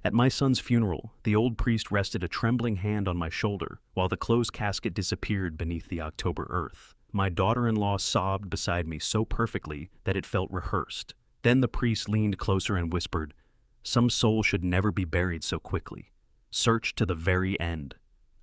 At my son's funeral, the old priest rested a trembling hand on my shoulder while the closed casket disappeared beneath the October earth. My daughter-in-law sobbed beside me so perfectly that it felt rehearsed. Then the priest leaned closer and whispered, "Some soul should never be buried so quickly. Search to the very end."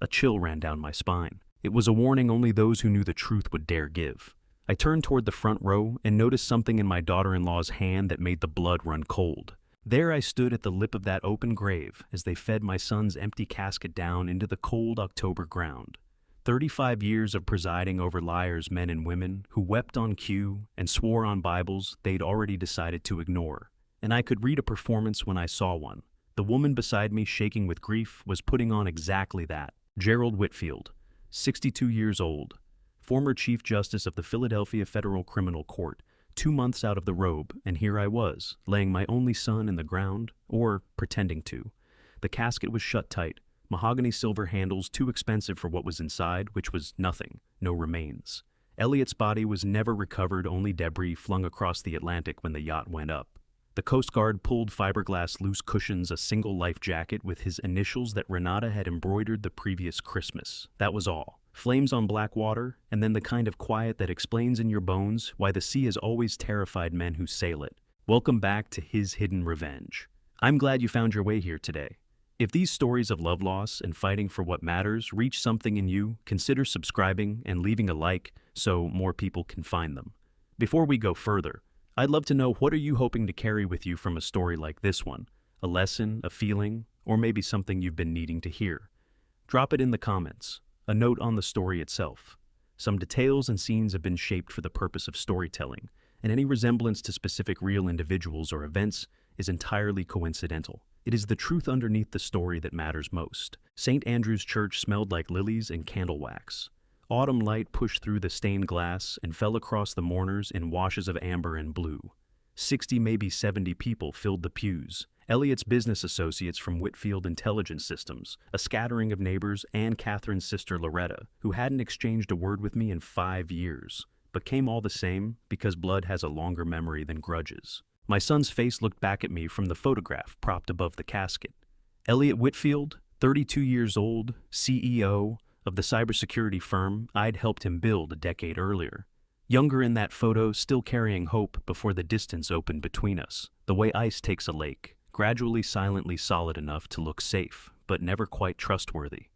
A chill ran down my spine. It was a warning only those who knew the truth would dare give. I turned toward the front row and noticed something in my daughter-in-law's hand that made the blood run cold. There I stood at the lip of that open grave as they fed my son's empty casket down into the cold October ground. 35 years of presiding over liars, men and women, who wept on cue and swore on Bibles they'd already decided to ignore. And I could read a performance when I saw one. The woman beside me, shaking with grief, was putting on exactly that. Gerald Whitfield, 62 years old, former Chief Justice of the Philadelphia Federal Criminal Court, 2 months out of the robe, and here I was, laying my only son in the ground, or pretending to. The casket was shut tight, mahogany silver handles too expensive for what was inside, which was nothing, no remains. Elliot's body was never recovered, only debris flung across the Atlantic when the yacht went up. The Coast Guard pulled fiberglass loose cushions, a single life jacket with his initials that Renata had embroidered the previous Christmas. That was all. Flames on black water, and then the kind of quiet that explains in your bones why the sea has always terrified men who sail it. Welcome back to His Hidden Revenge. I'm glad you found your way here today. If these stories of love loss and fighting for what matters reach something in you, consider subscribing and leaving a like so more people can find them. Before we go further, I'd love to know, what are you hoping to carry with you from a story like this one? A lesson, a feeling, or maybe something you've been needing to hear? Drop it in the comments. A note on the story itself. Some details and scenes have been shaped for the purpose of storytelling, and any resemblance to specific real individuals or events is entirely coincidental. It is the truth underneath the story that matters most. St. Andrew's Church smelled like lilies and candle wax. Autumn light pushed through the stained glass and fell across the mourners in washes of amber and blue. 60, maybe 70 people filled the pews. Elliot's business associates from Whitfield Intelligence Systems, a scattering of neighbors, and Catherine's sister Loretta, who hadn't exchanged a word with me in 5 years, but came all the same because blood has a longer memory than grudges. My son's face looked back at me from the photograph propped above the casket. Elliot Whitfield, 32 years old, CEO of the cybersecurity firm I'd helped him build a decade earlier. Younger in that photo, still carrying hope before the distance opened between us, the way ice takes a lake, gradually silently solid enough to look safe, but never quite trustworthy.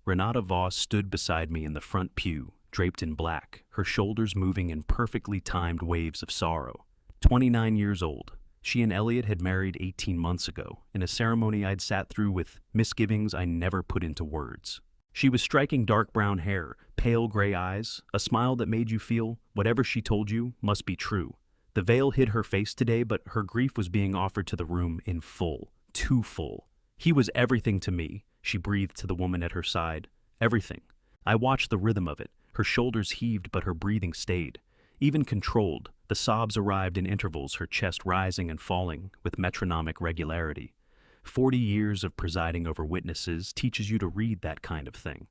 Renata Voss stood beside me in the front pew, draped in black, her shoulders moving in perfectly timed waves of sorrow. 29 years old, she and Elliot had married 18 months ago, in a ceremony I'd sat through with misgivings I never put into words. She was striking dark brown hair, pale gray eyes, a smile that made you feel whatever she told you must be true. The veil hid her face today, but her grief was being offered to the room in full, too full. He was everything to me, she breathed to the woman at her side. Everything. I watched the rhythm of it. Her shoulders heaved, but her breathing stayed. Even controlled, the sobs arrived in intervals, her chest rising and falling with metronomic regularity. 40 years of presiding over witnesses teaches you to read that kind of thing.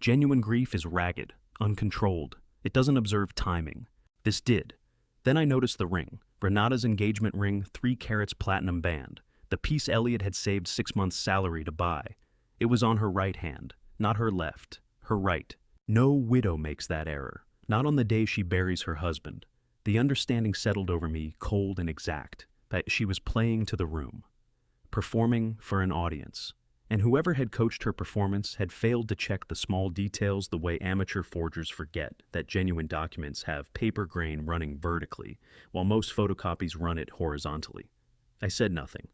Genuine grief is ragged, uncontrolled. It doesn't observe timing. This did. Then I noticed the ring, Renata's engagement ring, 3 carats platinum band, the piece Elliot had saved 6 months' salary to buy. It was on her right hand, not her left, her right. No widow makes that error, not on the day she buries her husband. The understanding settled over me, cold and exact, that she was playing to the room, performing for an audience. And whoever had coached her performance had failed to check the small details the way amateur forgers forget that genuine documents have paper grain running vertically, while most photocopies run it horizontally. I said nothing,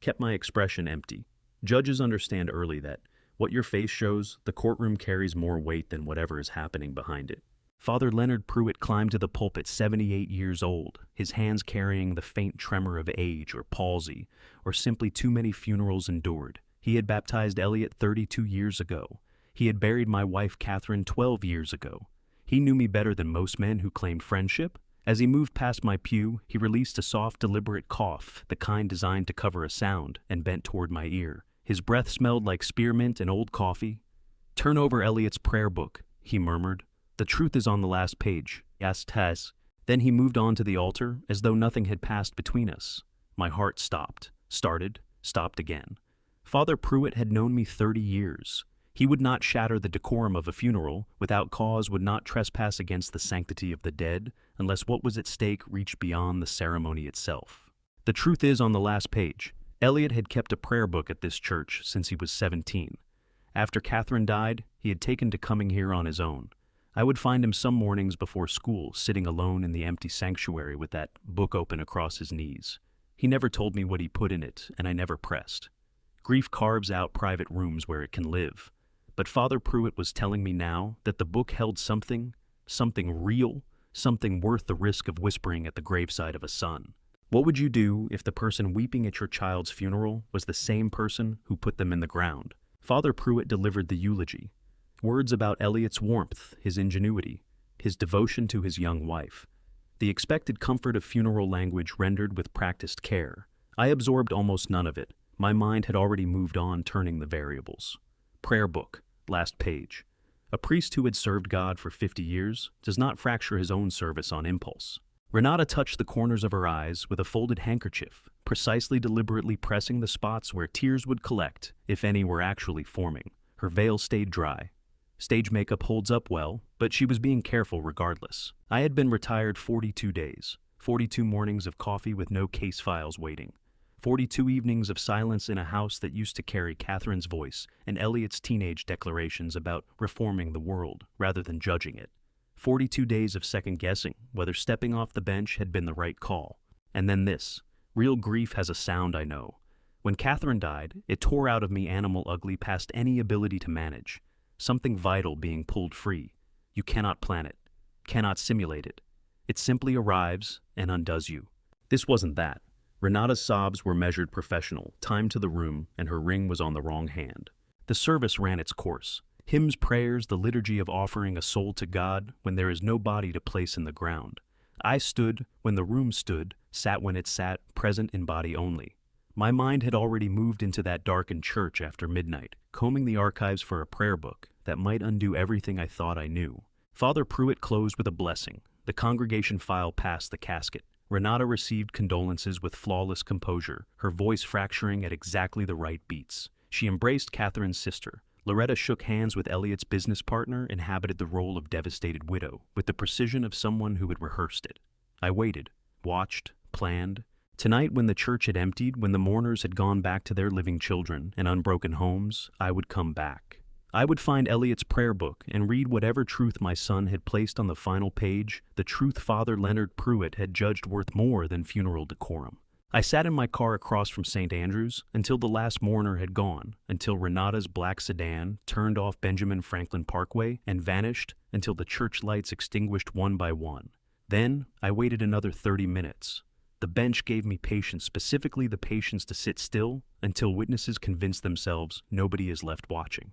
kept my expression empty. Judges understand early that what your face shows, the courtroom carries more weight than whatever is happening behind it. Father Leonard Pruitt climbed to the pulpit, 78 years old, his hands carrying the faint tremor of age or palsy, or simply too many funerals endured. He had baptized Elliot 32 years ago. He had buried my wife Catherine 12 years ago. He knew me better than most men who claimed friendship. As he moved past my pew, he released a soft, deliberate cough, the kind designed to cover a sound, and bent toward my ear. His breath smelled like spearmint and old coffee. "Turn over Elliot's prayer book," he murmured. "The truth is on the last page." Yes, Tess. Then he moved on to the altar, as though nothing had passed between us. My heart stopped, started, stopped again. Father Pruitt had known me 30 years. He would not shatter the decorum of a funeral, without cause would not trespass against the sanctity of the dead, unless what was at stake reached beyond the ceremony itself. The truth is on the last page. Elliot had kept a prayer book at this church since he was 17. After Catherine died, he had taken to coming here on his own. I would find him some mornings before school, sitting alone in the empty sanctuary with that book open across his knees. He never told me what he put in it, and I never pressed. Grief carves out private rooms where it can live. But Father Pruitt was telling me now that the book held something real, something worth the risk of whispering at the graveside of a son. What would you do if the person weeping at your child's funeral was the same person who put them in the ground? Father Pruitt delivered the eulogy. Words about Elliot's warmth, his ingenuity, his devotion to his young wife. The expected comfort of funeral language rendered with practiced care. I absorbed almost none of it. My mind had already moved on, turning the variables. Prayer book, last page. A priest who had served God for 50 years does not fracture his own service on impulse. Renata touched the corners of her eyes with a folded handkerchief, precisely deliberately pressing the spots where tears would collect, if any were actually forming. Her veil stayed dry. Stage makeup holds up well, but she was being careful regardless. I had been retired 42 days, 42 mornings of coffee with no case files waiting, 42 evenings of silence in a house that used to carry Catherine's voice and Elliot's teenage declarations about reforming the world rather than judging it. 42 days of second-guessing whether stepping off the bench had been the right call. And then this. Real grief has a sound, I know. When Catherine died, it tore out of me animal ugly past any ability to manage. Something vital being pulled free. You cannot plan it, cannot simulate it. It simply arrives and undoes you. This wasn't that. Renata's sobs were measured professional, timed to the room, and her ring was on the wrong hand. The service ran its course. Hymns, prayers, the liturgy of offering a soul to God when there is no body to place in the ground. I stood when the room stood, sat when it sat, present in body only. My mind had already moved into that darkened church after midnight, combing the archives for a prayer book that might undo everything I thought I knew. Father Pruitt closed with a blessing. The congregation filed past the casket. Renata received condolences with flawless composure, her voice fracturing at exactly the right beats. She embraced Catherine's sister. Loretta shook hands with Elliot's business partner, inhabited the role of devastated widow, with the precision of someone who had rehearsed it. I waited, watched, planned. Tonight, when the church had emptied, when the mourners had gone back to their living children and unbroken homes, I would come back. I would find Elliot's prayer book and read whatever truth my son had placed on the final page, the truth Father Leonard Pruitt had judged worth more than funeral decorum. I sat in my car across from St. Andrews until the last mourner had gone, until Renata's black sedan turned off Benjamin Franklin Parkway and vanished until the church lights extinguished one by one. Then I waited another 30 minutes. The bench gave me patience, specifically the patience to sit still until witnesses convinced themselves nobody is left watching.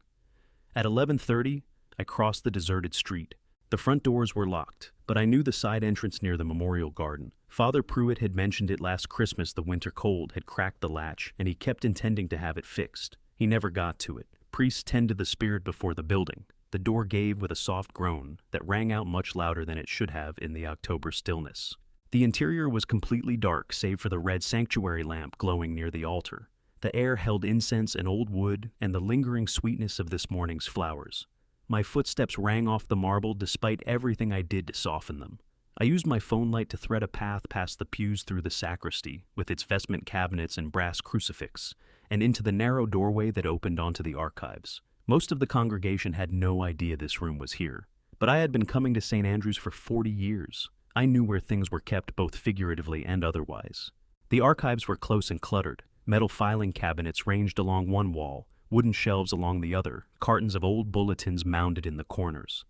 At 11:30, I crossed the deserted street. The front doors were locked, but I knew the side entrance near the memorial garden. Father Pruitt had mentioned it last Christmas. The winter cold had cracked the latch, and he kept intending to have it fixed. He never got to it. Priests tend to the spirit before the building. The door gave with a soft groan that rang out much louder than it should have in the October stillness. The interior was completely dark save for the red sanctuary lamp glowing near the altar. The air held incense and old wood and the lingering sweetness of this morning's flowers. My footsteps rang off the marble despite everything I did to soften them. I used my phone light to thread a path past the pews through the sacristy, with its vestment cabinets and brass crucifix, and into the narrow doorway that opened onto the archives. Most of the congregation had no idea this room was here, but I had been coming to St. Andrews for 40 years. I knew where things were kept both figuratively and otherwise. The archives were close and cluttered. Metal filing cabinets ranged along one wall, wooden shelves along the other, cartons of old bulletins mounded in the corners.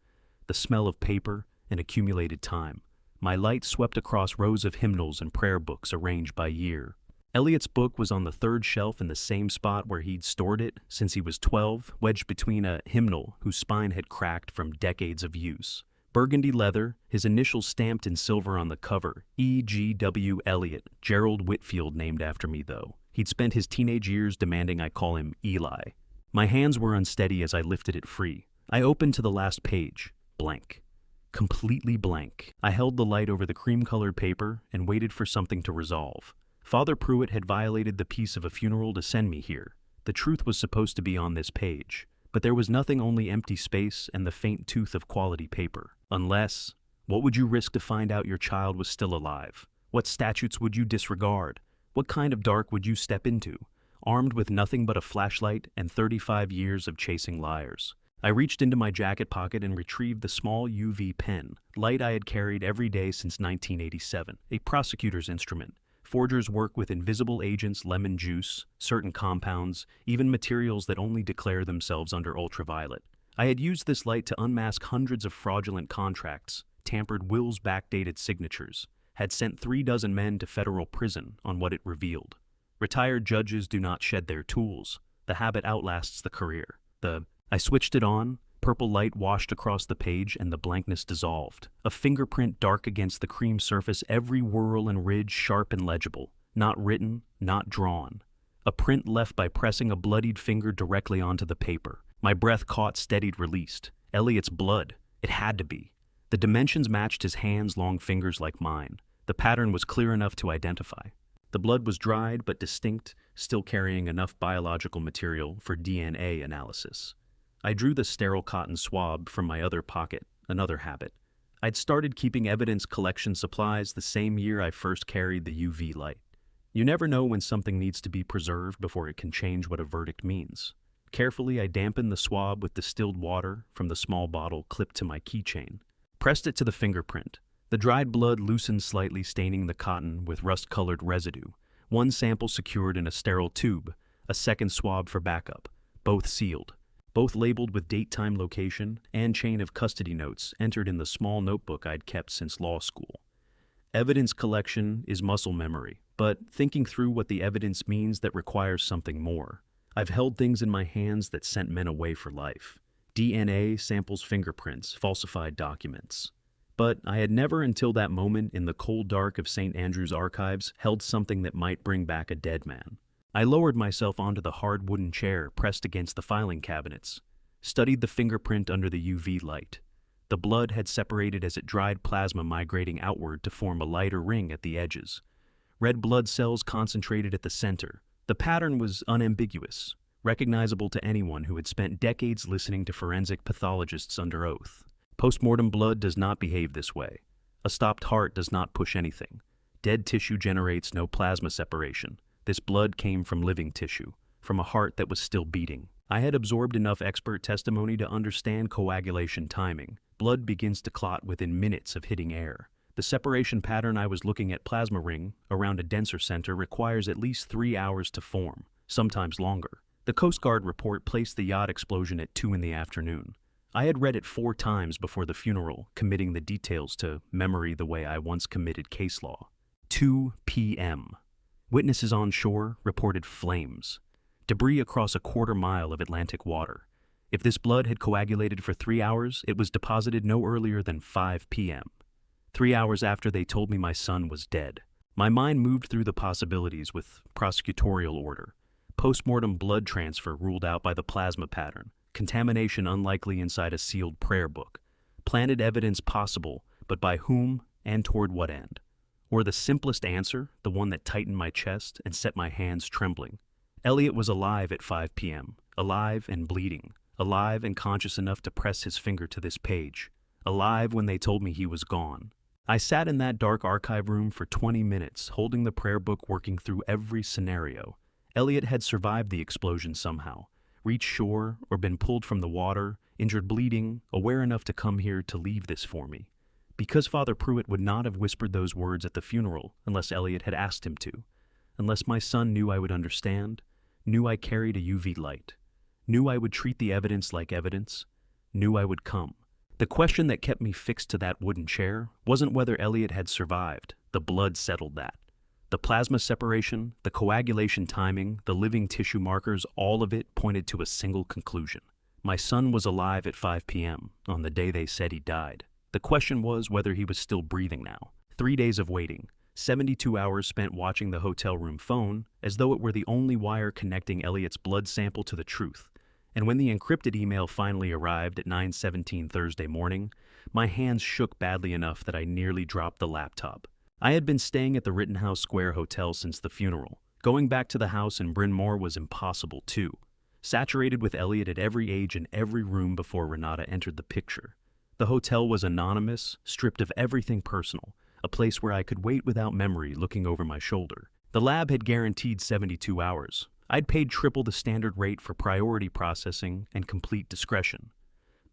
The smell of paper and accumulated time. My light swept across rows of hymnals and prayer books arranged by year. Elliot's book was on the third shelf in the same spot where he'd stored it since he was 12, wedged between a hymnal whose spine had cracked from decades of use. Burgundy leather, his initials stamped in silver on the cover, E.G.W. Elliot, Gerald Whitfield named after me though. He'd spent his teenage years demanding I call him Eli. My hands were unsteady as I lifted it free. I opened to the last page, blank. Completely blank. I held the light over the cream-colored paper and waited for something to resolve. Father Pruitt had violated the peace of a funeral to send me here. The truth was supposed to be on this page, but there was nothing, only empty space and the faint tooth of quality paper. Unless, what would you risk to find out your child was still alive? What statutes would you disregard? What kind of dark would you step into, armed with nothing but a flashlight and 35 years of chasing liars? I reached into my jacket pocket and retrieved the small UV pen, light I had carried every day since 1987, a prosecutor's instrument. Forgers work with invisible agents, lemon juice, certain compounds, even materials that only declare themselves under ultraviolet. I had used this light to unmask hundreds of fraudulent contracts, tampered wills, backdated signatures, had sent 36 men to federal prison on what it revealed. Retired judges do not shed their tools. The habit outlasts the career. I switched it on, purple light washed across the page and the blankness dissolved. A fingerprint dark against the cream surface, every whorl and ridge sharp and legible. Not written, not drawn. A print left by pressing a bloodied finger directly onto the paper. My breath caught, steadied, released. Elliot's blood. It had to be. The dimensions matched his hands, long fingers like mine. The pattern was clear enough to identify. The blood was dried but distinct, still carrying enough biological material for DNA analysis. I drew the sterile cotton swab from my other pocket, another habit. I'd started keeping evidence collection supplies the same year I first carried the UV light. You never know when something needs to be preserved before it can change what a verdict means. Carefully, I dampened the swab with distilled water from the small bottle clipped to my keychain. Pressed it to the fingerprint. The dried blood loosened slightly, staining the cotton with rust-colored residue. One sample secured in a sterile tube, a second swab for backup, both sealed. Both labeled with date, time, location, and chain of custody notes entered in the small notebook I'd kept since law school. Evidence collection is muscle memory, but thinking through what the evidence means, that requires something more. I've held things in my hands that sent men away for life. DNA, samples, fingerprints, falsified documents. But I had never until that moment in the cold dark of St. Andrew's archives held something that might bring back a dead man. I lowered myself onto the hard wooden chair pressed against the filing cabinets, studied the fingerprint under the UV light. The blood had separated as it dried, plasma migrating outward to form a lighter ring at the edges. Red blood cells concentrated at the center. The pattern was unambiguous, recognizable to anyone who had spent decades listening to forensic pathologists under oath. Postmortem blood does not behave this way. A stopped heart does not push anything. Dead tissue generates no plasma separation. This blood came from living tissue, from a heart that was still beating. I had absorbed enough expert testimony to understand coagulation timing. Blood begins to clot within minutes of hitting air. The separation pattern I was looking at, plasma ring, around a denser center, requires at least 3 hours to form, sometimes longer. The Coast Guard report placed the yacht explosion at 2 in the afternoon. I had read it 4 times before the funeral, committing the details to memory the way I once committed case law. 2 p.m. Witnesses on shore reported flames. Debris across a quarter-mile of Atlantic water. If this blood had coagulated for 3 hours, it was deposited no earlier than 5 p.m. 3 hours after they told me my son was dead. My mind moved through the possibilities with prosecutorial order. Postmortem blood transfer ruled out by the plasma pattern. Contamination unlikely inside a sealed prayer book. Planted evidence possible, but by whom and toward what end? Or the simplest answer, the one that tightened my chest and set my hands trembling. Elliot was alive at 5 p.m., alive and bleeding, alive and conscious enough to press his finger to this page, alive when they told me he was gone. I sat in that dark archive room for 20 minutes, holding the prayer book, working through every scenario. Elliot had survived the explosion somehow, reached shore or been pulled from the water, injured, bleeding, aware enough to come here to leave this for me. Because Father Pruitt would not have whispered those words at the funeral unless Elliot had asked him to, unless my son knew I would understand, knew I carried a UV light, knew I would treat the evidence like evidence, knew I would come. The question that kept me fixed to that wooden chair wasn't whether Elliot had survived. The blood settled that. The plasma separation, the coagulation timing, the living tissue markers, all of it pointed to a single conclusion. My son was alive at 5 p.m. on the day they said he died. The question was whether he was still breathing now. 3 days of waiting, 72 hours spent watching the hotel room phone as though it were the only wire connecting Elliot's blood sample to the truth. And when the encrypted email finally arrived at 9:17 Thursday morning, my hands shook badly enough that I nearly dropped the laptop. I had been staying at the Rittenhouse Square Hotel since the funeral, Going back to the house in Bryn Mawr was impossible, too. Saturated with Elliot at every age in every room before Renata entered the picture. The hotel was anonymous, stripped of everything personal, a place where I could wait without memory looking over my shoulder. The lab had guaranteed 72 hours. I'd paid triple the standard rate for priority processing and complete discretion.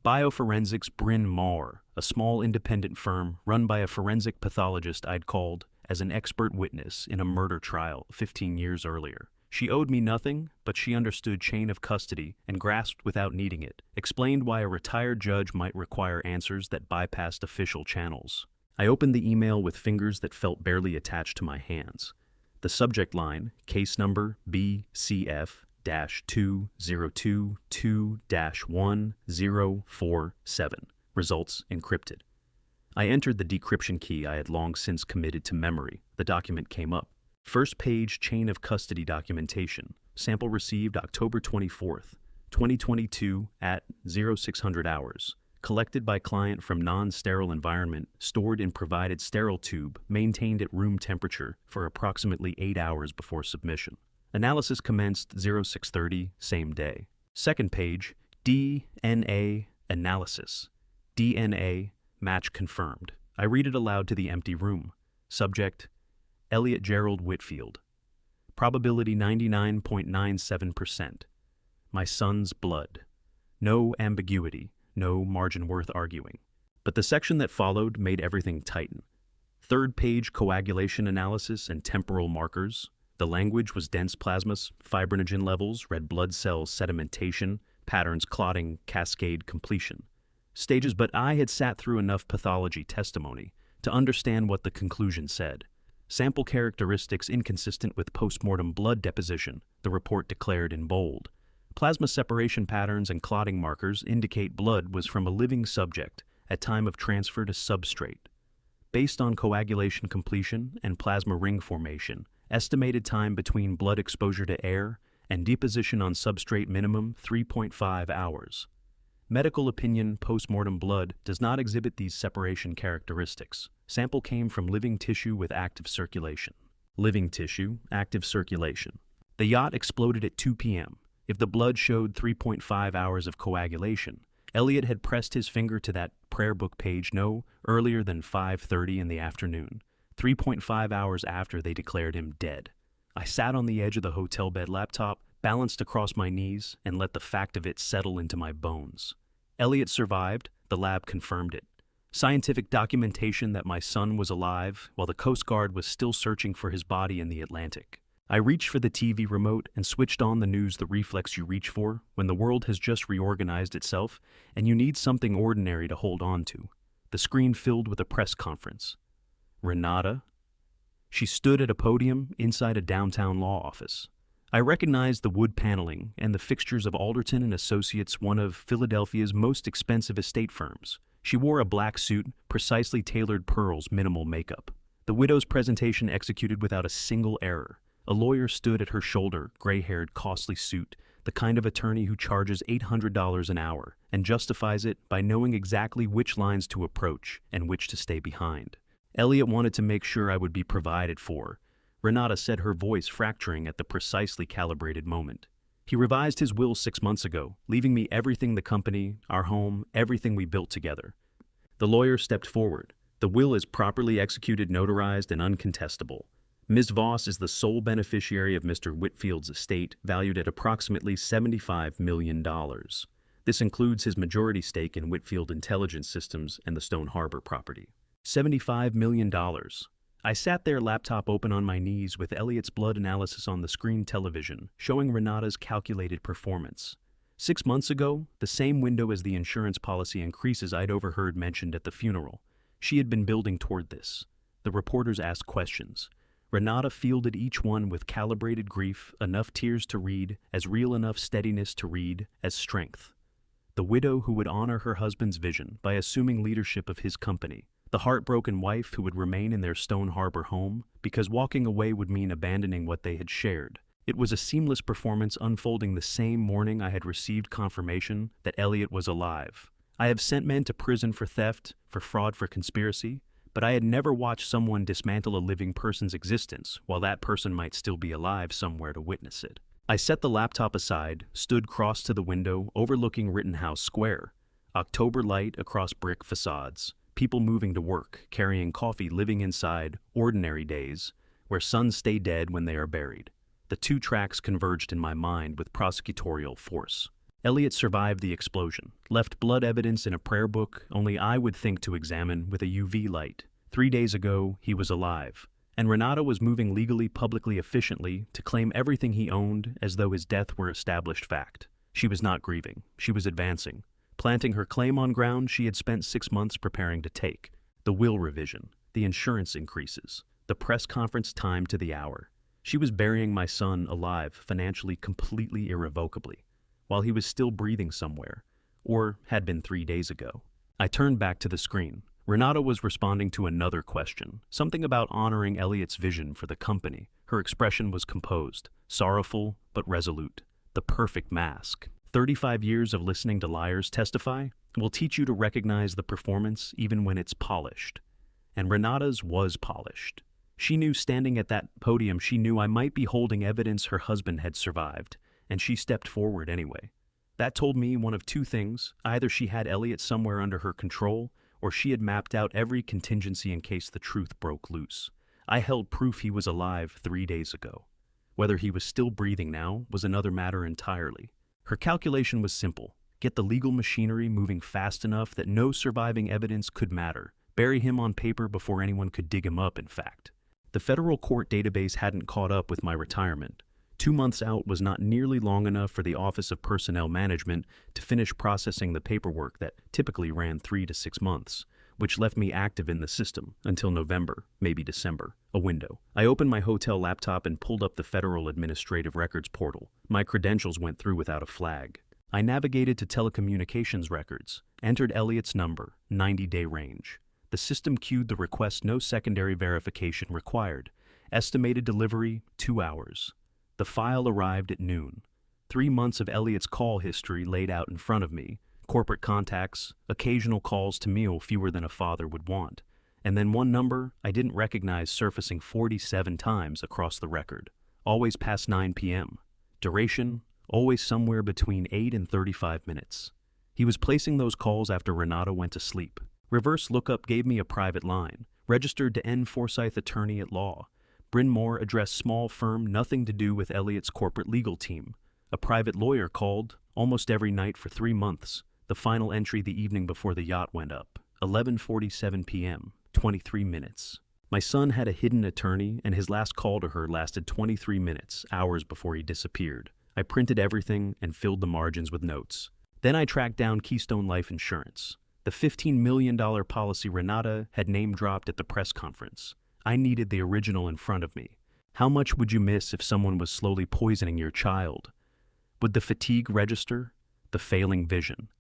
Bioforensics Bryn Mawr, a small independent firm run by a forensic pathologist I'd called as an expert witness in a murder trial 15 years earlier. She owed me nothing, but she understood chain of custody and grasped without needing it, explained why a retired judge might require answers that bypassed official channels. I opened the email with fingers that felt barely attached to my hands. The subject line, case number BCF-2022-1047, results encrypted. I entered the decryption key I had long since committed to memory. The document came up. First page chain of custody documentation. Sample received October 24th, 2022 at 0600 hours. Collected by client from non-sterile environment, stored in provided sterile tube, maintained at room temperature for approximately 8 hours before submission. Analysis commenced 0630, same day. Second page, DNA analysis. DNA match confirmed. I read it aloud to the empty room. Subject, Elliot Gerald Whitfield. Probability 99.97%. My son's blood. No ambiguity, no margin worth arguing. But the section that followed made everything tighten. Third page coagulation analysis and temporal markers. The language was dense plasmas, fibrinogen levels, red blood cell sedimentation, patterns clotting, cascade completion. Stages, but I had sat through enough pathology testimony to understand what the conclusion said. Sample characteristics inconsistent with postmortem blood deposition, the report declared in bold. Plasma separation patterns and clotting markers indicate blood was from a living subject at time of transfer to substrate. Based on coagulation completion and plasma ring formation, estimated time between blood exposure to air and deposition on substrate minimum 3.5 hours. Medical opinion postmortem blood does not exhibit these separation characteristics. Sample came from living tissue with active circulation. Living tissue, active circulation. The yacht exploded at 2 p.m. If the blood showed 3.5 hours of coagulation, Elliot had pressed his finger to that prayer book page no earlier than 5:30 in the afternoon, 3.5 hours after they declared him dead. I sat on the edge of the hotel bed laptop, balanced across my knees, and let the fact of it settle into my bones. Elliot survived, the lab confirmed it. Scientific documentation that my son was alive while the Coast Guard was still searching for his body in the Atlantic. I reached for the TV remote and switched on the news, the reflex you reach for when the world has just reorganized itself and you need something ordinary to hold on to. The screen filled with a press conference. Renata. She stood at a podium inside a downtown law office. I recognized the wood paneling and the fixtures of Alderton and Associates, one of Philadelphia's most expensive estate firms. She wore a black suit, precisely tailored pearls, minimal makeup. The widow's presentation executed without a single error. A lawyer stood at her shoulder, gray-haired, costly suit, the kind of attorney who charges $800 an hour and justifies it by knowing exactly which lines to approach and which to stay behind. Elliot wanted to make sure I would be provided for. Renata said, her voice fracturing at the precisely calibrated moment. He revised his will 6 months ago, leaving me everything, the company, our home, everything we built together. The lawyer stepped forward. The will is properly executed, notarized, and uncontestable. Ms. Voss is the sole beneficiary of Mr. Whitfield's estate, valued at approximately $75 million. This includes his majority stake in Whitfield Intelligence Systems and the Stone Harbor property. $75 million. I sat there, laptop open on my knees, with Elliot's blood analysis on the screen television, showing Renata's calculated performance. 6 months ago, the same window as the insurance policy increases I'd overheard mentioned at the funeral. She had been building toward this. The reporters asked questions. Renata fielded each one with calibrated grief, enough tears to read, as real enough steadiness to read, as strength. The widow who would honor her husband's vision by assuming leadership of his company. The heartbroken wife who would remain in their Stone Harbor home because walking away would mean abandoning what they had shared. It was a seamless performance, unfolding the same morning I had received confirmation that Elliot was alive. I have sent men to prison for theft, for fraud, for conspiracy, but I had never watched someone dismantle a living person's existence while that person might still be alive somewhere to witness it. I set the laptop aside, stood cross to the window overlooking Rittenhouse Square. October light across brick facades, people moving to work, carrying coffee, living inside, ordinary days, where sons stay dead when they are buried. The two tracks converged in my mind with prosecutorial force. Elliot survived the explosion, left blood evidence in a prayer book only I would think to examine with a UV light. 3 days ago, he was alive, and Renata was moving legally, publicly, efficiently to claim everything he owned as though his death were established fact. She was not grieving. She was advancing, planting her claim on ground she had spent 6 months preparing to take. The will revision, the insurance increases, the press conference time to the hour. She was burying my son alive, financially, completely, irrevocably, while he was still breathing somewhere, or had been 3 days ago. I turned back to the screen. Renata was responding to another question, something about honoring Elliot's vision for the company. Her expression was composed, sorrowful but resolute. The perfect mask. 35 years of listening to liars testify will teach you to recognize the performance even when it's polished. And Renata's was polished. She knew standing at that podium, she knew I might be holding evidence her husband had survived, and she stepped forward anyway. That told me one of two things. Either she had Elliot somewhere under her control, or she had mapped out every contingency in case the truth broke loose. I held proof he was alive 3 days ago. Whether he was still breathing now was another matter entirely. Her calculation was simple. Get the legal machinery moving fast enough that no surviving evidence could matter. Bury him on paper before anyone could dig him up, in fact. The federal court database hadn't caught up with my retirement. 2 months out was not nearly long enough for the Office of Personnel Management to finish processing the paperwork that typically ran 3 to 6 months, which left me active in the system until November, maybe December, a window. I opened my hotel laptop and pulled up the Federal Administrative Records portal. My credentials went through without a flag. I navigated to telecommunications records, entered Elliot's number, 90-day range. The system queued the request, no secondary verification required. Estimated delivery, 2 hours. The file arrived at noon. 3 months of Elliot's call history laid out in front of me. Corporate contacts, occasional calls to meal, fewer than a father would want. And then one number I didn't recognize surfacing 47 times across the record. Always past 9 p.m. Duration, always somewhere between 8 and 35 minutes. He was placing those calls after Renata went to sleep. Reverse lookup gave me a private line. Registered to N. Forsyth, attorney at law. Bryn Mawr, address small firm, nothing to do with Elliot's corporate legal team. A private lawyer called, almost every night for 3 months. The final entry the evening before the yacht went up. 11:47 p.m., 23 minutes. My son had a hidden attorney, and his last call to her lasted 23 minutes, hours before he disappeared. I printed everything and filled the margins with notes. Then I tracked down Keystone Life Insurance, the $15 million policy Renata had name-dropped at the press conference. I needed the original in front of me. How much would you miss if someone was slowly poisoning your child? Would the fatigue register? The failing vision?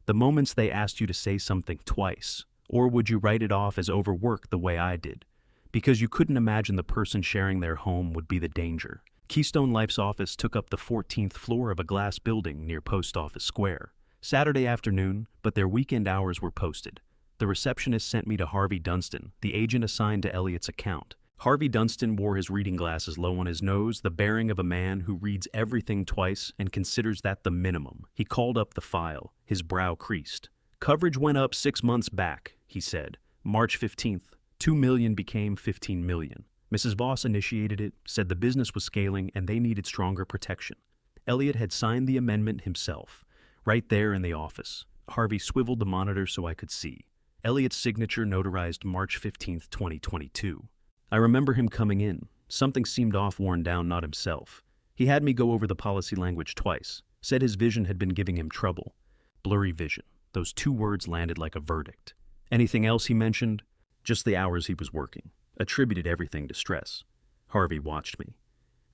The moments they asked you to say something twice? Or would you write it off as overwork the way I did? Because you couldn't imagine the person sharing their home would be the danger. Keystone Life's office took up the 14th floor of a glass building near Post Office Square. Saturday afternoon, but their weekend hours were posted. The receptionist sent me to Harvey Dunstan, the agent assigned to Elliot's account. Harvey Dunstan wore his reading glasses low on his nose, the bearing of a man who reads everything twice and considers that the minimum. He called up the file, his brow creased. Coverage went up 6 months back, he said. March 15th, 2 million became 15 million. Mrs. Voss initiated it, said the business was scaling and they needed stronger protection. Elliot had signed the amendment himself, right there in the office. Harvey swiveled the monitor so I could see. Elliot's signature notarized March 15th, 2022. I remember him coming in. Something seemed off, worn down, not himself. He had me go over the policy language twice, said his vision had been giving him trouble. Blurry vision. Those 2 words landed like a verdict. Anything else he mentioned? Just the hours he was working. Attributed everything to stress. Harvey watched me.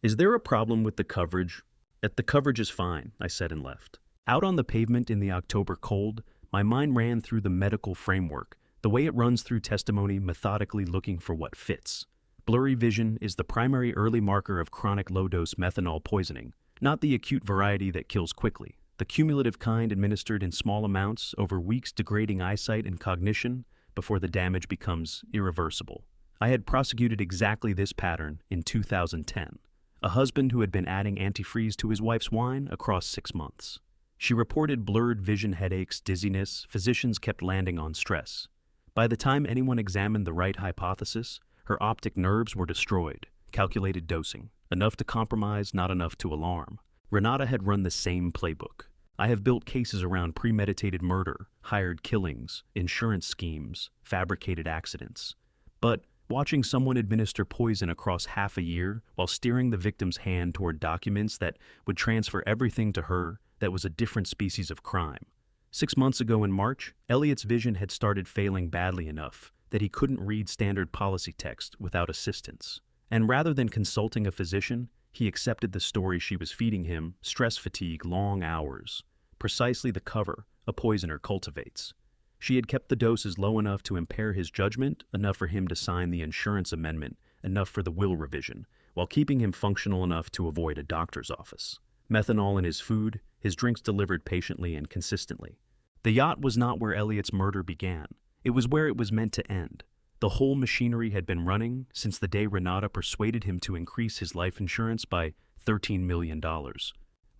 Is there a problem with the coverage? The coverage is fine, I said and left. Out on the pavement in the October cold, my mind ran through the medical framework, the way it runs through testimony, methodically looking for what fits. Blurry vision is the primary early marker of chronic low-dose methanol poisoning, not the acute variety that kills quickly. The cumulative kind administered in small amounts over weeks, degrading eyesight and cognition, before the damage becomes irreversible. I had prosecuted exactly this pattern in 2010. A husband who had been adding antifreeze to his wife's wine across 6 months. She reported blurred vision, headaches, dizziness. Physicians kept landing on stress. By the time anyone examined the right hypothesis, her optic nerves were destroyed. Calculated dosing. Enough to compromise, not enough to alarm. Renata had run the same playbook. I have built cases around premeditated murder, hired killings, insurance schemes, fabricated accidents. But watching someone administer poison across half a year while steering the victim's hand toward documents that would transfer everything to her, that was a different species of crime. 6 months ago in March, Elliot's vision had started failing badly enough that he couldn't read standard policy text without assistance. And rather than consulting a physician, he accepted the story she was feeding him: stress fatigue, long hours. Precisely the cover a poisoner cultivates. She had kept the doses low enough to impair his judgment, enough for him to sign the insurance amendment, enough for the will revision, while keeping him functional enough to avoid a doctor's office. Methanol in his food, his drinks delivered patiently and consistently. The yacht was not where Elliot's murder began. It was where it was meant to end. The whole machinery had been running since the day Renata persuaded him to increase his life insurance by $13 million.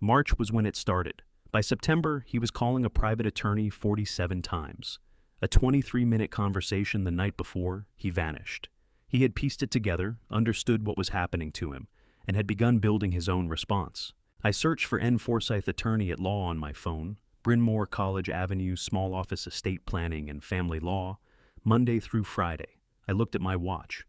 March was when it started. By September, he was calling a private attorney 47 times. A 23-minute conversation the night before, he vanished. He had pieced it together, understood what was happening to him, and had begun building his own response. I searched for N. Forsyth, attorney at law, on my phone. Bryn Mawr College Avenue, small office, estate planning and family law, Monday through Friday. I looked at my watch.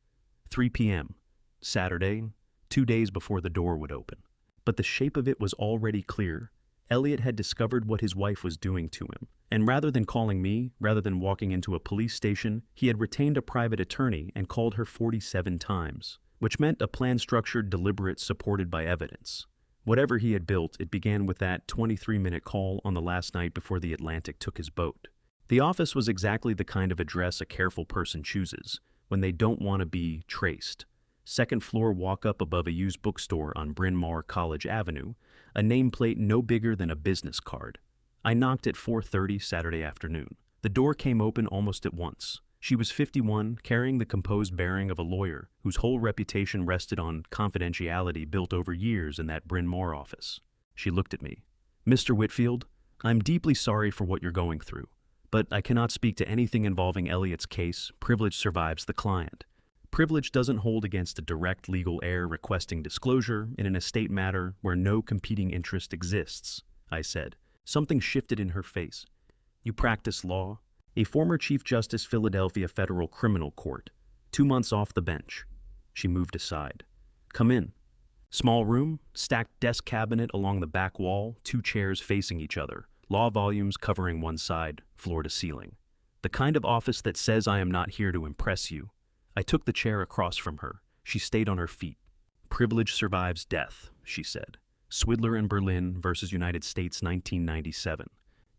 3 p.m. Saturday, 2 days before the door would open. But the shape of it was already clear. Elliot had discovered what his wife was doing to him, and rather than calling me, rather than walking into a police station, he had retained a private attorney and called her 47 times, which meant a plan structured, deliberate, supported by evidence. Whatever he had built, it began with that 23-minute call on the last night before the Atlantic took his boat. The office was exactly the kind of address a careful person chooses when they don't want to be traced. Second floor walk-up above a used bookstore on Bryn Mawr College Avenue, a nameplate no bigger than a business card. I knocked at 4:30 Saturday afternoon. The door came open almost at once. She was 51, carrying the composed bearing of a lawyer whose whole reputation rested on confidentiality built over years in that Bryn Mawr office. She looked at me. "Mr. Whitfield, I'm deeply sorry for what you're going through, but I cannot speak to anything involving Elliot's case. Privilege survives the client. Privilege doesn't hold against a direct legal heir requesting disclosure in an estate matter where no competing interest exists," I said. Something shifted in her face. "You practice law?" "A former Chief Justice, Philadelphia Federal Criminal Court. 2 months off the bench." She moved aside. "Come in." Small room, stacked desk cabinet along the back wall, 2 chairs facing each other, law volumes covering one side, floor to ceiling. The kind of office that says I am not here to impress you. I took the chair across from her. She stayed on her feet. "Privilege survives death," she said. Swidler and Berlin versus United States, 1997.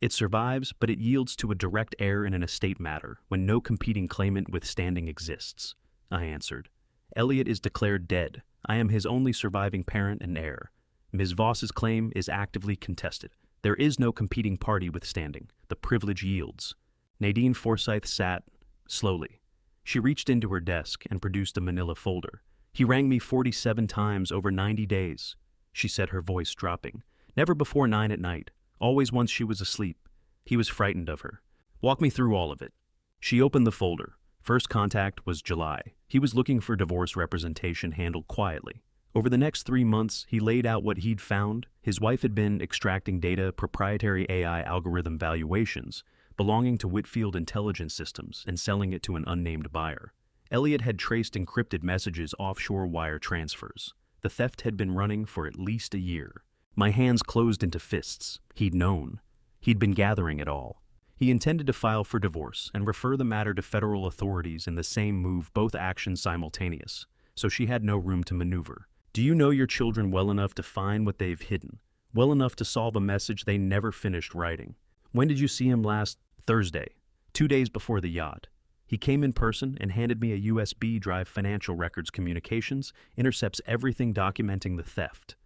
"It survives, but it yields to a direct heir in an estate matter when no competing claimant with standing exists," I answered. "Elliot is declared dead. I am his only surviving parent and heir. Ms. Voss's claim is actively contested. There is no competing party with standing. The privilege yields." Nadine Forsyth sat slowly. She reached into her desk and produced a manila folder. "He rang me 47 times over 90 days, she said, her voice dropping. "Never before 9 at night. Always once she was asleep. He was frightened of her. Walk me through all of it." She opened the folder. First contact was July. He was looking for divorce representation handled quietly. Over the next 3 months, he laid out what he'd found. His wife had been extracting data, proprietary AI algorithm valuations, belonging to Whitfield Intelligence Systems, and selling it to an unnamed buyer. Elliot had traced encrypted messages, offshore wire transfers. The theft had been running for at least a year. My hands closed into fists. He'd known. He'd been gathering it all. He intended to file for divorce and refer the matter to federal authorities in the same move, both actions simultaneous, so she had no room to maneuver. "Do you know your children well enough to find what they've hidden? Well enough to solve a message they never finished writing? When did you see him last?" "Thursday, 2 days before the yacht. He came in person and handed me a USB drive. Financial records communications intercepts everything documenting the theft."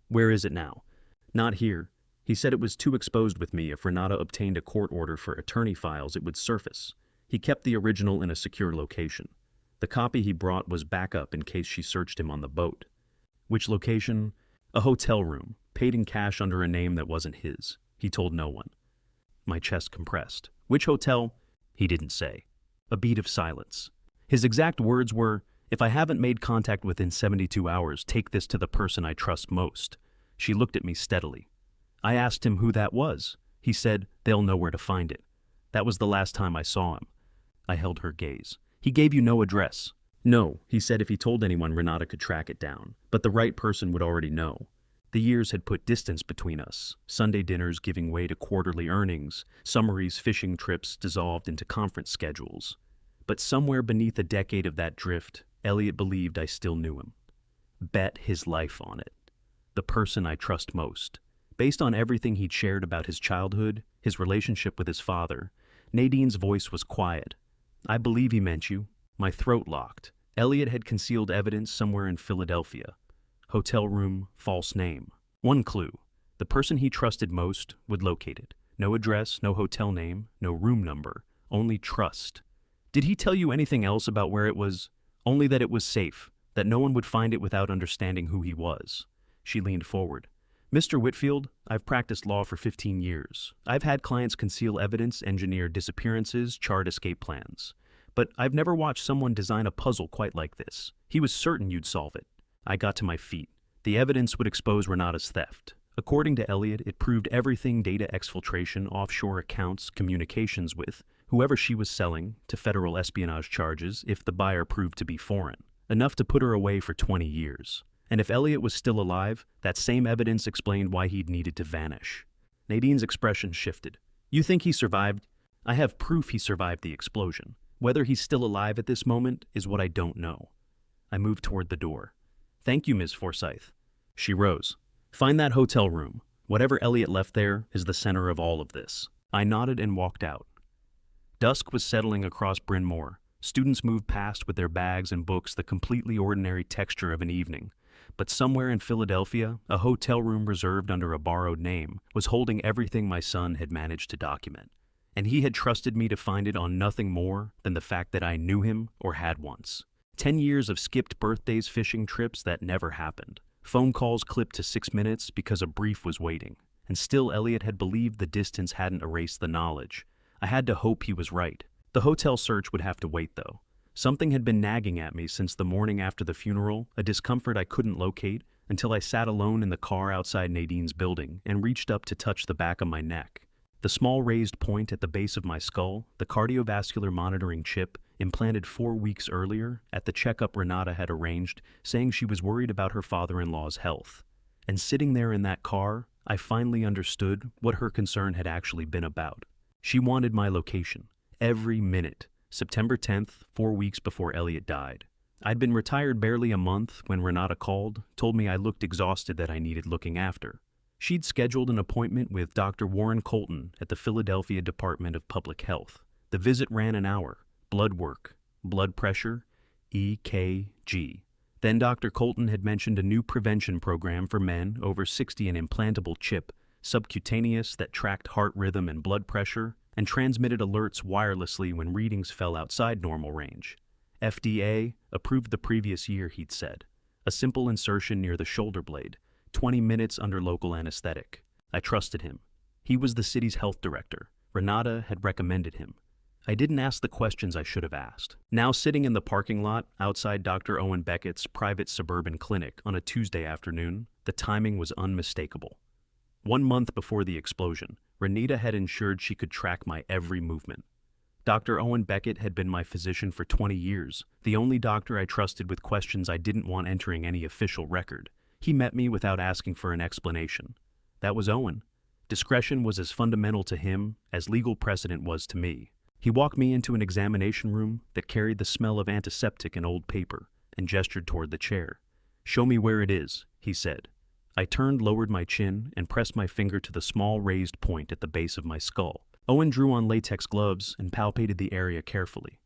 "Where is it now?" "Not here. He said it was too exposed with me. If Renata obtained a court order for attorney files, it would surface. He kept the original in a secure location. The copy he brought was backup in case she searched him on the boat. Which location? A hotel room, paid in cash under a name that wasn't his. He told no one. My chest compressed. Which hotel? He didn't say. A beat of silence. His exact words were, "If I haven't made contact within 72 hours, take this to the person I trust most." She looked at me steadily. I asked him who that was. He said, "They'll know where to find it." That was the last time I saw him. I held her gaze. "He gave you no address?" "No," he said if he told anyone Renata could track it down, but the right person would already know. The years had put distance between us, Sunday dinners giving way to quarterly earnings, summaries, fishing trips dissolved into conference schedules. But somewhere beneath a decade of that drift, Elliot believed I still knew him. Bet his life on it. The person I trust most. Based on everything he'd shared about his childhood, his relationship with his father, Nadine's voice was quiet. "I believe he meant you." My throat locked. Elliot had concealed evidence somewhere in Philadelphia. Hotel room, false name. One clue. The person he trusted most would locate it. No address, no hotel name, no room number. Only trust. Did he tell you anything else about where it was? Only that it was safe, that no one would find it without understanding who he was. She leaned forward. "Mr. Whitfield, I've practiced law for 15 years. I've had clients conceal evidence, engineer disappearances, chart escape plans. But I've never watched someone design a puzzle quite like this. He was certain you'd solve it." I got to my feet. The evidence would expose Renata's theft. According to Elliot, it proved everything: data exfiltration, offshore accounts, communications with whoever she was selling, to federal espionage charges if the buyer proved to be foreign. Enough to put her away for 20 years. And if Elliot was still alive, that same evidence explained why he'd needed to vanish. Nadine's expression shifted. "You think he survived?" "I have proof he survived the explosion. Whether he's still alive at this moment is what I don't know." I moved toward the door. "Thank you, Ms. Forsyth." She rose. "Find that hotel room. Whatever Elliot left there is the center of all of this." I nodded and walked out. Dusk was settling across Bryn Mawr. Students moved past with their bags and books, the completely ordinary texture of an evening. But somewhere in Philadelphia, a hotel room reserved under a borrowed name was holding everything my son had managed to document. And he had trusted me to find it on nothing more than the fact that I knew him or had once. 10 years of skipped birthdays, fishing trips that never happened. Phone calls clipped to 6 minutes because a brief was waiting. And still Elliot had believed the distance hadn't erased the knowledge. I had to hope he was right. The hotel search would have to wait, though. Something had been nagging at me since the morning after the funeral, a discomfort I couldn't locate until I sat alone in the car outside Nadine's building and reached up to touch the back of my neck. The small raised point at the base of my skull, the cardiovascular monitoring chip, implanted 4 weeks earlier at the checkup Renata had arranged, saying she was worried about her father-in-law's health. And sitting there in that car, I finally understood what her concern had actually been about. She wanted my location. Every minute. September 10th, 4 weeks before Elliot died. I'd been retired barely a month when Renata called, told me I looked exhausted, that I needed looking after. She'd scheduled an appointment with Dr. Warren Colton at the Philadelphia Department of Public Health. The visit ran an hour. Blood work, blood pressure, EKG. Then Dr. Colton had mentioned a new prevention program for men over 60, an implantable chip, subcutaneous, that tracked heart rhythm and blood pressure and transmitted alerts wirelessly when readings fell outside normal range. FDA approved the previous year, he'd said. A simple insertion near the shoulder blade, 20 minutes under local anesthetic. I trusted him. He was the city's health director. Renata had recommended him. I didn't ask the questions I should have asked. Now sitting in the parking lot outside Dr. Owen Beckett's private suburban clinic on a Tuesday afternoon, the timing was unmistakable. 1 month before the explosion, Renata had ensured she could track my every movement. Dr. Owen Beckett had been my physician for 20 years, the only doctor I trusted with questions I didn't want entering any official record. He met me without asking for an explanation. That was Owen. Discretion was as fundamental to him as legal precedent was to me. He walked me into an examination room that carried the smell of antiseptic and old paper, and gestured toward the chair. "Show me where it is," he said. I turned, lowered my chin, and pressed my finger to the small raised point at the base of my skull. Owen drew on latex gloves and palpated the area carefully.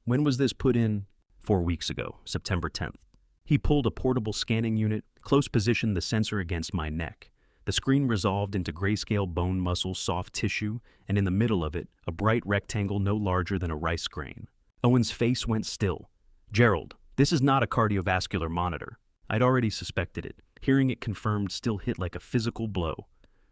"When was this put in?" 4 weeks ago, September 10th. He pulled a portable scanning unit, close positioned the sensor against my neck. The screen resolved into grayscale bone, muscle, soft tissue, and in the middle of it, a bright rectangle no larger than a rice grain. Owen's face went still. "Gerald, this is not a cardiovascular monitor." I'd already suspected it. Hearing it confirmed still hit like a physical blow.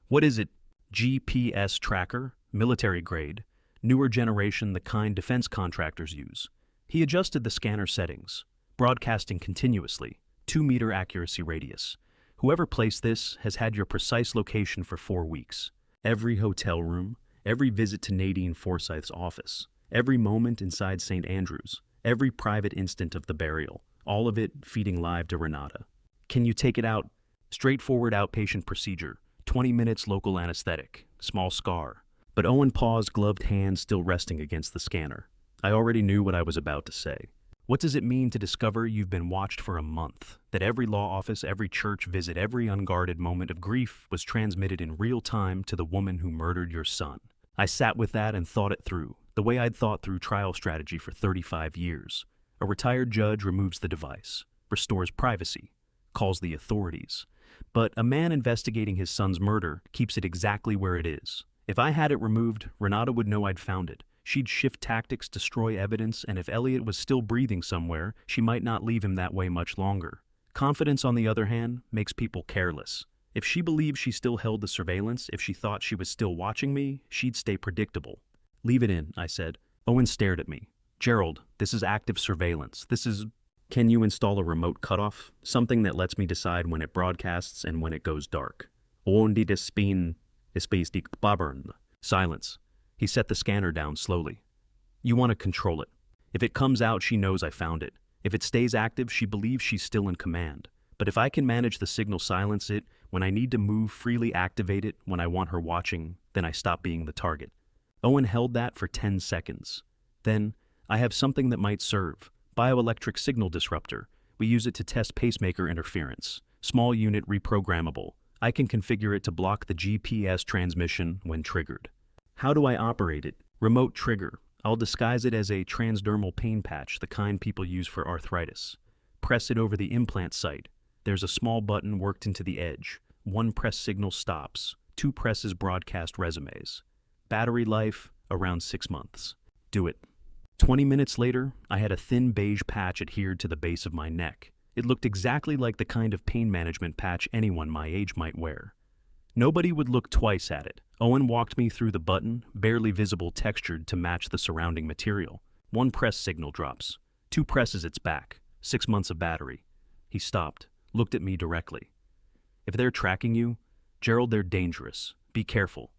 "What is it?" "GPS tracker, military grade, newer generation, the kind defense contractors use." He adjusted the scanner settings. "Broadcasting continuously, 2-meter accuracy radius. Whoever placed this has had your precise location for 4 weeks. Every hotel room, every visit to Nadine Forsyth's office, every moment inside St. Andrews, every private instant of the burial, all of it feeding live to Renata. Can you take it out?" "Straightforward outpatient procedure, 20 minutes local anesthetic, small scar." But Owen paused, gloved hand still resting against the scanner. I already knew what I was about to say. "What does it mean to discover you've been watched for a month? That every law office, every church visit, every unguarded moment of grief was transmitted in real time to the woman who murdered your son?" I sat with that and thought it through, the way I'd thought through trial strategy for 35 years. A retired judge removes the device, restores privacy, calls the authorities. But a man investigating his son's murder keeps it exactly where it is. If I had it removed, Renata would know I'd found it. She'd shift tactics, destroy evidence, and if Elliot was still breathing somewhere, she might not leave him that way much longer. Confidence, on the other hand, makes people careless. If she believed she still held the surveillance, if she thought she was still watching me, she'd stay predictable. "Leave it in," I said. Owen stared at me. "Gerald, this is active surveillance. This is..." "Can you install a remote cutoff? Something that lets me decide when it broadcasts and when it goes dark." "Ondi de spin, babern." Silence. He set the scanner down slowly. "You want to control it. If it comes out, she knows I found it. If it stays active, she believes she's still in command. But if I can manage the signal, silence it, when I need to move, freely activate it, when I want her watching, then I stop being the target." Owen held that for 10 seconds. Then, "I have something that might serve. Bioelectric signal disruptor. We use it to test pacemaker interference. Small unit, reprogrammable. I can configure it to block the GPS transmission when triggered." "How do I operate it?" "Remote trigger. I'll disguise it as a transdermal pain patch, the kind people use for arthritis. Press it over the implant site. There's a small button worked into the edge. 1 press signal stops. 2 presses broadcast resumes. Battery life, around 6 months. Do it." 20 minutes later, I had a thin beige patch adhered to the base of my neck. It looked exactly like the kind of pain management patch anyone my age might wear. Nobody would look twice at it. Owen walked me through the button, barely visible, textured to match the surrounding material. 1 press signal drops. 2 presses, it's back. 6 months of battery. He stopped, looked at me directly. "If they're tracking you, Gerald, they're dangerous. Be careful."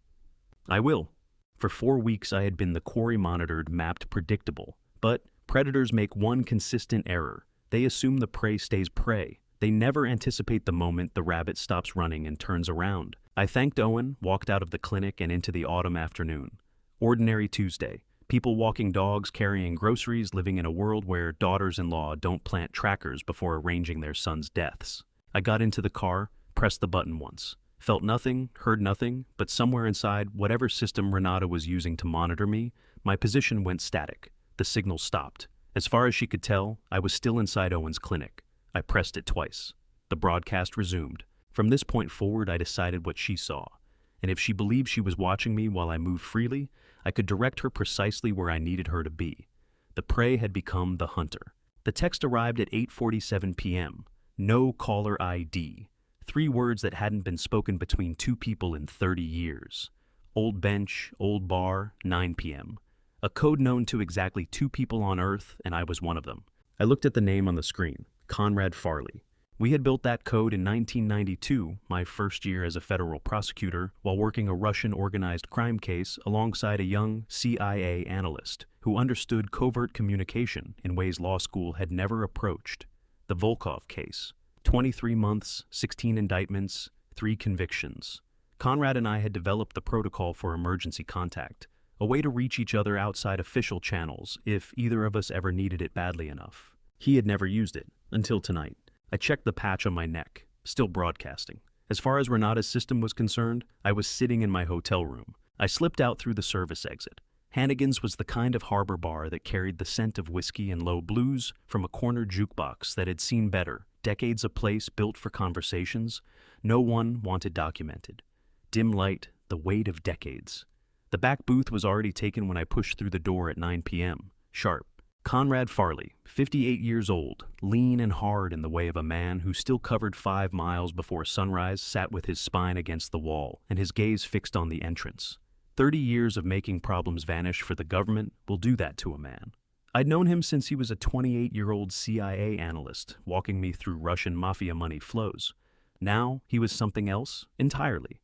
"I will." For 4 weeks I had been the quarry monitored, mapped, predictable. But predators make one consistent error. They assume the prey stays prey. They never anticipate the moment the rabbit stops running and turns around. I thanked Owen, walked out of the clinic and into the autumn afternoon. Ordinary Tuesday. People walking dogs, carrying groceries, living in a world where daughters-in-law don't plant trackers before arranging their sons' deaths. I got into the car, pressed the button once. Felt nothing, heard nothing, but somewhere inside whatever system Renata was using to monitor me, my position went static. The signal stopped. As far as she could tell, I was still inside Owen's clinic. I pressed it twice. The broadcast resumed. From this point forward, I decided what she saw. And if she believed she was watching me while I moved freely, I could direct her precisely where I needed her to be. The prey had become the hunter. The text arrived at 8:47 p.m. No caller ID. 3 words that hadn't been spoken between 2 people in 30 years. Old bench, old bar, 9 p.m. A code known to exactly 2 people on Earth, and I was one of them. I looked at the name on the screen. Conrad Farley. We had built that code in 1992, my first year as a federal prosecutor, while working a Russian organized crime case alongside a young CIA analyst who understood covert communication in ways law school had never approached. The Volkov case. 23 months, 16 indictments, 3 convictions. Conrad and I had developed the protocol for emergency contact, a way to reach each other outside official channels if either of us ever needed it badly enough. He had never used it, until tonight. I checked the patch on my neck, still broadcasting. As far as Renata's system was concerned, I was sitting in my hotel room. I slipped out through the service exit. Hannigan's was the kind of harbor bar that carried the scent of whiskey and low blues from a corner jukebox that had seen better, decades a place built for conversations no one wanted documented. Dim light, the weight of decades. The back booth was already taken when I pushed through the door at 9 p.m. Sharp. Conrad Farley, 58 years old, lean and hard in the way of a man who still covered 5 miles before sunrise, sat with his spine against the wall and his gaze fixed on the entrance. 30 years of making problems vanish for the government will do that to a man. I'd known him since he was a 28-year-old CIA analyst, walking me through Russian mafia money flows. Now he was something else entirely.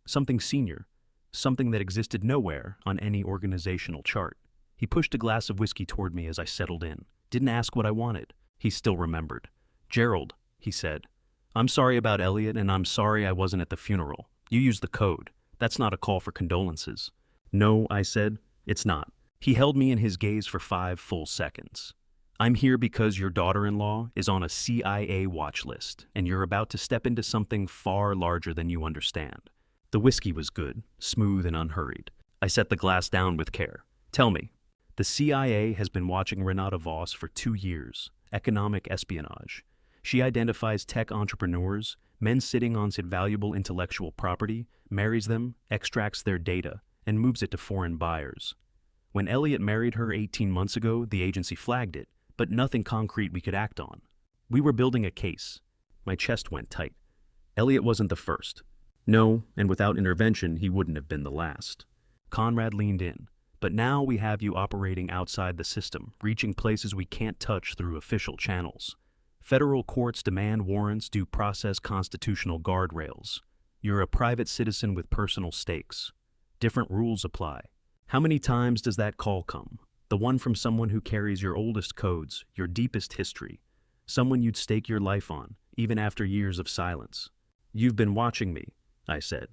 Something senior. Something that existed nowhere on any organizational chart. He pushed a glass of whiskey toward me as I settled in. Didn't ask what I wanted. He still remembered. "Gerald," he said, "I'm sorry about Elliot, and I'm sorry I wasn't at the funeral. You used the code. That's not a call for condolences." "No," I said, "it's not." He held me in his gaze for 5 full seconds. "I'm here because your daughter-in-law is on a CIA watch list, and you're about to step into something far larger than you understand." The whiskey was good, smooth and unhurried. I set the glass down with care. "Tell me." "The CIA has been watching Renata Voss for 2 years. Economic espionage. She identifies tech entrepreneurs, men sitting on valuable intellectual property, marries them, extracts their data, and moves it to foreign buyers. When Elliot married her 18 months ago, the agency flagged it, but nothing concrete we could act on. We were building a case." My chest went tight. "Elliot wasn't the first." "No, and without intervention, he wouldn't have been the last." Conrad leaned in. "But now we have you operating outside the system, reaching places we can't touch through official channels. Federal courts demand warrants, due process, constitutional guardrails. You're a private citizen with personal stakes. Different rules apply. How many times does that call come? The one from someone who carries your oldest codes, your deepest history. Someone you'd stake your life on, even after years of silence." "You've been watching me," I said.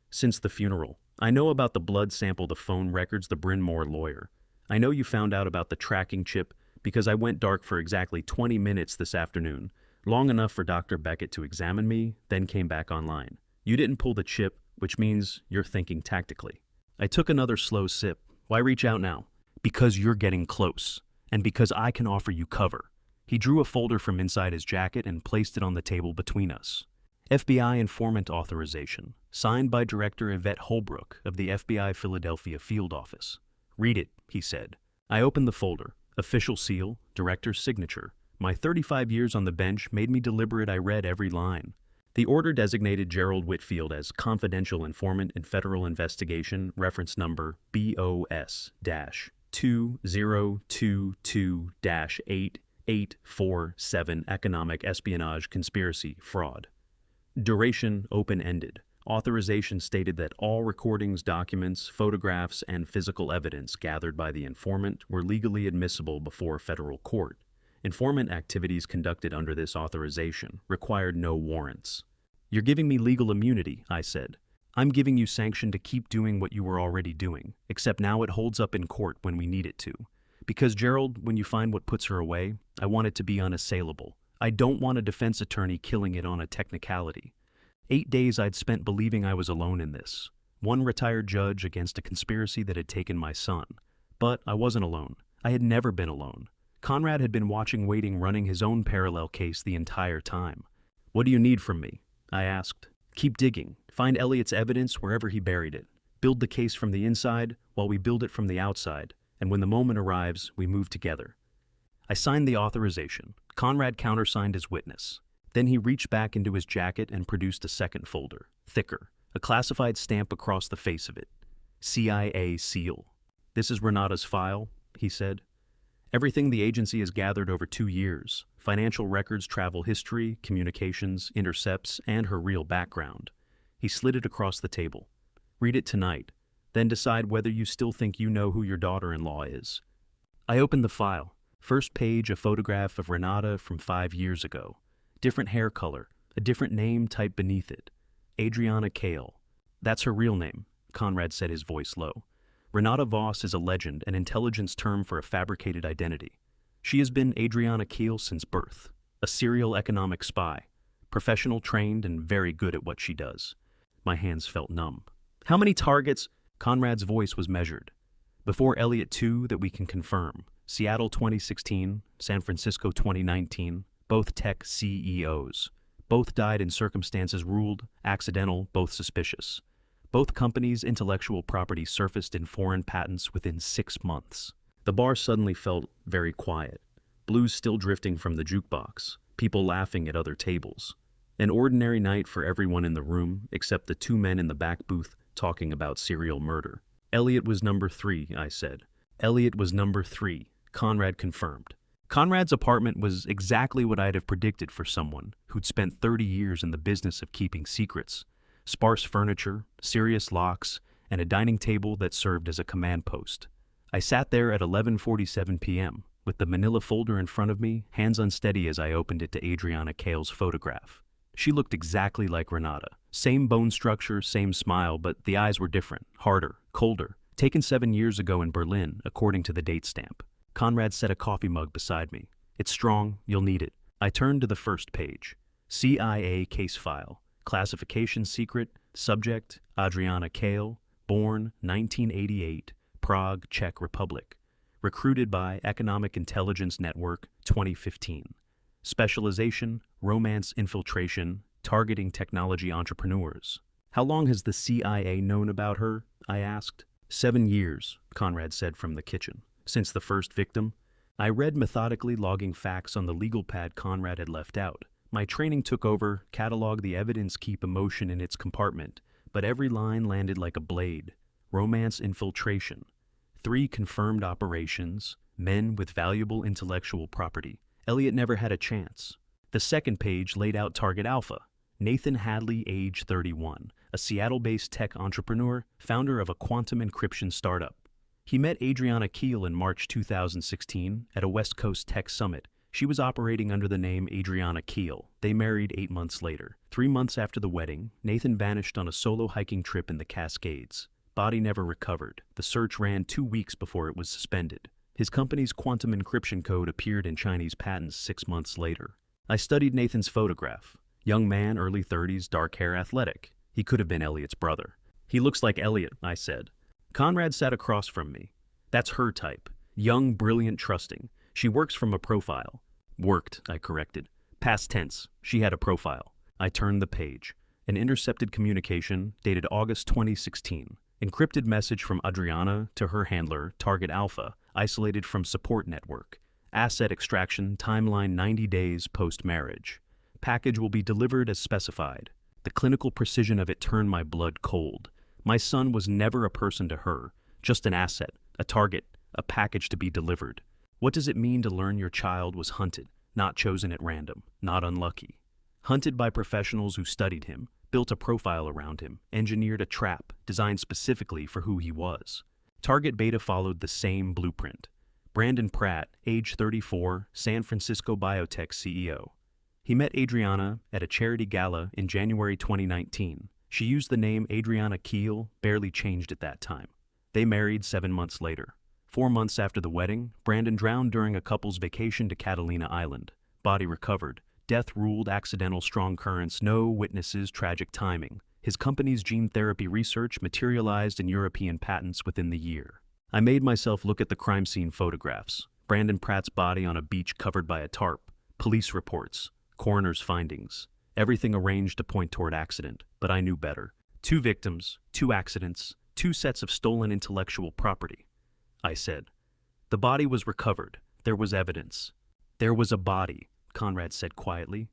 "Since the funeral. I know about the blood sample, the phone records, the Bryn Mawr lawyer. I know you found out about the tracking chip because I went dark for exactly 20 minutes this afternoon, long enough for Dr. Beckett to examine me, then came back online. You didn't pull the chip, which means you're thinking tactically." I took another slow sip. "Why reach out now?" "Because you're getting close, and because I can offer you cover." He drew a folder from inside his jacket and placed it on the table between us. "FBI informant authorization, signed by Director Yvette Holbrook of the FBI Philadelphia Field Office." "Read it," he said. I opened the folder. Official seal, director's signature. My 35 years on the bench made me deliberate. I read every line. The order designated Gerald Whitfield as confidential informant in federal investigation, reference number BOS-2022-8847, economic espionage conspiracy fraud. Duration open-ended. Authorization stated that all recordings, documents, photographs, and physical evidence gathered by the informant were legally admissible before a federal court. Informant activities conducted under this authorization required no warrants. "You're giving me legal immunity," I said. "I'm giving you sanction to keep doing what you were already doing, except now it holds up in court when we need it to. Because, Gerald, when you find what puts her away, I want it to be unassailable. I don't want a defense attorney killing it on a technicality. 8 days I'd spent believing I was alone in this. One retired judge against a conspiracy that had taken my son. But I wasn't alone. I had never been alone. Conrad had been watching, waiting, running his own parallel case the entire time. "What do you need from me?" I asked. "Keep digging. Find Elliot's evidence wherever he buried it. Build the case from the inside while we build it from the outside, and when the moment arrives, we move together." I signed the authorization. Conrad countersigned as witness. Then he reached back into his jacket and produced a second folder, thicker, a classified stamp across the face of it. CIA seal. "This is Renata's file," he said. "Everything the agency has gathered over 2 years. Financial records, travel history, communications, intercepts, and her real background." He slid it across the table. "Read it tonight, then decide whether you still think you know who your daughter-in-law is." I opened the file. First page, a photograph of Renata from 5 years ago. Different hair color, a different name typed beneath it. Adriana Kale. "That's her real name," Conrad said, his voice low. "Renata Voss is a legend, an intelligence term for a fabricated identity. She has been Adriana Keel since birth, a serial economic spy, professional, trained, and very good at what she does." My hands felt numb. "How many targets?" Conrad's voice was measured. "Before Elliot 2 that we can confirm. Seattle 2016, San Francisco 2019, both tech CEOs. Both died in circumstances ruled accidental, both suspicious. Both companies' intellectual property surfaced in foreign patents within 6 months. The bar suddenly felt very quiet. Blues still drifting from the jukebox, people laughing at other tables. An ordinary night for everyone in the room, except the 2 men in the back booth talking about serial murder. Elliot was number 3, I said. Elliot was number 3, Conrad confirmed. Conrad's apartment was exactly what I'd have predicted for someone who'd spent 30 years in the business of keeping secrets. Sparse furniture, serious locks, and a dining table that served as a command post. I sat there at 11:47 p.m., with the manila folder in front of me, hands unsteady as I opened it to Adriana Kale's photograph. She looked exactly like Renata. Same bone structure, same smile, but the eyes were different, harder, colder. Taken 7 years ago in Berlin, according to the date stamp. Conrad set a coffee mug beside me. It's strong, you'll need it. I turned to the first page. CIA case file. Classification secret. Subject, Adriana Kale. Born, 1988. Prague, Czech Republic. Recruited by Economic Intelligence Network, 2015. Specialization, romance infiltration, targeting technology entrepreneurs. How long has the CIA known about her? I asked. 7 years, Conrad said from the kitchen. Since the first victim. I read methodically, logging facts on the legal pad Conrad had left out. My training took over, cataloged the evidence, keep emotion in its compartment, but every line landed like a blade. Romance infiltration. 3 confirmed operations, men with valuable intellectual property. Elliot never had a chance. The second page laid out target alpha. Nathan Hadley, age 31, a Seattle-based tech entrepreneur, founder of a quantum encryption startup. He met Adriana Kale in March 2016 at a West Coast tech summit. She was operating under the name Adriana Kale. They married 8 months later. 3 months after the wedding, Nathan vanished on a solo hiking trip in the Cascades. Body never recovered. The search ran 2 weeks before it was suspended. His company's quantum encryption code appeared in Chinese patents 6 months later. I studied Nathan's photograph. Young man, early 30s, dark hair, athletic. He could have been Elliot's brother. He looks like Elliot, I said. Conrad sat across from me. That's her type. Young, brilliant, trusting. She works from a profile. Worked, I corrected. Past tense. She had a profile. I turned the page. An intercepted communication dated August 2016. Encrypted message from Adriana to her handler, Target Alpha, isolated from support network. Asset extraction, timeline 90 days post-marriage. Package will be delivered as specified. The clinical precision of it turned my blood cold. My son was never a person to her, just an asset, a target, a package to be delivered. What does it mean to learn your child was hunted, not chosen at random, not unlucky? Hunted by professionals who studied him, built a profile around him, engineered a trap designed specifically for who he was. Target Beta followed the same blueprint. Brandon Pratt, age 34, San Francisco biotech CEO. He met Adriana at a charity gala in January 2019. She used the name Adriana Kale, barely changed at that time. They married 7 months later. 4 months after the wedding, Brandon drowned during a couple's vacation to Catalina Island. Body recovered. Death ruled accidental, strong currents, no witnesses, tragic timing. His company's gene therapy research materialized in European patents within the year. I made myself look at the crime scene photographs. Brandon Pratt's body on a beach covered by a tarp. Police reports. Coroner's findings. Everything arranged to point toward accident, but I knew better. 2 victims, 2 accidents, 2 sets of stolen intellectual property. I said. The body was recovered. There was evidence. There was a body, Conrad said quietly.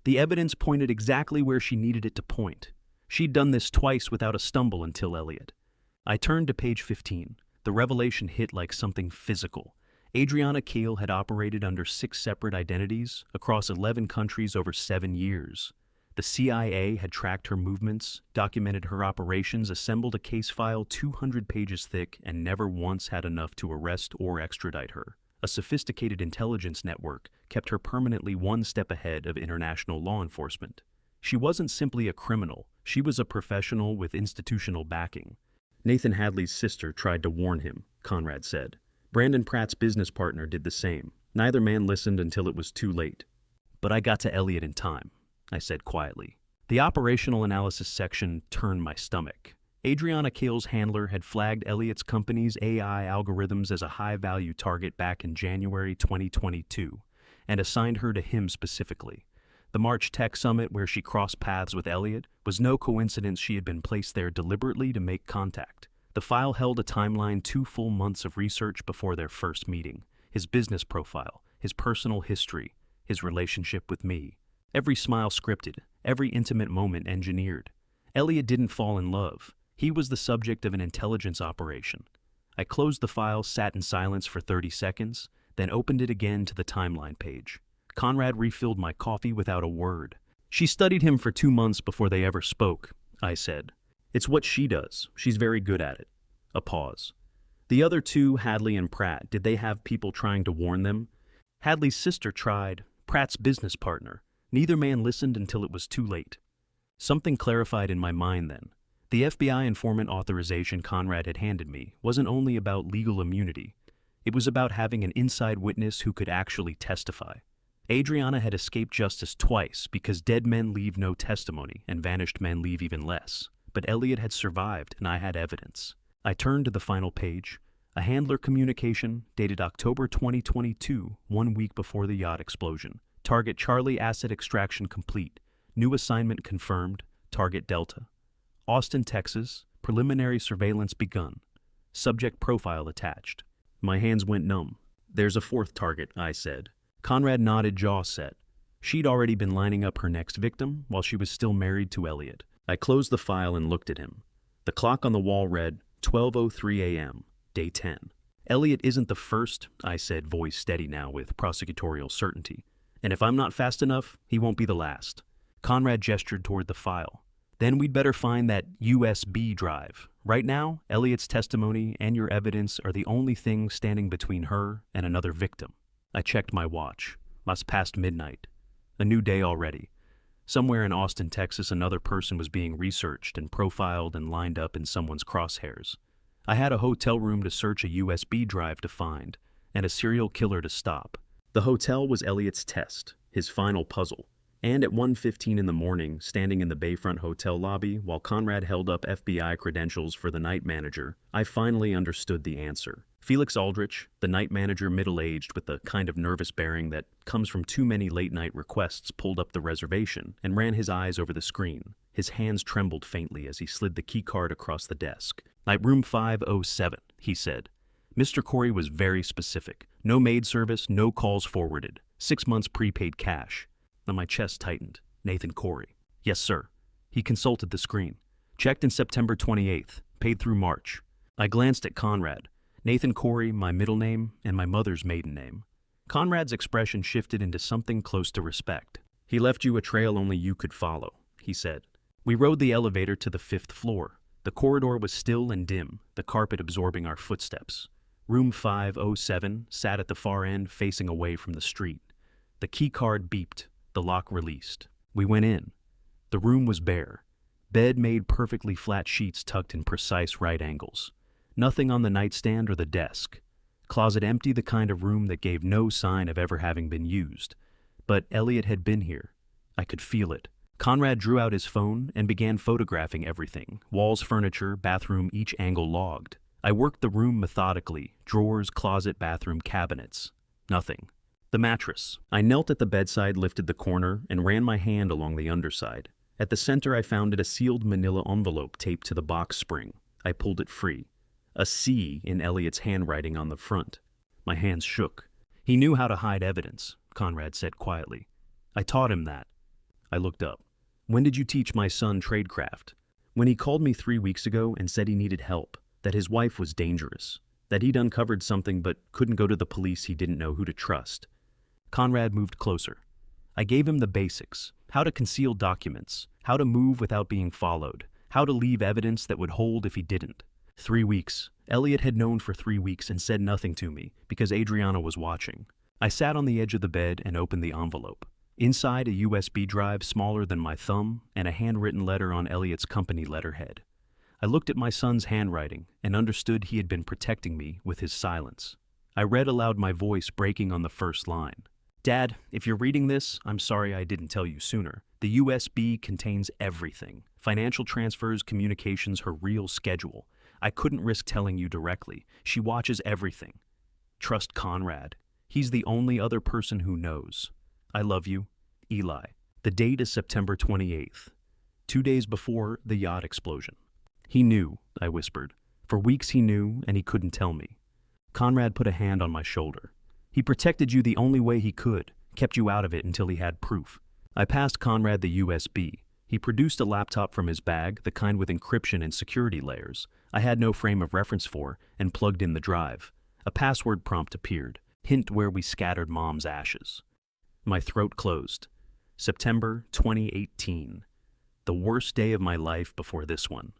The evidence pointed exactly where she needed it to point. She'd done this twice without a stumble until Elliot. I turned to page 15. The revelation hit like something physical. Adriana Kale had operated under 6 separate identities across 11 countries over 7 years. The CIA had tracked her movements, documented her operations, assembled a case file 200 pages thick, and never once had enough to arrest or extradite her. A sophisticated intelligence network kept her permanently 1 step ahead of international law enforcement. She wasn't simply a criminal, she was a professional with institutional backing. Nathan Hadley's sister tried to warn him, Conrad said. Brandon Pratt's business partner did the same. Neither man listened until it was too late. But I got to Elliot in time, I said quietly. The operational analysis section turned my stomach. Adriana Kale's handler had flagged Elliot's company's AI algorithms as a high-value target back in January 2022. and assigned her to him specifically. The March Tech Summit where she crossed paths with Elliot was no coincidence. She had been placed there deliberately to make contact. The file held a timeline 2 full months of research before their first meeting, his business profile, his personal history, his relationship with me. Every smile scripted, every intimate moment engineered. Elliot didn't fall in love. He was the subject of an intelligence operation. I closed the file, sat in silence for 30 seconds, then opened it again to the timeline page. Conrad refilled my coffee without a word. She studied him for 2 months before they ever spoke, I said. It's what she does. She's very good at it. A pause. The other two, Hadley and Pratt, did they have people trying to warn them? Hadley's sister tried, Pratt's business partner. Neither man listened until it was too late. Something clarified in my mind then. The FBI informant authorization Conrad had handed me wasn't only about legal immunity. It was about having an inside witness who could actually testify. Adriana had escaped justice twice because dead men leave no testimony and vanished men leave even less. But Elliot had survived and I had evidence. I turned to the final page. A handler communication dated October 2022, 1 week before the yacht explosion. Target Charlie asset extraction complete. New assignment confirmed. Target Delta. Austin, Texas. Preliminary surveillance begun. Subject profile attached. My hands went numb. There's a 4th target, I said. Conrad nodded, jaw set. She'd already been lining up her next victim while she was still married to Elliot. I closed the file and looked at him. The clock on the wall read 12:03 a.m., day 10. Elliot isn't the first, I said, voice steady now with prosecutorial certainty. And if I'm not fast enough, he won't be the last. Conrad gestured toward the file. Then we'd better find that USB drive. Right now, Elliot's testimony and your evidence are the only thing standing between her and another victim. I checked my watch. Must past midnight. A new day already. Somewhere in Austin, Texas, another person was being researched and profiled and lined up in someone's crosshairs. I had a hotel room to search, a USB drive to find, and a serial killer to stop. The hotel was Elliot's test, his final puzzle. And at 1:15 in the morning, standing in the Bayfront Hotel lobby while Conrad held up FBI credentials for the night manager, I finally understood the answer. Felix Aldrich, the night manager, middle-aged with the kind of nervous bearing that comes from too many late-night requests, pulled up the reservation and ran his eyes over the screen. His hands trembled faintly as he slid the keycard across the desk. Room 507, he said. Mr. Corey was very specific. No maid service, no calls forwarded. 6 months prepaid cash. Then my chest tightened. Nathan Corey. Yes, sir. He consulted the screen. Checked in September 28th. Paid through March. I glanced at Conrad. Nathan Corey, my middle name, and my mother's maiden name. Conrad's expression shifted into something close to respect. He left you a trail only you could follow, he said. We rode the elevator to the 5th floor. The corridor was still and dim, the carpet absorbing our footsteps. Room 507 sat at the far end, facing away from the street. The key card beeped. The lock released. We went in. The room was bare. Bed made perfectly flat, sheets tucked in precise right angles. Nothing on the nightstand or the desk. Closet empty, the kind of room that gave no sign of ever having been used. But Elliot had been here. I could feel it. Conrad drew out his phone and began photographing everything. Walls, furniture, bathroom, each angle logged. I worked the room methodically. Drawers, closet, bathroom, cabinets. Nothing. The mattress. I knelt at the bedside, lifted the corner, and ran my hand along the underside. At the center I found a sealed manila envelope taped to the box spring. I pulled it free. A C in Elliot's handwriting on the front. My hands shook. He knew how to hide evidence, Conrad said quietly. I taught him that. I looked up. When did you teach my son tradecraft? When he called me 3 weeks ago and said he needed help, that his wife was dangerous, that he'd uncovered something but couldn't go to the police, he didn't know who to trust. Conrad moved closer. I gave him the basics, how to conceal documents, how to move without being followed, how to leave evidence that would hold if he didn't. 3 weeks. Elliot had known for 3 weeks and said nothing to me because Adriana was watching. I sat on the edge of the bed and opened the envelope. Inside, a USB drive smaller than my thumb and a handwritten letter on Elliot's company letterhead. I looked at my son's handwriting and understood he had been protecting me with his silence. I read aloud, my voice breaking on the first line. Dad, if you're reading this, I'm sorry I didn't tell you sooner. The USB contains everything. Financial transfers, communications, her real schedule. I couldn't risk telling you directly. She watches everything. Trust Conrad. He's the only other person who knows. I love you, Eli. The date is September 28th, 2 days before the yacht explosion. He knew, I whispered. For weeks he knew, and he couldn't tell me. Conrad put a hand on my shoulder. He protected you the only way he could, kept you out of it until he had proof. I passed Conrad the USB. He produced a laptop from his bag, the kind with encryption and security layers I had no frame of reference for, and plugged in the drive. A password prompt appeared. Hint where we scattered Mom's ashes. My throat closed. September 2018. The worst day of my life before this one.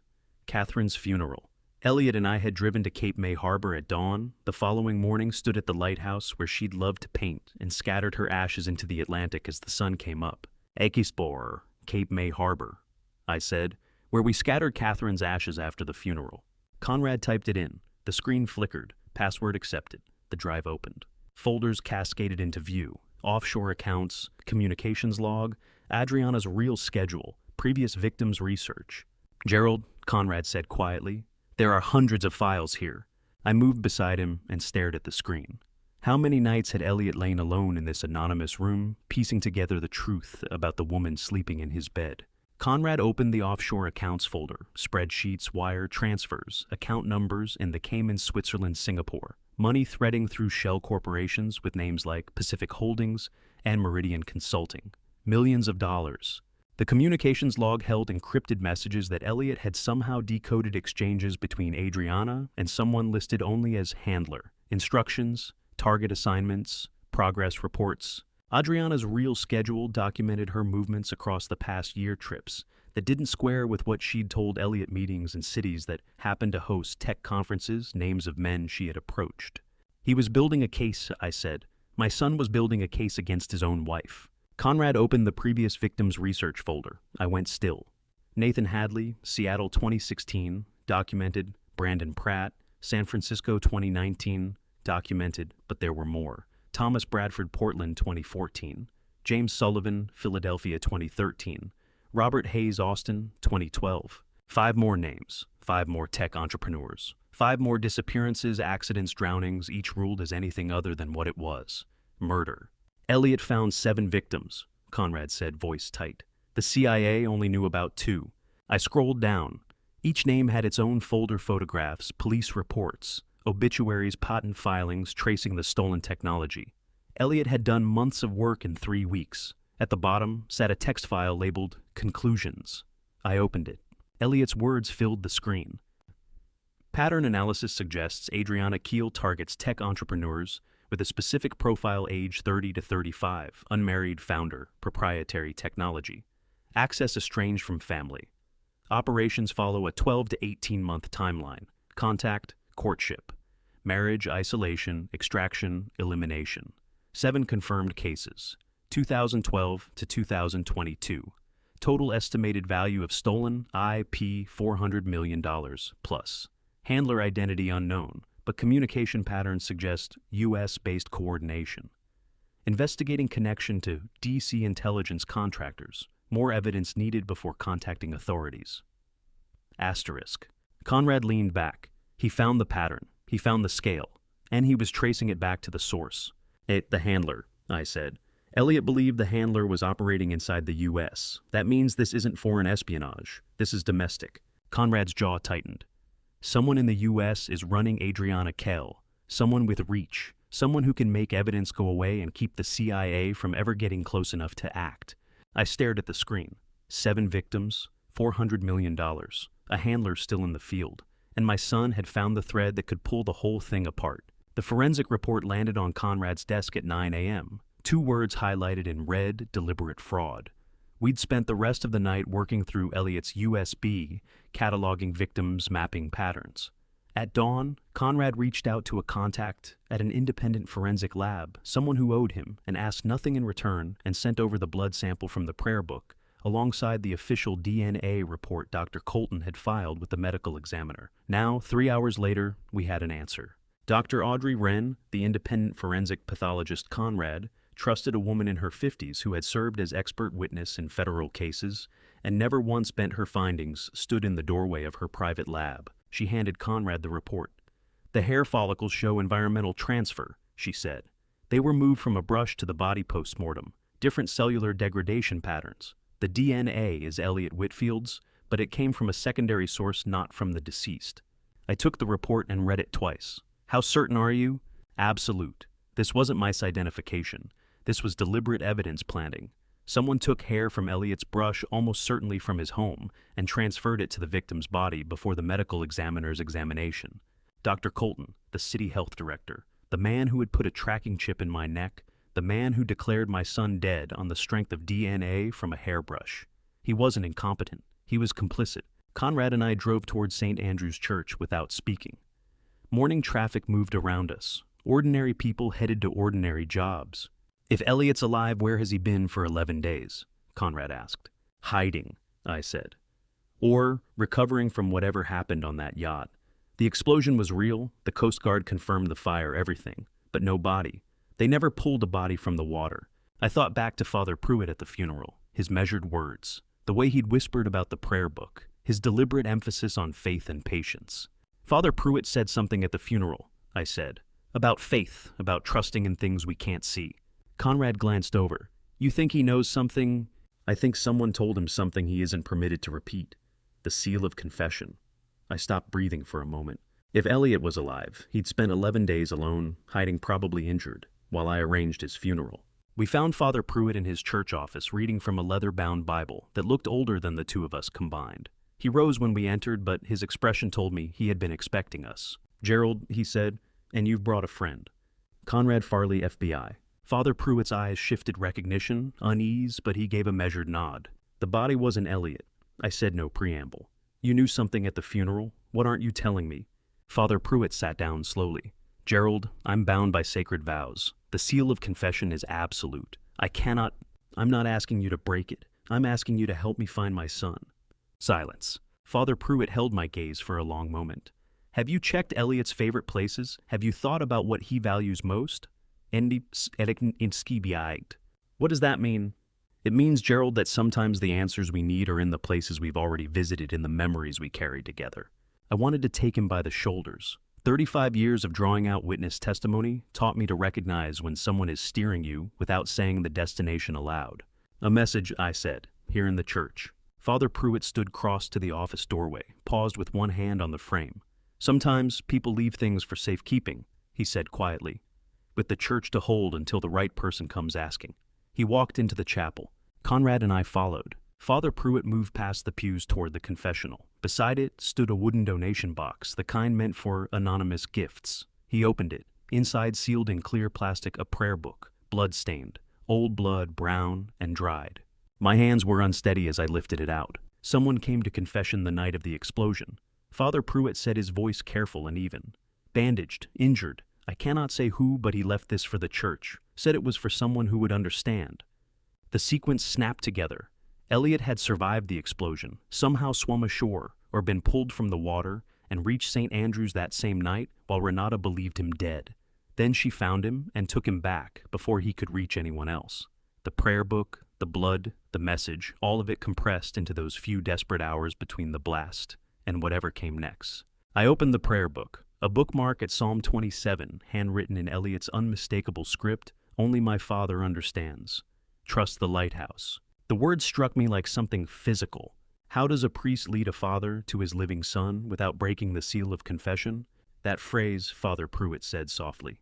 Catherine's funeral. Elliot and I had driven to Cape May Harbor at dawn. The following morning stood at the lighthouse where she'd loved to paint and scattered her ashes into the Atlantic as the sun came up. Ekispor, Cape May Harbor, I said, where we scattered Catherine's ashes after the funeral. Conrad typed it in. The screen flickered. Password accepted. The drive opened. Folders cascaded into view. Offshore accounts, communications log, Adriana's real schedule, previous victims' research. Gerald, Conrad said quietly, there are hundreds of files here. I moved beside him and stared at the screen. How many nights had Elliot lain alone in this anonymous room, piecing together the truth about the woman sleeping in his bed? Conrad opened the offshore accounts folder, spreadsheets, wire transfers, account numbers in the Cayman, Switzerland, Singapore. Money threading through shell corporations with names like Pacific Holdings and Meridian Consulting. Millions of dollars. The communications log held encrypted messages that Elliot had somehow decoded exchanges between Adriana and someone listed only as handler. Instructions, target assignments, progress reports. Adriana's real schedule documented her movements across the past year trips that didn't square with what she'd told Elliot meetings in cities that happened to host tech conferences, names of men she had approached. He was building a case, I said. My son was building a case against his own wife. Conrad opened the previous victims' research folder. I went still. Nathan Hadley, Seattle 2016, documented. Brandon Pratt, San Francisco 2019, documented, but there were more. Thomas Bradford, Portland 2014. James Sullivan, Philadelphia 2013. Robert Hayes, Austin 2012. 5 more names, 5 more tech entrepreneurs. 5 more disappearances, accidents, drownings, each ruled as anything other than what it was. Murder. Elliot found 7 victims, Conrad said, voice tight. The CIA only knew about 2. I scrolled down. Each name had its own folder photographs, police reports, obituaries, patent filings tracing the stolen technology. Elliot had done months of work in 3 weeks. At the bottom sat a text file labeled Conclusions. I opened it. Elliot's words filled the screen. Pattern analysis suggests Adriana Keel targets tech entrepreneurs with a specific profile age 30 to 35, unmarried founder, proprietary technology. Access estranged from family. Operations follow a 12 to 18-month timeline. Contact, courtship. Marriage, isolation, extraction, elimination. 7 confirmed cases. 2012 to 2022. Total estimated value of stolen IP $400 million plus. Handler identity unknown, but communication patterns suggest U.S.-based coordination. Investigating connection to DC intelligence contractors. More evidence needed before contacting authorities. Asterisk. Conrad leaned back. He found the pattern. He found the scale. And he was tracing it back to the source. The handler, I said. Elliot believed the handler was operating inside the U.S. That means this isn't foreign espionage. This is domestic. Conrad's jaw tightened. Someone in the U.S. is running Adriana Kell. Someone with reach. Someone who can make evidence go away and keep the CIA from ever getting close enough to act. I stared at the screen. 7 victims, $400 million. A handler still in the field. And my son had found the thread that could pull the whole thing apart. The forensic report landed on Conrad's desk at 9 a.m. 2 words highlighted in red, deliberate fraud. We'd spent the rest of the night working through Elliot's USB, cataloging victims, mapping patterns. At dawn, Conrad reached out to a contact at an independent forensic lab, someone who owed him, and asked nothing in return, and sent over the blood sample from the prayer book, alongside the official DNA report Dr. Colton had filed with the medical examiner. Now, 3 hours later, we had an answer. Dr. Audrey Wren, the independent forensic pathologist Conrad, trusted a woman in her 50s who had served as expert witness in federal cases and never once bent her findings, stood in the doorway of her private lab. She handed Conrad the report. The hair follicles show environmental transfer, she said. They were moved from a brush to the body post-mortem, different cellular degradation patterns. The DNA is Elliot Whitfield's, but it came from a secondary source not from the deceased. I took the report and read it twice. How certain are you? Absolute. This wasn't misidentification. This was deliberate evidence planting. Someone took hair from Elliot's brush, almost certainly from his home, and transferred it to the victim's body before the medical examiner's examination. Dr. Colton, the city health director, the man who had put a tracking chip in my neck, the man who declared my son dead on the strength of DNA from a hairbrush. He wasn't incompetent. He was complicit. Conrad and I drove towards St. Andrew's Church without speaking. Morning traffic moved around us. Ordinary people headed to ordinary jobs. If Elliot's alive, where has he been for 11 days? Conrad asked. Hiding, I said. Or recovering from whatever happened on that yacht. The explosion was real. The Coast Guard confirmed the fire, everything, but no body. They never pulled a body from the water. I thought back to Father Pruitt at the funeral, his measured words, the way he'd whispered about the prayer book, his deliberate emphasis on faith and patience. Father Pruitt said something at the funeral, I said, about faith, about trusting in things we can't see. Conrad glanced over. You think he knows something? I think someone told him something he isn't permitted to repeat. The seal of confession. I stopped breathing for a moment. If Elliot was alive, he'd spent 11 days alone, hiding, probably injured, while I arranged his funeral. We found Father Pruitt in his church office reading from a leather-bound Bible that looked older than the two of us combined. He rose when we entered, but his expression told me he had been expecting us. Gerald, he said, and you've brought a friend. Conrad Farley, FBI. Father Pruitt's eyes shifted recognition, unease, but he gave a measured nod. The body wasn't Elliot. I said no preamble. You knew something at the funeral? What aren't you telling me? Father Pruitt sat down slowly. Gerald, I'm bound by sacred vows. The seal of confession is absolute. I'm not asking you to break it. I'm asking you to help me find my son. Silence. Father Pruitt held my gaze for a long moment. Have you checked Elliot's favorite places? Have you thought about what he values most? What does that mean? It means, Gerald, that sometimes the answers we need are in the places we've already visited, in the memories we carry together. I wanted to take him by the shoulders. 35 years of drawing out witness testimony taught me to recognize when someone is steering you without saying the destination aloud. A message, I said, here in the church. Father Pruitt stood crossed to the office doorway, paused with one hand on the frame. Sometimes people leave things for safekeeping, he said quietly, with the church to hold until the right person comes asking. He walked into the chapel. Conrad and I followed. Father Pruitt moved past the pews toward the confessional. Beside it stood a wooden donation box, the kind meant for anonymous gifts. He opened it. Inside, sealed in clear plastic, a prayer book, blood-stained, old blood, brown and dried. My hands were unsteady as I lifted it out. Someone came to confession the night of the explosion. Father Pruitt said, his voice careful and even. Bandaged, injured. I cannot say who, but he left this for the church. Said it was for someone who would understand. The sequence snapped together. Elliot had survived the explosion, somehow swum ashore, or been pulled from the water, and reached St. Andrew's that same night while Renata believed him dead. Then she found him and took him back before he could reach anyone else. The prayer book, the blood, the message, all of it compressed into those few desperate hours between the blast and whatever came next. I opened the prayer book. A bookmark at Psalm 27, handwritten in Elliot's unmistakable script, only my father understands. Trust the lighthouse. The words struck me like something physical. How does a priest lead a father to his living son without breaking the seal of confession? That phrase, Father Pruitt said softly.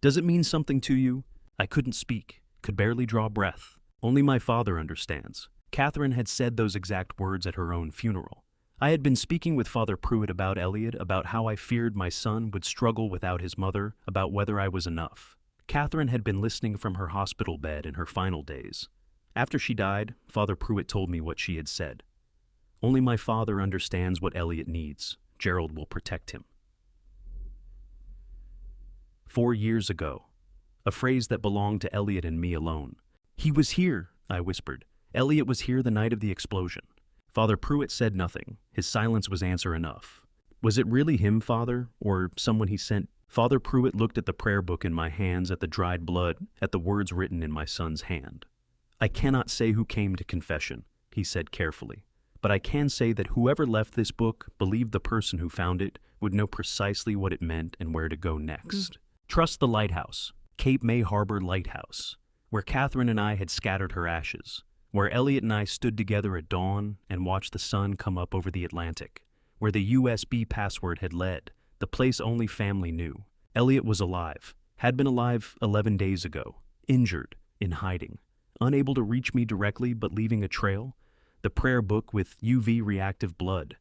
Does it mean something to you? I couldn't speak, could barely draw breath. Only my father understands. Catherine had said those exact words at her own funeral. I had been speaking with Father Pruitt about Elliot, about how I feared my son would struggle without his mother, about whether I was enough. Catherine had been listening from her hospital bed in her final days. After she died, Father Pruitt told me what she had said. Only my father understands what Elliot needs. Gerald will protect him. 4 years ago. A phrase that belonged to Elliot and me alone. He was here, I whispered. Elliot was here the night of the explosion. Father Pruitt said nothing. His silence was answer enough. Was it really him, Father, or someone he sent? Father Pruitt looked at the prayer book in my hands, at the dried blood, at the words written in my son's hand. I cannot say who came to confession, he said carefully, but I can say that whoever left this book believed the person who found it would know precisely what it meant and where to go next. Trust the lighthouse. Cape May Harbor Lighthouse, where Catherine and I had scattered her ashes, where Elliot and I stood together at dawn and watched the sun come up over the Atlantic, where the USB password had led, the place only family knew. Elliot was alive, had been alive 11 days ago, injured, in hiding, unable to reach me directly but leaving a trail, the prayer book with UV reactive blood,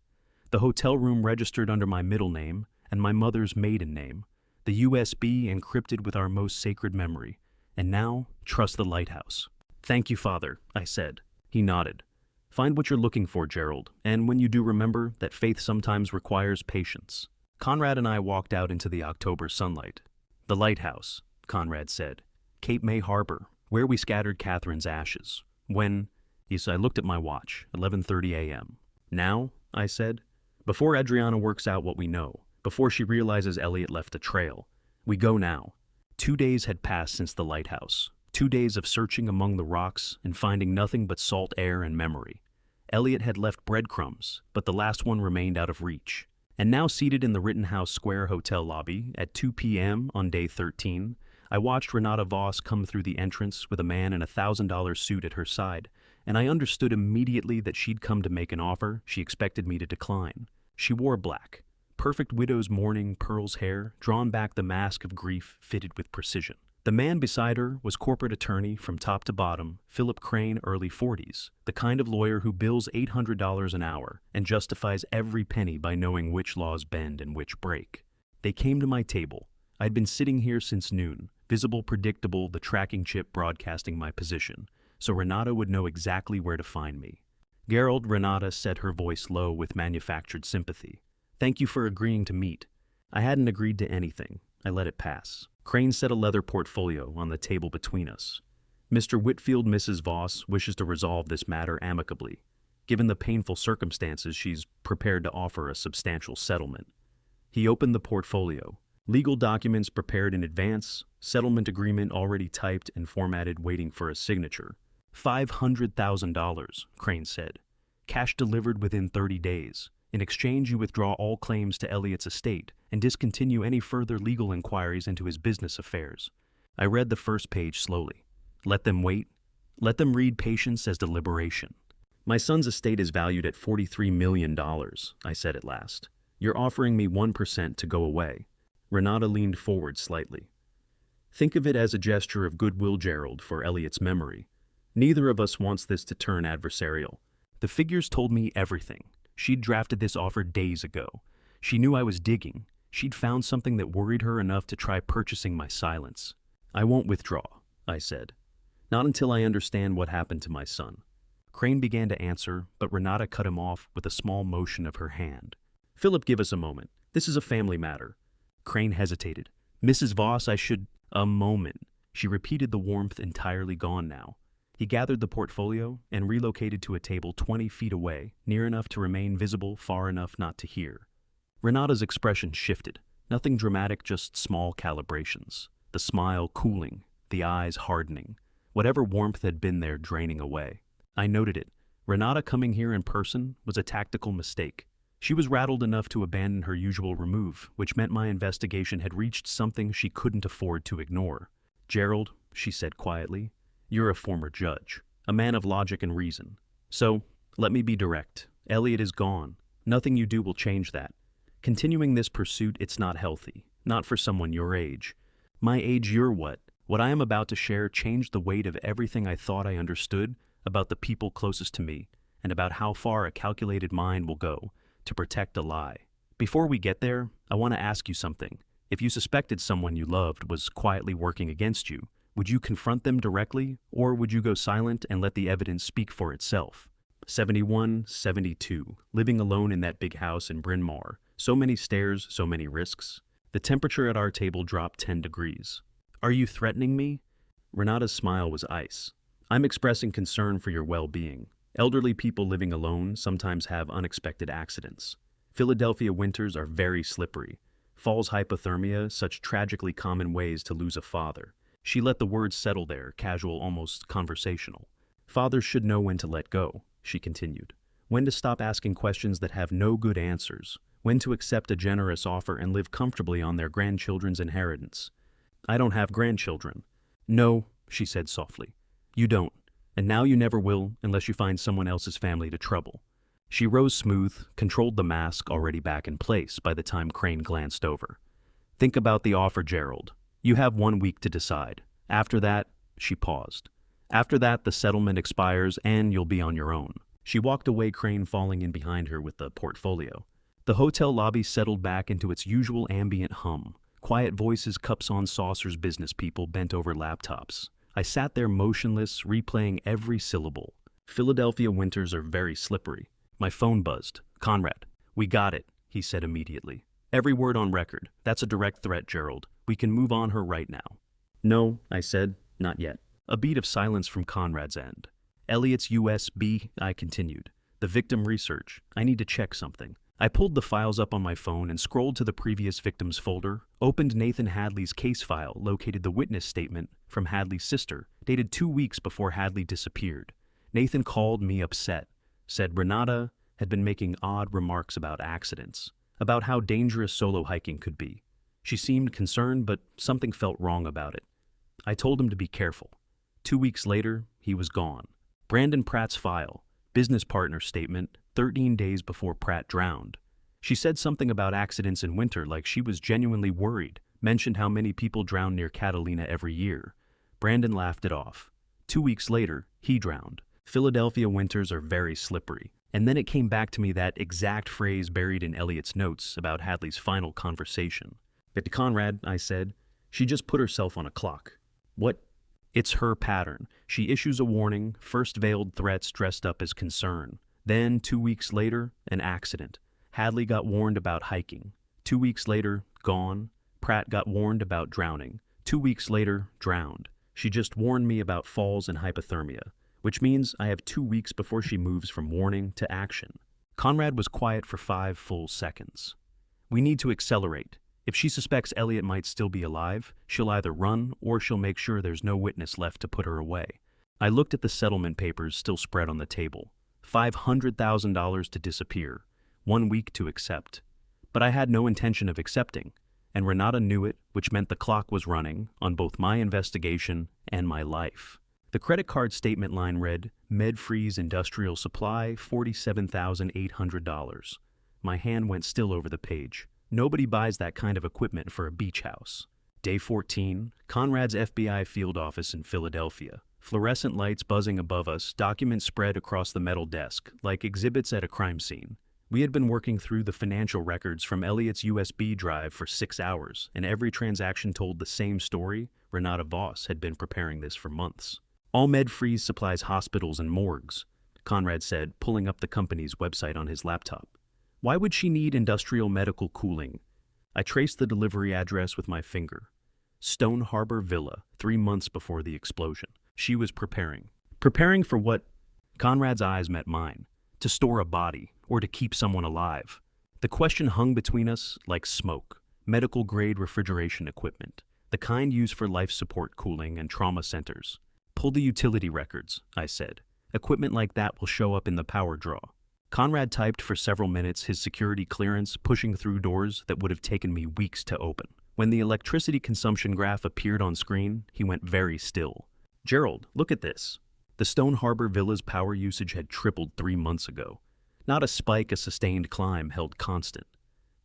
the hotel room registered under my middle name and my mother's maiden name, the USB encrypted with our most sacred memory, and now trust the lighthouse. Thank you, Father, I said. He nodded. Find what you're looking for, Gerald, and when you do, remember that faith sometimes requires patience. Conrad and I walked out into the October sunlight. The lighthouse, Conrad said. Cape May Harbor, where we scattered Catherine's ashes. When, yes, I looked at my watch, 11:30 a.m. Now, I said, before Adriana works out what we know, before she realizes Elliot left a trail, we go now. 2 days had passed since the lighthouse. 2 days of searching among the rocks and finding nothing but salt air and memory. Elliot had left breadcrumbs, but the last one remained out of reach. And now seated in the Rittenhouse Square hotel lobby at 2 p.m. on day 13, I watched Renata Voss come through the entrance with a man in a $1,000 suit at her side, and I understood immediately that she'd come to make an offer she expected me to decline. She wore black. Perfect widow's mourning pearls hair, drawn back the mask of grief fitted with precision. The man beside her was corporate attorney from top to bottom, Philip Crane, early 40s, the kind of lawyer who bills $800 an hour and justifies every penny by knowing which laws bend and which break. They came to my table. I'd been sitting here since noon, visible, predictable, the tracking chip broadcasting my position, so Renata would know exactly where to find me. Gerald, Renata said, her voice low with manufactured sympathy. Thank you for agreeing to meet. I hadn't agreed to anything. I let it pass. Crane set a leather portfolio on the table between us. Mr. Whitfield, Mrs. Voss wishes to resolve this matter amicably. Given the painful circumstances, she's prepared to offer a substantial settlement. He opened the portfolio. Legal documents prepared in advance, settlement agreement already typed and formatted waiting for a signature. $500,000, Crane said. Cash delivered within 30 days. In exchange, you withdraw all claims to Elliot's estate and discontinue any further legal inquiries into his business affairs. I read the first page slowly. Let them wait. Let them read patience as deliberation. My son's estate is valued at $43 million, I said at last. You're offering me 1% to go away. Renata leaned forward slightly. Think of it as a gesture of goodwill, Gerald, for Elliot's memory. Neither of us wants this to turn adversarial. The figures told me everything. She'd drafted this offer days ago. She knew I was digging. She'd found something that worried her enough to try purchasing my silence. I won't withdraw, I said. Not until I understand what happened to my son. Crane began to answer, but Renata cut him off with a small motion of her hand. Philip, give us a moment. This is a family matter. Crane hesitated. Mrs. Voss, a moment. She repeated, the warmth entirely gone now. He gathered the portfolio and relocated to a table 20 feet away, near enough to remain visible, far enough not to hear. Renata's expression shifted. Nothing dramatic, just small calibrations. The smile cooling, the eyes hardening. Whatever warmth had been there draining away. I noted it. Renata coming here in person was a tactical mistake. She was rattled enough to abandon her usual remove, which meant my investigation had reached something she couldn't afford to ignore. Gerald, she said quietly, you're a former judge, a man of logic and reason. So, let me be direct. Elliot is gone. Nothing you do will change that. Continuing this pursuit, it's not healthy. Not for someone your age. My age, you're what? What I am about to share changed the weight of everything I thought I understood about the people closest to me, and about how far a calculated mind will go to protect a lie. Before we get there, I want to ask you something. If you suspected someone you loved was quietly working against you, would you confront them directly, or would you go silent and let the evidence speak for itself? 71, 72, living alone in that big house in Bryn Mawr. So many stairs, so many risks. The temperature at our table dropped 10 degrees. Are you threatening me? Renata's smile was ice. I'm expressing concern for your well-being. Elderly people living alone sometimes have unexpected accidents. Philadelphia winters are very slippery. Falls hypothermia, such tragically common ways to lose a father. She let the words settle there, casual, almost conversational. Fathers should know when to let go, she continued. When to stop asking questions that have no good answers. When to accept a generous offer and live comfortably on their grandchildren's inheritance. I don't have grandchildren. No, she said softly. You don't, and now you never will unless you find someone else's family to trouble. She rose smooth, controlled the mask already back in place by the time Crane glanced over. Think about the offer, Gerald. You have 1 week to decide. After that, she paused. After that, the settlement expires and you'll be on your own. She walked away, Crane falling in behind her with the portfolio. The hotel lobby settled back into its usual ambient hum. Quiet voices, cups on saucers, business people bent over laptops. I sat there motionless, replaying every syllable. Philadelphia winters are very slippery. My phone buzzed. Conrad. We got it, he said immediately. Every word on record. That's a direct threat, Gerald. We can move on her right now. No, I said. Not yet. A beat of silence from Conrad's end. Elliot's USB, I continued. The victim research. I need to check something. I pulled the files up on my phone and scrolled to the previous victims folder, opened Nathan Hadley's case file, located the witness statement from Hadley's sister, dated 2 weeks before Hadley disappeared. Nathan called me upset, said Renata had been making odd remarks about accidents, about how dangerous solo hiking could be. She seemed concerned, but something felt wrong about it. I told him to be careful. 2 weeks later, he was gone. Brandon Pratt's file, business partner statement, 13 days before Pratt drowned. She said something about accidents in winter, like she was genuinely worried, mentioned how many people drown near Catalina every year. Brandon laughed it off. 2 weeks later, he drowned. Philadelphia winters are very slippery. And then it came back to me, that exact phrase buried in Elliot's notes about Hadley's final conversation. But to Conrad, I said, she just put herself on a clock. What? It's her pattern. She issues a warning, first veiled threats dressed up as concern. Then, 2 weeks later, an accident. Hadley got warned about hiking. 2 weeks later, gone. Pratt got warned about drowning. 2 weeks later, drowned. She just warned me about falls and hypothermia, which means I have 2 weeks before she moves from warning to action. Conrad was quiet for 5 full seconds. We need to accelerate. If she suspects Elliot might still be alive, she'll either run or she'll make sure there's no witness left to put her away. I looked at the settlement papers still spread on the table. $500,000 to disappear, 1 week to accept. But I had no intention of accepting, and Renata knew it, which meant the clock was running on both my investigation and my life. The credit card statement line read, MedFreeze Industrial Supply, $47,800. My hand went still over the page. Nobody buys that kind of equipment for a beach house. Day 14, Conrad's FBI field office in Philadelphia. Fluorescent lights buzzing above us, documents spread across the metal desk, like exhibits at a crime scene. We had been working through the financial records from Elliot's USB drive for 6 hours, and every transaction told the same story. Renata Voss had been preparing this for months. All MedFreeze supplies hospitals and morgues, Conrad said, pulling up the company's website on his laptop. Why would she need industrial medical cooling? I traced the delivery address with my finger. Stone Harbor Villa, 3 months before the explosion. She was preparing. Preparing for what? Conrad's eyes met mine. To store a body, or to keep someone alive. The question hung between us like smoke. Medical-grade refrigeration equipment, the kind used for life support cooling and trauma centers. Pull the utility records, I said. Equipment like that will show up in the power draw. Conrad typed for several minutes, his security clearance pushing through doors that would have taken me weeks to open. When the electricity consumption graph appeared on screen, he went very still. Gerald, look at this. The Stone Harbor Villa's power usage had tripled 3 months ago. Not a spike, a sustained climb held constant.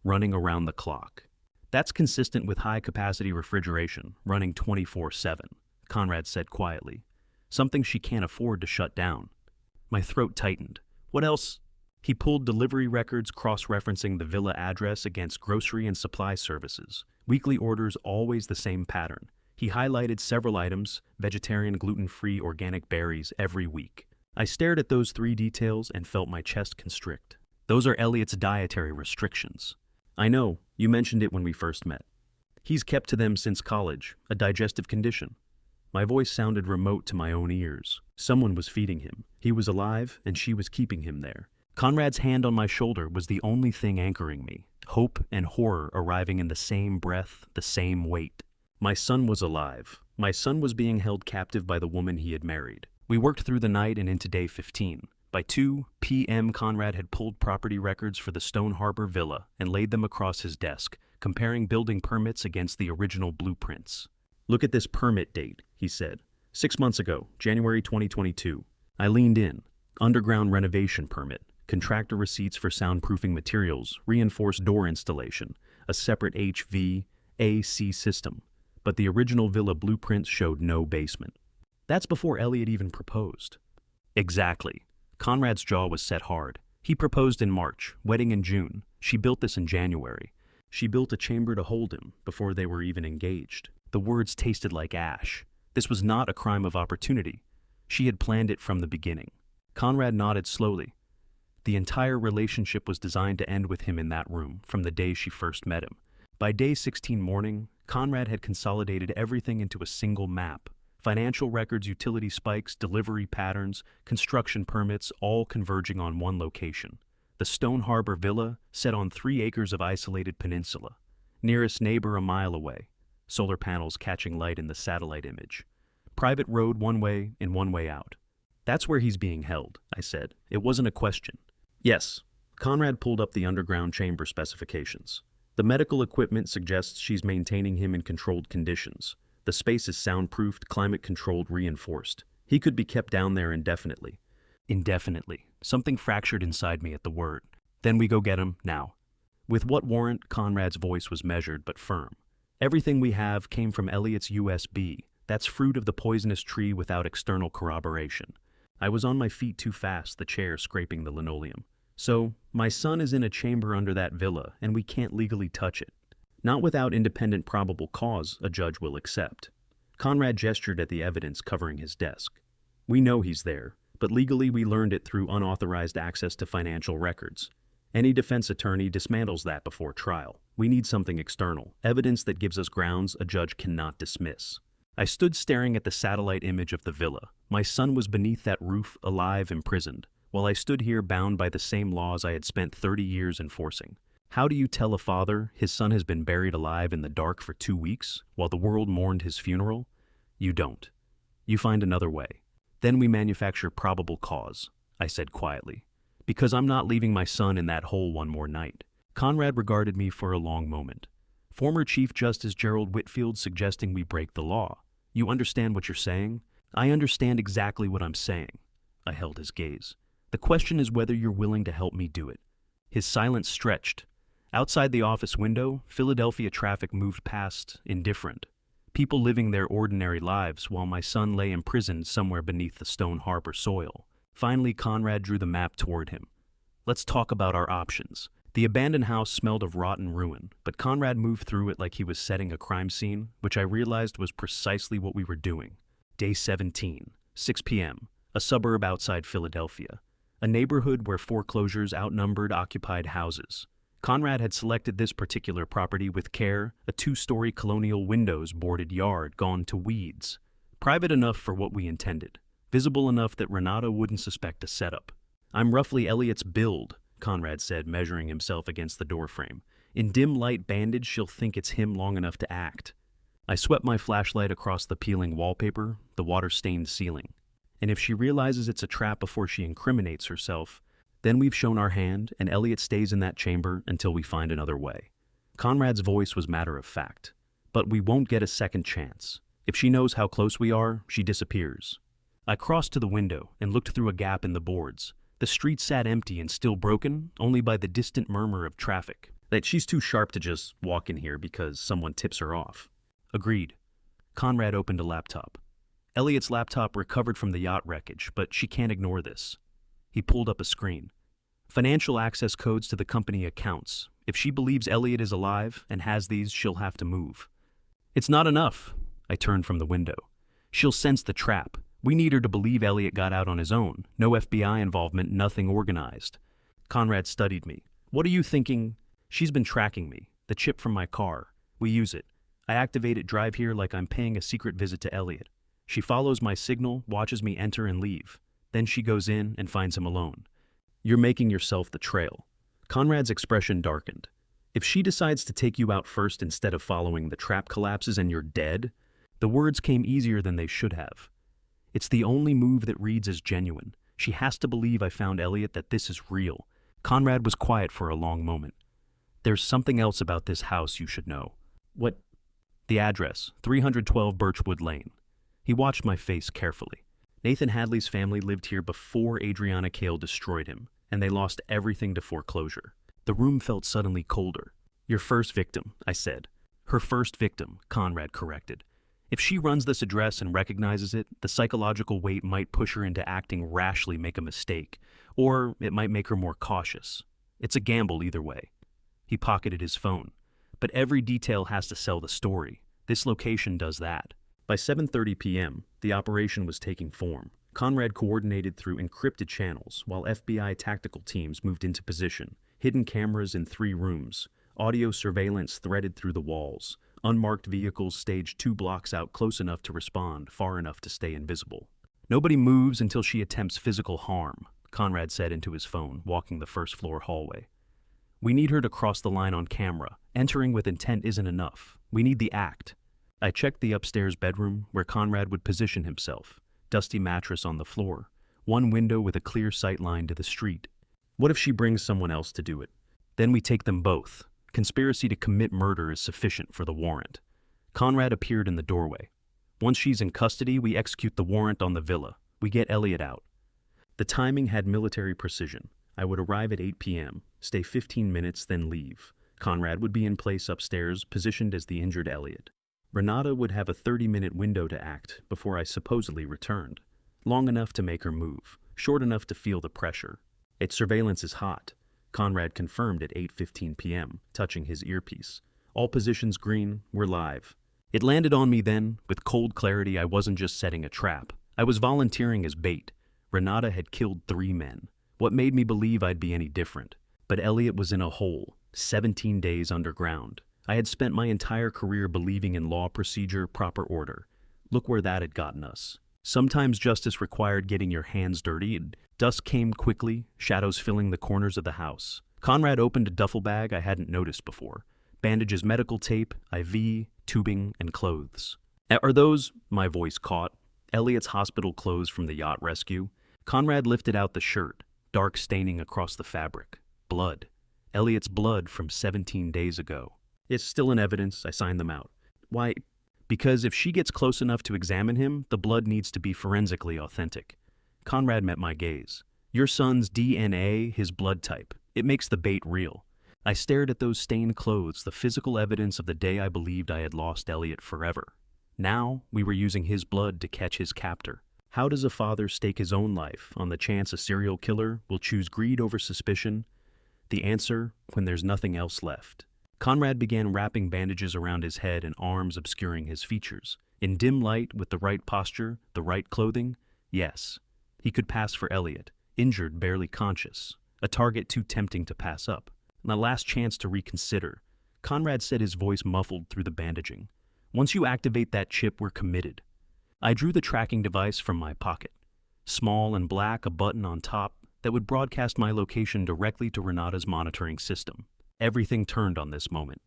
Running around the clock. That's consistent with high-capacity refrigeration, running 24/7, Conrad said quietly. Something she can't afford to shut down. My throat tightened. What else? He pulled delivery records, cross-referencing the villa address against grocery and supply services. Weekly orders, always the same pattern. He highlighted several items, vegetarian, gluten-free, organic berries, every week. I stared at those 3 details and felt my chest constrict. Those are Elliot's dietary restrictions. I know, you mentioned it when we first met. He's kept to them since college, a digestive condition. My voice sounded remote to my own ears. Someone was feeding him. He was alive, and she was keeping him there. Conrad's hand on my shoulder was the only thing anchoring me. Hope and horror arriving in the same breath, the same weight. My son was alive. My son was being held captive by the woman he had married. We worked through the night and into day 15. By 2 p.m., Conrad had pulled property records for the Stone Harbor Villa and laid them across his desk, comparing building permits against the original blueprints. Look at this permit date, he said. 6 months ago, January 2022. I leaned in. Underground renovation permit, contractor receipts for soundproofing materials, reinforced door installation, a separate HVAC system. But the original villa blueprints showed no basement. That's before Elliot even proposed. Exactly. Conrad's jaw was set hard. He proposed in March, wedding in June. She built this in January. She built a chamber to hold him before they were even engaged. The words tasted like ash. This was not a crime of opportunity. She had planned it from the beginning. Conrad nodded slowly. The entire relationship was designed to end with him in that room from the day she first met him. By day 16 morning, Conrad had consolidated everything into a single map. Financial records, utility spikes, delivery patterns, construction permits, all converging on one location. The Stone Harbor Villa, set on 3 acres of isolated peninsula. Nearest neighbor a mile away. Solar panels catching light in the satellite image. Private road one way in, one way out. That's where he's being held, I said. It wasn't a question. Yes. Conrad pulled up the underground chamber specifications. The medical equipment suggests she's maintaining him in controlled conditions. The space is soundproofed, climate-controlled, reinforced. He could be kept down there indefinitely. Indefinitely. Something fractured inside me at the word. Then we go get him, now. With what warrant? Conrad's voice was measured but firm. Everything we have came from Elliot's USB. That's fruit of the poisonous tree without external corroboration. I was on my feet too fast, the chair scraping the linoleum. So, my son is in a chamber under that villa, and we can't legally touch it. Not without independent probable cause a judge will accept. Conrad gestured at the evidence covering his desk. We know he's there, but legally we learned it through unauthorized access to financial records. Any defense attorney dismantles that before trial. We need something external, evidence that gives us grounds a judge cannot dismiss. I stood staring at the satellite image of the villa. My son was beneath that roof, alive, imprisoned, while I stood here bound by the same laws I had spent 30 years enforcing. How do you tell a father his son has been buried alive in the dark for 2 weeks, while the world mourned his funeral? You don't. You find another way. Then we manufacture probable cause, I said quietly. Because I'm not leaving my son in that hole one more night. Conrad regarded me for a long moment. Former Chief Justice Gerald Whitfield suggesting we break the law. You understand what you're saying? I understand exactly what I'm saying. I held his gaze. The question is whether you're willing to help me do it. His silence stretched. Outside the office window, Philadelphia traffic moved past, indifferent. People living their ordinary lives while my son lay imprisoned somewhere beneath the Stone Harbor soil. Finally, Conrad drew the map toward him. Let's talk about our options. The abandoned house smelled of rotten ruin, but Conrad moved through it like he was setting a crime scene, which I realized was precisely what we were doing. Day 17, 6 p.m., a suburb outside Philadelphia. A neighborhood where foreclosures outnumbered occupied houses. Conrad had selected this particular property with care, a 2-story colonial windows boarded yard gone to weeds. Private enough for what we intended. Visible enough that Renata wouldn't suspect a setup. I'm roughly Elliot's build, Conrad said, measuring himself against the doorframe. In dim light bandage, she'll think it's him long enough to act. I swept my flashlight across the peeling wallpaper, the water-stained ceiling. And if she realizes it's a trap before she incriminates herself, then we've shown our hand, and Elliot stays in that chamber until we find another way. Conrad's voice was matter of fact. But we won't get a second chance. If she knows how close we are, she disappears. I crossed to the window and looked through a gap in the boards. The street sat empty and still broken, only by the distant murmur of traffic. That she's too sharp to just walk in here because someone tips her off. Agreed. Conrad opened a laptop. Elliot's laptop recovered from the yacht wreckage, but she can't ignore this. He pulled up a screen. Financial access codes to the company accounts. If she believes Elliot is alive and has these, she'll have to move. It's not enough. I turned from the window. She'll sense the trap. We need her to believe Elliot got out on his own. No FBI involvement, nothing organized. Conrad studied me. What are you thinking? She's been tracking me. The chip from my car. We use it. I activate it, drive here like I'm paying a secret visit to Elliot. She follows my signal, watches me enter and leave. Then she goes in and finds him alone. You're making yourself the trail. Conrad's expression darkened. If she decides to take you out first instead of following, the trap collapses and you're dead. The words came easier than they should have. It's the only move that reads as genuine. She has to believe I found Elliot, that this is real. Conrad was quiet for a long moment. There's something else about this house you should know. What? The address, 312 Birchwood Lane. He watched my face carefully. Nathan Hadley's family lived here before Adriana Cale destroyed him, and they lost everything to foreclosure. The room felt suddenly colder. Your first victim, I said. Her first victim, Conrad corrected. If she runs this address and recognizes it, the psychological weight might push her into acting rashly, make a mistake, or it might make her more cautious. It's a gamble either way. He pocketed his phone. But every detail has to sell the story. This location does that. By 7:30 p.m., the operation was taking form. Conrad coordinated through encrypted channels, while FBI tactical teams moved into position. Hidden cameras in 3 rooms. Audio surveillance threaded through the walls. Unmarked vehicles staged 2 blocks out, close enough to respond, far enough to stay invisible. Nobody moves until she attempts physical harm, Conrad said into his phone, walking the first-floor hallway. We need her to cross the line on camera. Entering with intent isn't enough. We need the act. I checked the upstairs bedroom, where Conrad would position himself. Dusty mattress on the floor. One window with a clear sight line to the street. What if she brings someone else to do it? Then we take them both. Conspiracy to commit murder is sufficient for the warrant. Conrad appeared in the doorway. Once she's in custody, we execute the warrant on the villa. We get Elliot out. The timing had military precision. I would arrive at 8 p.m., stay 15 minutes, then leave. Conrad would be in place upstairs, positioned as the injured Elliot. Renata would have a 30-minute window to act before I supposedly returned. Long enough to make her move, short enough to feel the pressure. Its surveillance is hot. Conrad confirmed at 8:15 p.m., touching his earpiece. All positions green, we're live. It landed on me then, with cold clarity. I wasn't just setting a trap. I was volunteering as bait. Renata had killed 3 men. What made me believe I'd be any different? But Elliot was in a hole, 17 days underground. I had spent my entire career believing in law, procedure, proper order. Look where that had gotten us. Sometimes justice required getting your hands dirty, and dusk came quickly, shadows filling the corners of the house. Conrad opened a duffel bag I hadn't noticed before. Bandages, medical tape, IV, tubing, and clothes. Are those, my voice caught, Elliot's hospital clothes from the yacht rescue? Conrad lifted out the shirt, dark staining across the fabric. Blood. Elliot's blood from 17 days ago. It's still in evidence. I signed them out. Why? Because if she gets close enough to examine him, the blood needs to be forensically authentic. Conrad met my gaze. Your son's DNA, his blood type. It makes the bait real. I stared at those stained clothes, the physical evidence of the day I believed I had lost Elliot forever. Now, we were using his blood to catch his captor. How does a father stake his own life on the chance a serial killer will choose greed over suspicion? The answer, when there's nothing else left. Conrad began wrapping bandages around his head and arms, obscuring his features. In dim light, with the right posture, the right clothing, yes, he could pass for Elliot, injured, barely conscious, a target too tempting to pass up. The last chance to reconsider. Conrad said, his voice muffled through the bandaging. Once you activate that chip, we're committed. I drew the tracking device from my pocket. Small and black, a button on top that would broadcast my location directly to Renata's monitoring system. Everything turned on this moment.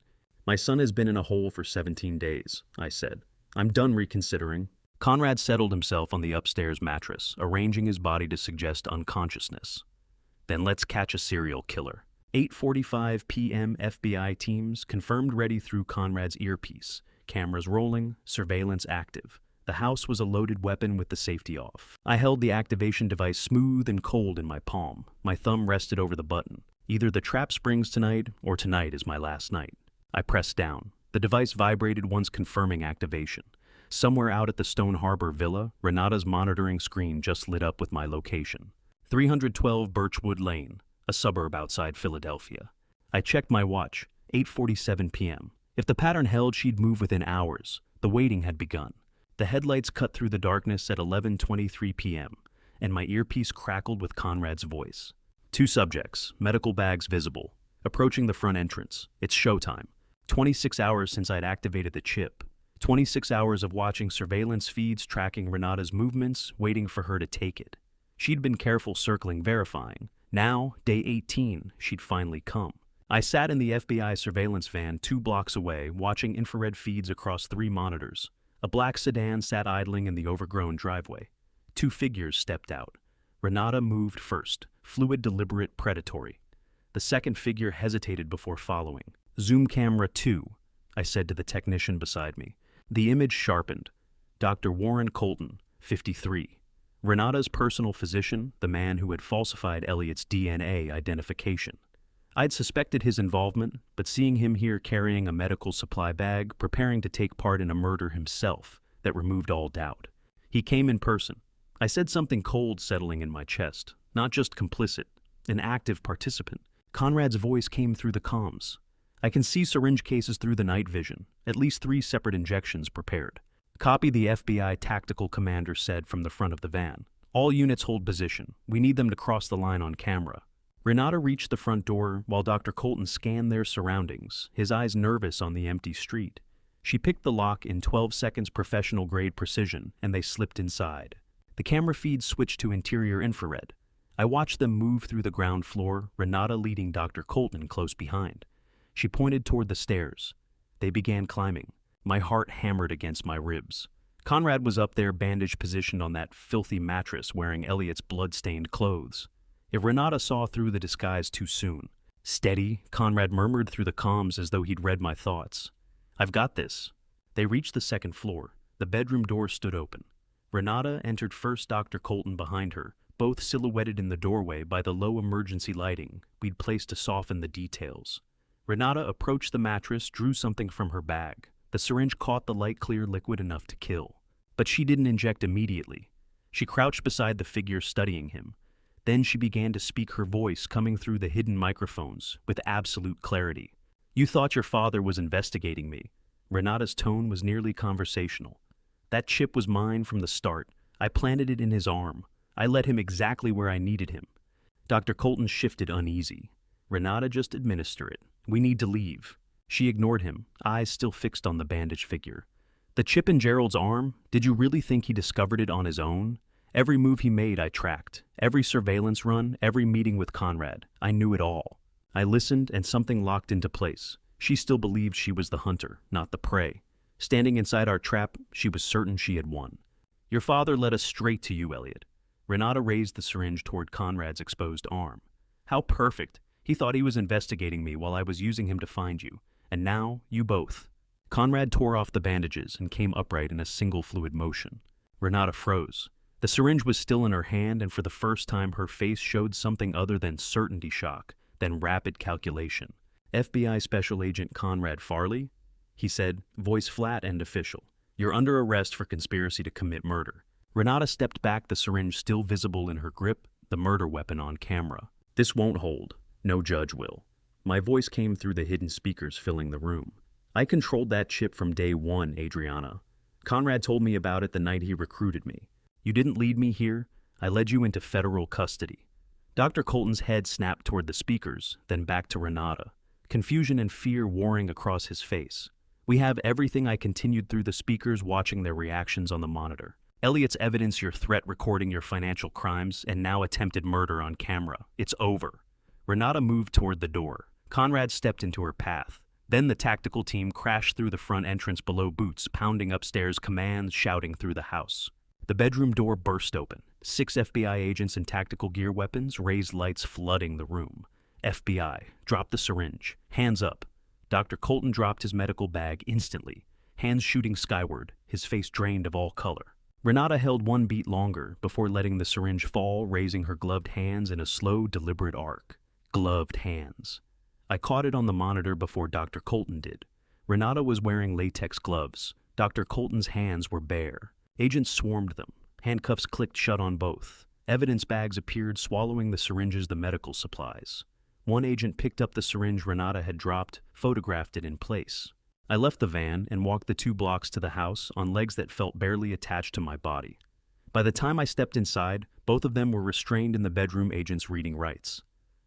My son has been in a hole for 17 days, I said. I'm done reconsidering. Conrad settled himself on the upstairs mattress, arranging his body to suggest unconsciousness. Then let's catch a serial killer. 8:45 p.m. FBI teams confirmed, ready through Conrad's earpiece. Cameras rolling, surveillance active. The house was a loaded weapon with the safety off. I held the activation device smooth and cold in my palm. My thumb rested over the button. Either the trap springs tonight, or tonight is my last night. I pressed down. The device vibrated, once confirming activation. Somewhere out at the Stone Harbor Villa, Renata's monitoring screen just lit up with my location. 312 Birchwood Lane, a suburb outside Philadelphia. I checked my watch, 8:47 p.m. If the pattern held, she'd move within hours. The waiting had begun. The headlights cut through the darkness at 11:23 p.m., and my earpiece crackled with Conrad's voice. 2 subjects, medical bags visible, approaching the front entrance. It's showtime. 26 hours since I'd activated the chip. 26 hours of watching surveillance feeds, tracking Renata's movements, waiting for her to take it. She'd been careful, circling, verifying. Now, day 18, she'd finally come. I sat in the FBI surveillance van 2 blocks away, watching infrared feeds across 3 monitors. A black sedan sat idling in the overgrown driveway. 2 figures stepped out. Renata moved first, fluid, deliberate, predatory. The second figure hesitated before following. Zoom camera 2. I said to the technician beside me. The image sharpened. Dr. Warren Colton, 53. Renata's personal physician, the man who had falsified Elliot's DNA identification. I'd suspected his involvement, but seeing him here carrying a medical supply bag, preparing to take part in a murder himself, that removed all doubt. He came in person. I said something cold settling in my chest, not just complicit, an active participant. Conrad's voice came through the comms. I can see syringe cases through the night vision, at least 3 separate injections prepared. Copy, the FBI tactical commander said from the front of the van. All units hold position. We need them to cross the line on camera. Renata reached the front door while Dr. Colton scanned their surroundings, his eyes nervous on the empty street. She picked the lock in 12 seconds professional-grade precision, and they slipped inside. The camera feed switched to interior infrared. I watched them move through the ground floor, Renata leading Dr. Colton close behind. She pointed toward the stairs. They began climbing. My heart hammered against my ribs. Conrad was up there, bandaged, positioned on that filthy mattress, wearing Elliot's blood-stained clothes. If Renata saw through the disguise too soon. Steady, Conrad murmured through the comms as though he'd read my thoughts. I've got this. They reached the second floor. The bedroom door stood open. Renata entered first, Dr. Colton behind her, both silhouetted in the doorway by the low emergency lighting we'd placed to soften the details. Renata approached the mattress, drew something from her bag. The syringe caught the light, clear liquid enough to kill. But she didn't inject immediately. She crouched beside the figure, studying him. Then she began to speak, her voice coming through the hidden microphones with absolute clarity. You thought your father was investigating me. Renata's tone was nearly conversational. That chip was mine from the start. I planted it in his arm. I led him exactly where I needed him. Dr. Colton shifted, uneasy. Renata, just administer it. We need to leave. She ignored him, eyes still fixed on the bandaged figure. The chip in Gerald's arm? Did you really think he discovered it on his own? Every move he made I tracked. Every surveillance run, every meeting with Conrad. I knew it all. I listened, and something locked into place. She still believed she was the hunter, not the prey. Standing inside our trap, she was certain she had won. Your father led us straight to you, Elliot. Renata raised the syringe toward Conrad's exposed arm. How perfect. He thought he was investigating me while I was using him to find you. And now, you both. Conrad tore off the bandages and came upright in a single fluid motion. Renata froze. The syringe was still in her hand, and for the first time her face showed something other than certainty shock, than rapid calculation. FBI Special Agent Conrad Farley? He said, voice flat and official. You're under arrest for conspiracy to commit murder. Renata stepped back, the syringe still visible in her grip, the murder weapon on camera. This won't hold. No judge will. My voice came through the hidden speakers filling the room. I controlled that chip from day one, Adriana. Conrad told me about it the night he recruited me. You didn't lead me here. I led you into federal custody. Dr. Colton's head snapped toward the speakers, then back to Renata. Confusion and fear warring across his face. We have everything. I continued through the speakers, watching their reactions on the monitor. Elliot's evidence, your threat, recording your financial crimes, and now attempted murder on camera. It's over. Renata moved toward the door. Conrad stepped into her path. Then the tactical team crashed through the front entrance below Boots, pounding upstairs, commands shouting through the house. The bedroom door burst open. 6 FBI agents in tactical gear, weapons, raised lights flooding the room. FBI, drop the syringe. Hands up. Dr. Colton dropped his medical bag instantly, hands shooting skyward, his face drained of all color. Renata held one beat longer before letting the syringe fall, raising her gloved hands in a slow, deliberate arc. Gloved hands. I caught it on the monitor before Dr. Colton did. Renata was wearing latex gloves. Dr. Colton's hands were bare. Agents swarmed them. Handcuffs clicked shut on both. Evidence bags appeared, swallowing the syringes, the medical supplies. One agent picked up the syringe Renata had dropped, photographed it in place. I left the van and walked the 2 blocks to the house on legs that felt barely attached to my body. By the time I stepped inside, both of them were restrained in the bedroom, agents reading rights.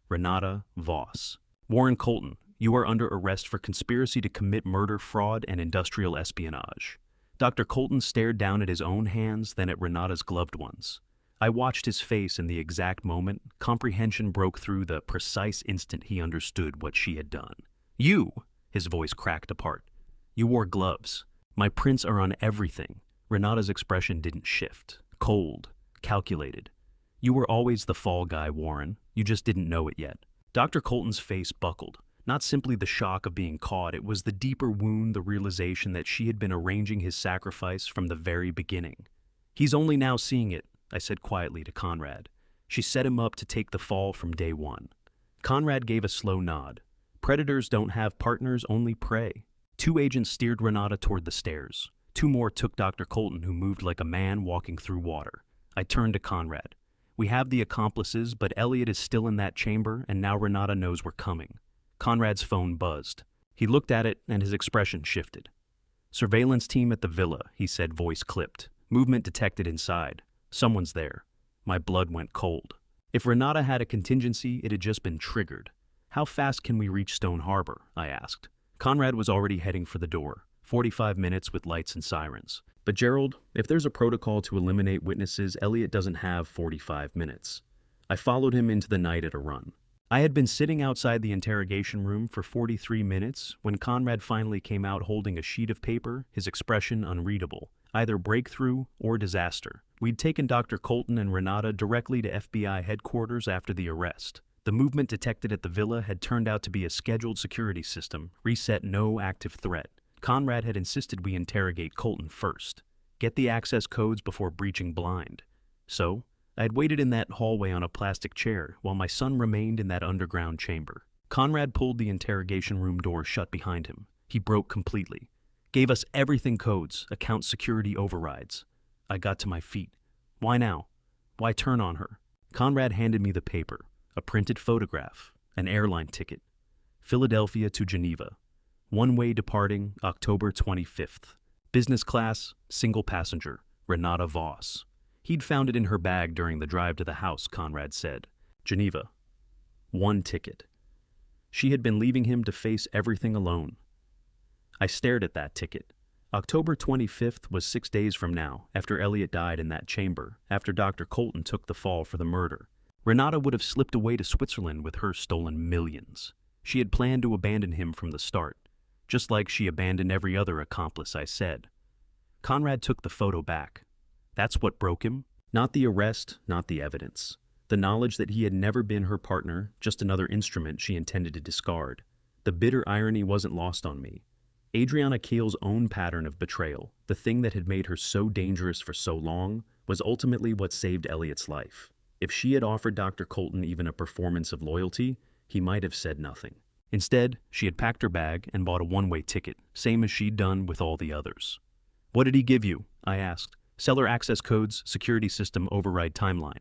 Renata Voss. Warren Colton, you are under arrest for conspiracy to commit murder, fraud, and industrial espionage. Dr. Colton stared down at his own hands, then at Renata's gloved ones. I watched his face in the exact moment. Comprehension broke through the precise instant he understood what she had done. You! His voice cracked apart. You wore gloves. My prints are on everything. Renata's expression didn't shift. Cold. Calculated. You were always the fall guy, Warren. You just didn't know it yet. Dr. Colton's face buckled. Not simply the shock of being caught, it was the deeper wound, the realization that she had been arranging his sacrifice from the very beginning. "He's only now seeing it," I said quietly to Conrad. "She set him up to take the fall from day one." Conrad gave a slow nod. "Predators don't have partners, only prey." Two agents steered Renata toward the stairs. Two more took Dr. Colton, who moved like a man walking through water. I turned to Conrad. "We have the accomplices, but Elliot is still in that chamber, and now Renata knows we're coming." Conrad's phone buzzed. He looked at it, and his expression shifted. "Surveillance team at the villa," he said, voice clipped. "Movement detected inside. Someone's there." My blood went cold. If Renata had a contingency, it had just been triggered. "How fast can we reach Stone Harbor?" I asked. Conrad was already heading for the door. 45 minutes with lights and sirens. "But Gerald, if there's a protocol to eliminate witnesses, Elliot doesn't have 45 minutes. I followed him into the night at a run. I had been sitting outside the interrogation room for 43 minutes when Conrad finally came out holding a sheet of paper, his expression unreadable, either breakthrough or disaster. We'd taken Dr. Colton and Renata directly to FBI headquarters after the arrest. The movement detected at the villa had turned out to be a scheduled security system, reset no active threat. Conrad had insisted we interrogate Colton first, get the access codes before breaching blind. So, I had waited in that hallway on a plastic chair while my son remained in that underground chamber. Conrad pulled the interrogation room door shut behind him. He broke completely. Gave us everything codes, account security overrides. I got to my feet. Why now? Why turn on her? Conrad handed me the paper, a printed photograph, an airline ticket. Philadelphia to Geneva. One-way departing October 25th. Business class, single passenger, Renata Voss. He'd found it in her bag during the drive to the house, Conrad said. Geneva. One ticket. She had been leaving him to face everything alone. I stared at that ticket. October 25th was 6 days from now, after Elliot died in that chamber, after Dr. Colton took the fall for the murder. Renata would have slipped away to Switzerland with her stolen millions. She had planned to abandon him from the start, just like she abandoned every other accomplice, I said. Conrad took the photo back. That's what broke him? Not the arrest, not the evidence. The knowledge that he had never been her partner, just another instrument she intended to discard. The bitter irony wasn't lost on me. Adriana Keel's own pattern of betrayal, the thing that had made her so dangerous for so long, was ultimately what saved Elliot's life. If she had offered Dr. Colton even a performance of loyalty, he might have said nothing. Instead, she had packed her bag and bought a one-way ticket, same as she'd done with all the others. What did he give you? I asked. Seller access codes, security system override timeline.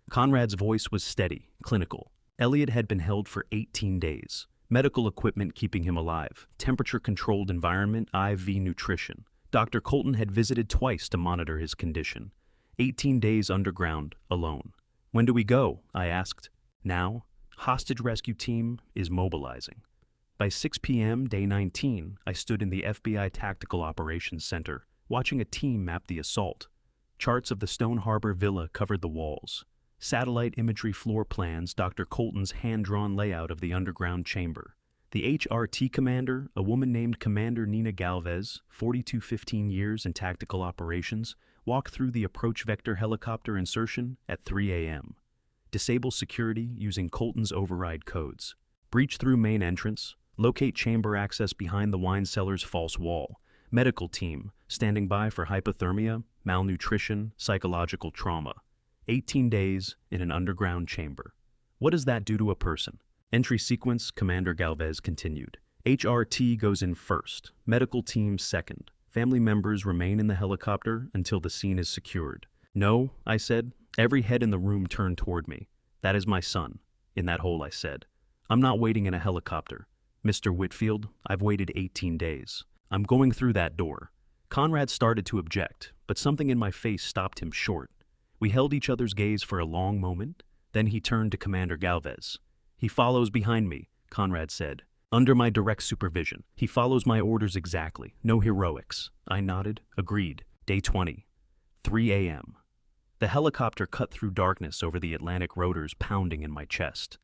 Conrad's voice was steady, clinical. Elliot had been held for 18 days. Medical equipment keeping him alive. Temperature-controlled environment, IV nutrition. Dr. Colton had visited twice to monitor his condition. 18 days underground, alone. When do we go? I asked. Now. Hostage rescue team is mobilizing. By 6 p.m., day 19, I stood in the FBI Tactical Operations Center, watching a team map the assault. Charts of the Stone Harbor Villa covered the walls. Satellite imagery floor plans, Dr. Colton's hand-drawn layout of the underground chamber. The HRT commander, a woman named Commander Nina Galvez, 42-15 years in tactical operations, walked through the approach vector helicopter insertion at 3 a.m. Disable security using Colton's override codes. Breach through main entrance. Locate chamber access behind the wine cellar's false wall. Medical team, standing by for hypothermia, malnutrition, psychological trauma. 18 days in an underground chamber. What does that do to a person? Entry sequence, Commander Galvez continued. HRT goes in first, medical team second. Family members remain in the helicopter until the scene is secured. No, I said. Every head in the room turned toward me. That is my son. In that hole, I said. I'm not waiting in a helicopter. Mr. Whitfield, I've waited 18 days. I'm going through that door. Conrad started to object, but something in my face stopped him short. We held each other's gaze for a long moment. Then he turned to Commander Galvez. He follows behind me, Conrad said. Under my direct supervision. He follows my orders exactly. No heroics. I nodded, agreed. Day 20. 3 a.m. The helicopter cut through darkness over the Atlantic rotors pounding in my chest.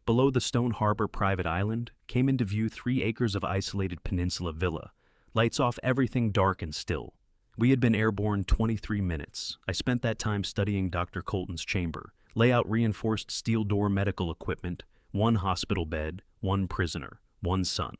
Below the Stone Harbor private island came into view 3 acres of isolated peninsula villa. Lights off, everything dark and still. We had been airborne 23 minutes. I spent that time studying Dr. Colton's chamber. Layout reinforced steel door medical equipment, 1 hospital bed, 1 prisoner, one son.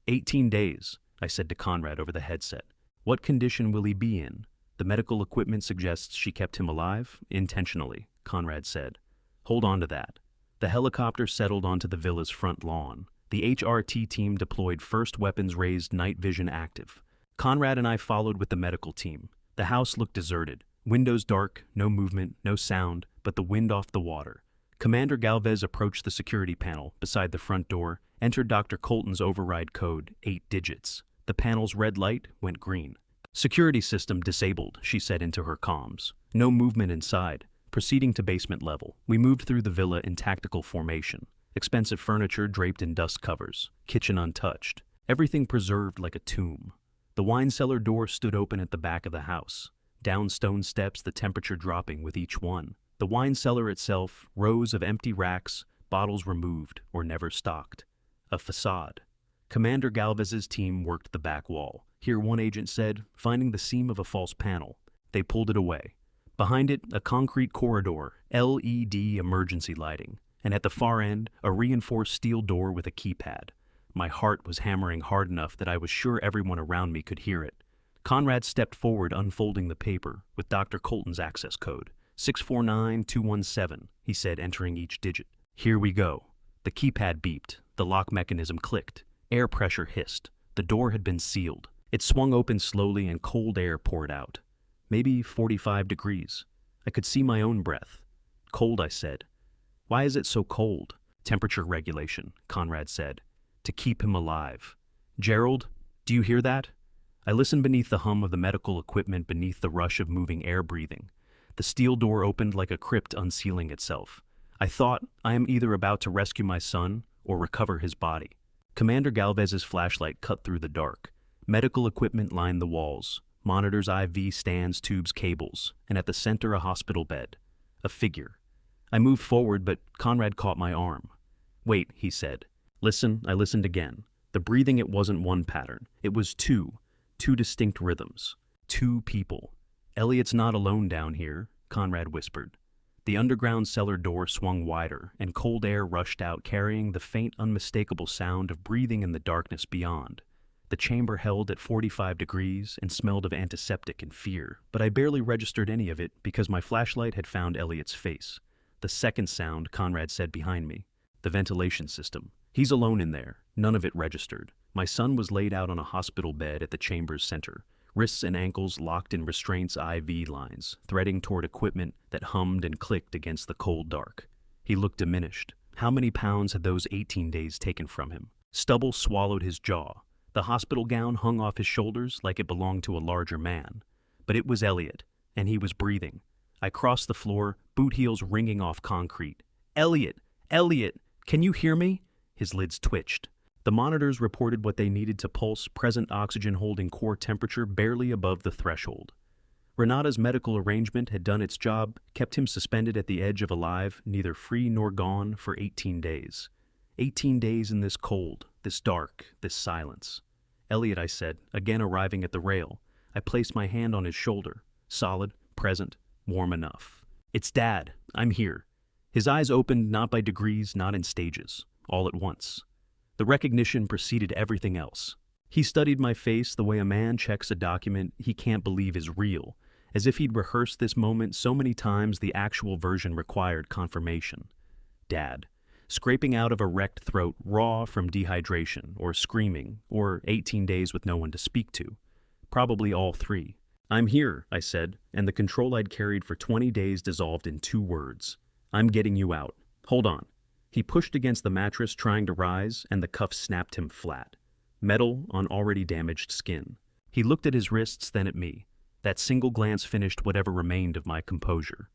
18 days, I said to Conrad over the headset. What condition will he be in? The medical equipment suggests she kept him alive, intentionally, Conrad said. Hold on to that. The helicopter settled onto the villa's front lawn. The HRT team deployed first weapons raised night vision active. Conrad and I followed with the medical team. The house looked deserted. Windows dark, no movement, no sound, but the wind off the water. Commander Galvez approached the security panel beside the front door, entered Dr. Colton's override code, 8 digits. The panel's red light went green. Security system disabled, she said into her comms. No movement inside. Proceeding to basement level. We moved through the villa in tactical formation. Expensive furniture draped in dust covers. Kitchen untouched. Everything preserved like a tomb. The wine cellar door stood open at the back of the house. Down stone steps, the temperature dropping with each one. The wine cellar itself, rows of empty racks, bottles removed or never stocked. A facade. Commander Galvez's team worked the back wall. Here, one agent said, finding the seam of a false panel. They pulled it away. Behind it, a concrete corridor, LED emergency lighting, and at the far end, a reinforced steel door with a keypad. My heart was hammering hard enough that I was sure everyone around me could hear it. Conrad stepped forward, unfolding the paper with Dr. Colton's access code. 649217, he said, entering each digit. Here we go. The keypad beeped. The lock mechanism clicked. Air pressure hissed. The door had been sealed. It swung open slowly and cold air poured out. Maybe 45 degrees. I could see my own breath. Cold, I said. Why is it so cold? Temperature regulation, Conrad said. To keep him alive. Gerald, do you hear that? I listened beneath the hum of the medical equipment, beneath the rush of moving air breathing. The steel door opened like a crypt unsealing itself. I thought, I am either about to rescue my son or recover his body. Commander Galvez's flashlight cut through the dark. Medical equipment lined the walls. Monitors, IV stands, tubes, cables, and at the center a hospital bed. A figure. I moved forward, but Conrad caught my arm. Wait, he said. Listen, I listened again. The breathing, it wasn't one pattern. It was two distinct rhythms. Two people. Elliot's not alone down here, Conrad whispered. The underground cellar door swung wider, and cold air rushed out, carrying the faint, unmistakable sound of breathing in the darkness beyond. The chamber held at 45 degrees and smelled of antiseptic and fear, but I barely registered any of it because my flashlight had found Elliot's face. The second sound, Conrad said behind me. The ventilation system. He's alone in there. None of it registered. My son was laid out on a hospital bed at the chamber's center. Wrists and ankles locked in restraints, IV lines, threading toward equipment that hummed and clicked against the cold dark. He looked diminished. How many pounds had those 18 days taken from him? Stubble swallowed his jaw. The hospital gown hung off his shoulders like it belonged to a larger man. But it was Elliot, and he was breathing. I crossed the floor, boot heels ringing off concrete. Elliot! Elliot! Can you hear me? His lids twitched. The monitors reported what they needed to pulse, present oxygen holding core temperature barely above the threshold. Renata's medical arrangement had done its job, kept him suspended at the edge of alive, neither free nor gone, for 18 days. 18 days in this cold, this dark, this silence. Elliot, I said, again arriving at the rail. I placed my hand on his shoulder. Solid, present, warm enough. It's Dad. I'm here. His eyes opened not by degrees, not in stages, all at once. The recognition preceded everything else. He studied my face the way a man checks a document he can't believe is real, as if he'd rehearsed this moment so many times the actual version required confirmation. Dad. Scraping out of a wrecked throat, raw from dehydration, or screaming, or 18 days with no one to speak to. Probably all three. I'm here, I said, and the control I'd carried for 20 days dissolved in 2 words. I'm getting you out. Hold on. He pushed against the mattress, trying to rise, and the cuff snapped him flat. Metal on already damaged skin. He looked at his wrists, then at me. That single glance finished whatever remained of my composure.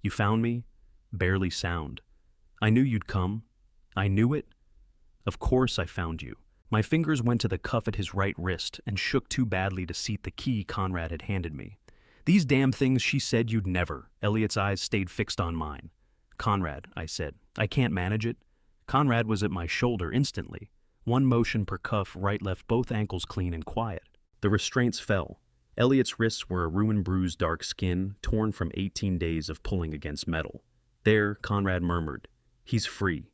You found me? Barely sound. I knew you'd come. I knew it. Of course I found you. My fingers went to the cuff at his right wrist and shook too badly to seat the key Conrad had handed me. These damn things she said you'd never. Elliot's eyes stayed fixed on mine. Conrad, I said, I can't manage it. Conrad was at my shoulder instantly. One motion per cuff, right left both ankles clean and quiet. The restraints fell. Elliot's wrists were a ruin-bruised dark skin, torn from 18 days of pulling against metal. There, Conrad murmured, he's free.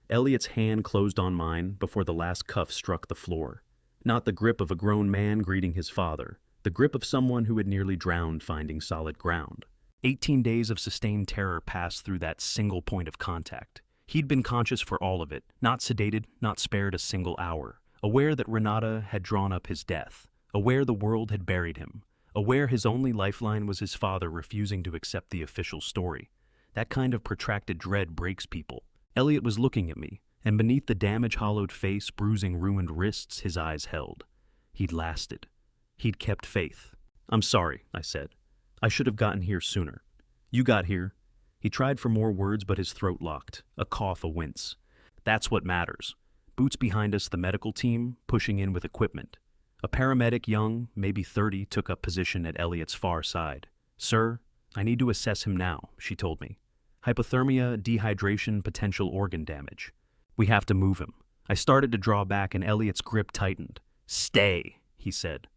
Elliot's hand closed on mine before the last cuff struck the floor. Not the grip of a grown man greeting his father, the grip of someone who had nearly drowned finding solid ground. 18 days of sustained terror passed through that single point of contact. He'd been conscious for all of it, not sedated, not spared a single hour. Aware that Renata had drawn up his death. Aware the world had buried him. Aware his only lifeline was his father refusing to accept the official story. That kind of protracted dread breaks people. Elliot was looking at me, and beneath the damage-hollowed face, bruising ruined wrists, his eyes held. He'd lasted. He'd kept faith. "I'm sorry," I said. "I should have gotten here sooner." "You got here." He tried for more words, but his throat locked, a cough, a wince. "That's what matters." Boots behind us, the medical team, pushing in with equipment. A paramedic, young, maybe 30, took up position at Elliot's far side. "Sir, I need to assess him now," she told me. "Hypothermia, dehydration, potential organ damage. We have to move him." I started to draw back and Elliot's grip tightened. "Stay," he said.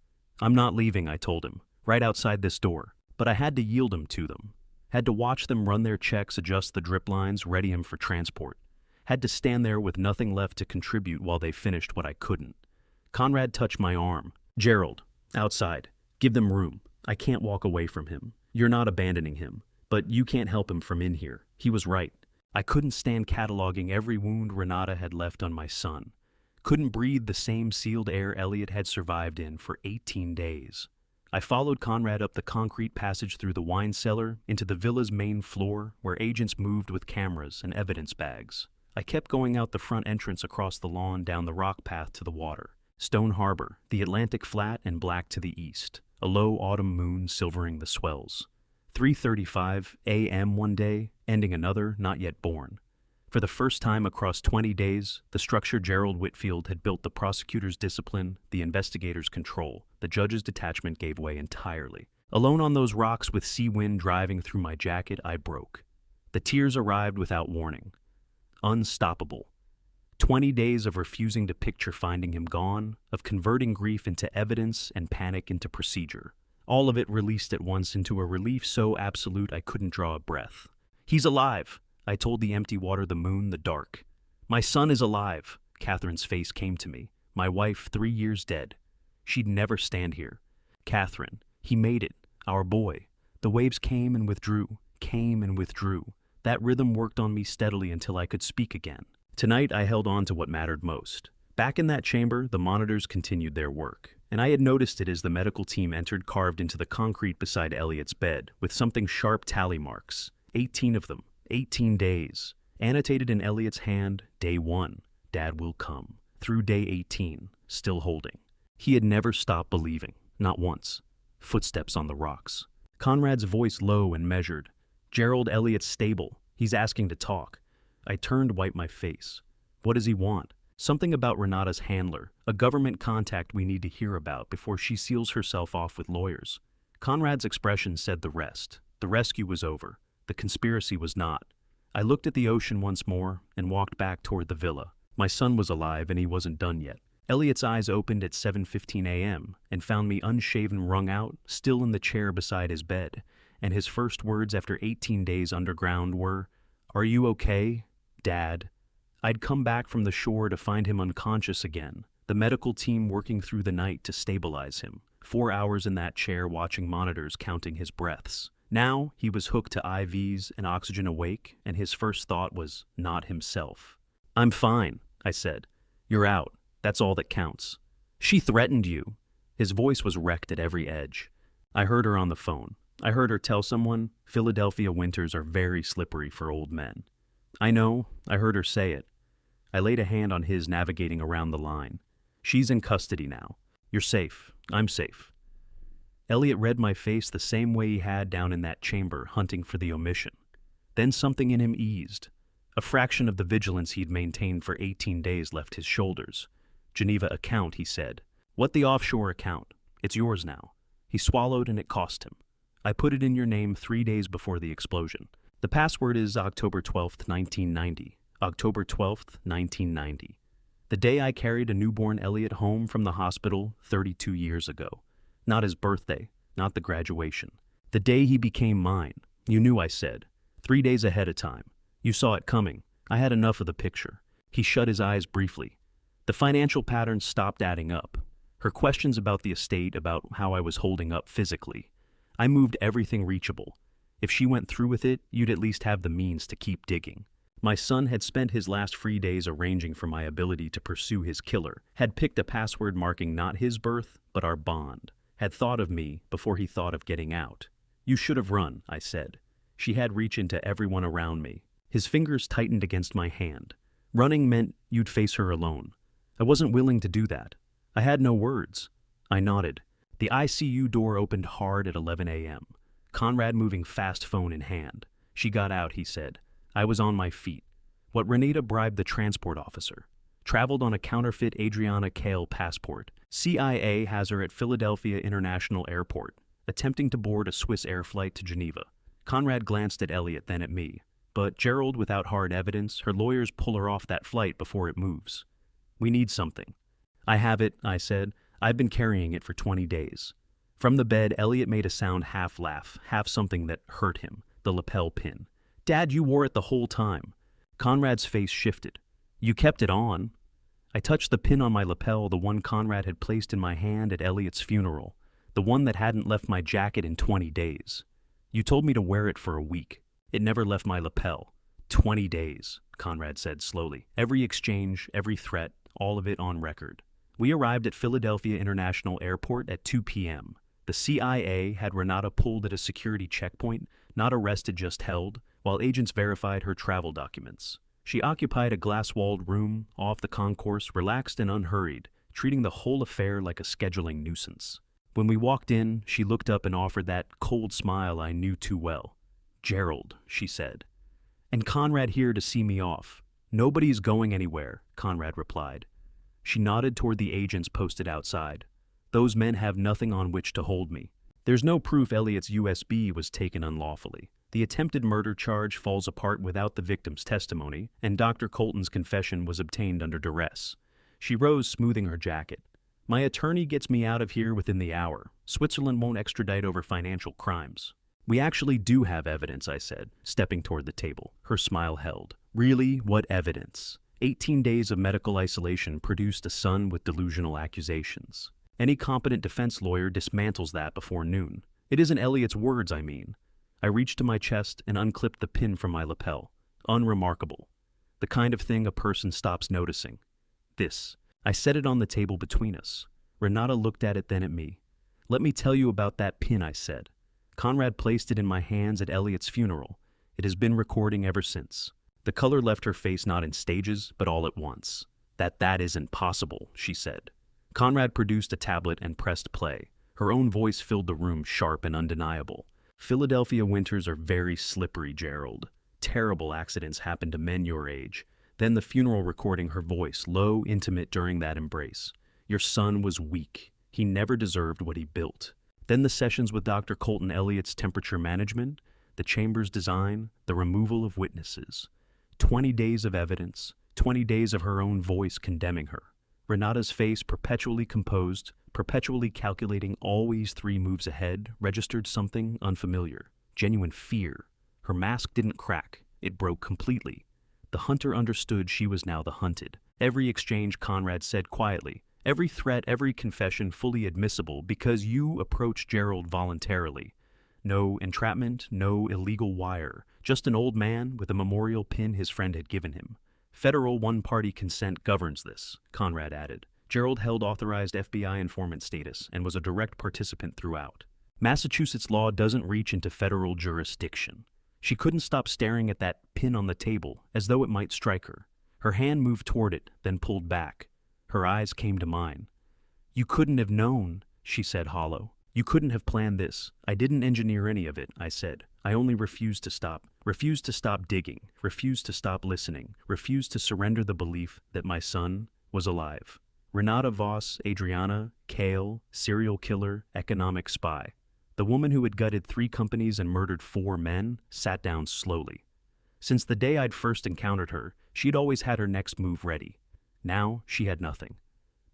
"I'm not leaving," I told him, "right outside this door." But I had to yield him to them. Had to watch them run their checks, adjust the drip lines, ready him for transport. Had to stand there with nothing left to contribute while they finished what I couldn't. Conrad touched my arm. "Gerald, outside. Give them room. I can't walk away from him. You're not abandoning him. But you can't help him from in here." He was right. I couldn't stand cataloging every wound Renata had left on my son. Couldn't breathe the same sealed air Elliot had survived in for 18 days. I followed Conrad up the concrete passage through the wine cellar into the villa's main floor where agents moved with cameras and evidence bags. I kept going out the front entrance across the lawn down the rock path to the water. Stone Harbor, the Atlantic flat and black to the east, a low autumn moon silvering the swells. 3:35 a.m. one day, ending another not yet born. For the first time across 20 days, the structure Gerald Whitfield had built, the prosecutor's discipline, the investigator's control, the judge's detachment gave way entirely. Alone on those rocks with sea wind driving through my jacket, I broke. The tears arrived without warning. Unstoppable. 20 days of refusing to picture finding him gone, of converting grief into evidence and panic into procedure. All of it released at once into a relief so absolute I couldn't draw a breath. "He's alive," I told the empty water, the moon, the dark. "My son is alive." Catherine's face came to me. My wife, 3 years dead. She'd never stand here. "Catherine, he made it. Our boy." The waves came and withdrew, came and withdrew. That rhythm worked on me steadily until I could speak again. Tonight I held on to what mattered most. Back in that chamber, the monitors continued their work, and I had noticed it as the medical team entered, carved into the concrete beside Elliot's bed, with something sharp tally marks. 18 of them. 18 days. Annotated in Elliot's hand, day 1, Dad will come. Through day 18, still holding. He had never stopped believing, not once. Footsteps on the rocks. Conrad's voice low and measured. "Gerald, Elliot's stable. He's asking to talk." I turned, wiped my face. What does he want? Something about Renata's handler, a government contact we need to hear about before she seals herself off with lawyers. Conrad's expression said the rest. The rescue was over. The conspiracy was not. I looked at the ocean once more and walked back toward the villa. My son was alive and he wasn't done yet. Elliot's eyes opened at 7:15 a.m. and found me unshaven, wrung out, still in the chair beside his bed, and his first words after 18 days underground were, "Are you okay, Dad?" I'd come back from the shore to find him unconscious again, the medical team working through the night to stabilize him. 4 hours in that chair watching monitors counting his breaths. Now he was hooked to IVs and oxygen awake, and his first thought was not himself. "I'm fine," I said. "You're out. That's all that counts." "She threatened you." His voice was wrecked at every edge. I heard her on the phone. I heard her tell someone, "Philadelphia winters are very slippery for old men." "I know," I heard her say it. I laid a hand on his, navigating around the line. "She's in custody now. You're safe. I'm safe." Elliot read my face the same way he had down in that chamber, hunting for the omission. Then something in him eased. A fraction of the vigilance he'd maintained for 18 days left his shoulders. "Geneva account," he said. "What the offshore account? It's yours now." He swallowed and it cost him. "I put it in your name 3 days before the explosion. The password is October 12th, 1990. October 12th, 1990. The day I carried a newborn Elliot home from the hospital 32 years ago. Not his birthday, not the graduation. The day he became mine. You knew, I said. 3 days ahead of time. You saw it coming. I had enough of the picture. He shut his eyes briefly. The financial patterns stopped adding up. Her questions about the estate, about how I was holding up physically. I moved everything reachable. If she went through with it, you'd at least have the means to keep digging. My son had spent his last free days arranging for my ability to pursue his killer, had picked a password marking not his birth, but our bond, had thought of me before he thought of getting out. You should have run, I said. She had reached into everyone around me. His fingers tightened against my hand. Running meant you'd face her alone. I wasn't willing to do that. I had no words. I nodded. The ICU door opened hard at 11 a.m. Conrad moving fast, phone in hand. She got out, he said. I was on my feet. What Renata bribed the transport officer. Traveled on a counterfeit Adriana Kale passport. CIA has her at Philadelphia International Airport, attempting to board a Swiss air flight to Geneva. Conrad glanced at Elliot, then at me. But Gerald, without hard evidence, her lawyers pull her off that flight before it moves. We need something. I have it, I said. I've been carrying it for 20 days. From the bed, Elliot made a sound, half laugh, half something that hurt him, the lapel pin. Dad, you wore it the whole time. Conrad's face shifted. You kept it on. I touched the pin on my lapel, the one Conrad had placed in my hand at Elliot's funeral, the one that hadn't left my jacket in 20 days. You told me to wear it for a week. It never left my lapel. 20 days, Conrad said slowly. Every exchange, every threat, all of it on record. We arrived at Philadelphia International Airport at 2 p.m. The CIA had Renata pulled at a security checkpoint, not arrested, just held, while agents verified her travel documents. She occupied a glass-walled room off the concourse, relaxed and unhurried, treating the whole affair like a scheduling nuisance. When we walked in, she looked up and offered that cold smile I knew too well. Gerald, she said. And Conrad here to see me off. Nobody's going anywhere, Conrad replied. She nodded toward the agents posted outside. Those men have nothing on which to hold me. There's no proof Elliot's USB was taken unlawfully. The attempted murder charge falls apart without the victim's testimony, and Dr. Colton's confession was obtained under duress. She rose, smoothing her jacket. My attorney gets me out of here within the hour. Switzerland won't extradite over financial crimes. We actually do have evidence, I said, stepping toward the table. Her smile held. Really? What evidence? 18 days of medical isolation produced a son with delusional accusations. Any competent defense lawyer dismantles that before noon. It isn't Elliot's words, I mean. I reached to my chest and unclipped the pin from my lapel. Unremarkable. The kind of thing a person stops noticing. This. I set it on the table between us. Renata looked at it, then at me. Let me tell you about that pin, I said. Conrad placed it in my hands at Elliot's funeral. It has been recording ever since. The color left her face, not in stages, but all at once. That isn't possible, she said. Conrad produced a tablet and pressed play. Her own voice filled the room, sharp and undeniable. Philadelphia winters are very slippery, Gerald. Terrible accidents happen to men your age. Then the funeral recording, her voice, low, intimate during that embrace. Your son was weak. He never deserved what he built. Then the sessions with Dr. Colton, Elliot's temperature management, the chamber's design, the removal of witnesses. 20 days of evidence, 20 days of her own voice condemning her. Renata's face, perpetually composed, perpetually calculating, always 3 moves ahead, registered something unfamiliar. Genuine fear. Her mask didn't crack. It broke completely. The hunter understood she was now the hunted. Every exchange, Conrad said quietly. Every threat, every confession fully admissible because you approached Gerald voluntarily. No entrapment, no illegal wire. Just an old man with a memorial pin his friend had given him. Federal one-party consent governs this, Conrad added. Gerald held authorized FBI informant status and was a direct participant throughout. Massachusetts law doesn't reach into federal jurisdiction. She couldn't stop staring at that pin on the table, as though it might strike her. Her hand moved toward it, then pulled back. Her eyes came to mine. You couldn't have known, she said hollow. You couldn't have planned this. I didn't engineer any of it, I said. I only refused to stop. Refused to stop digging. Refused to stop listening. Refused to surrender the belief that my son was alive. Renata Voss, Adriana, Kale, serial killer, economic spy. The woman who had gutted 3 companies and murdered 4 men sat down slowly. Since the day I'd first encountered her, she'd always had her next move ready. Now she had nothing.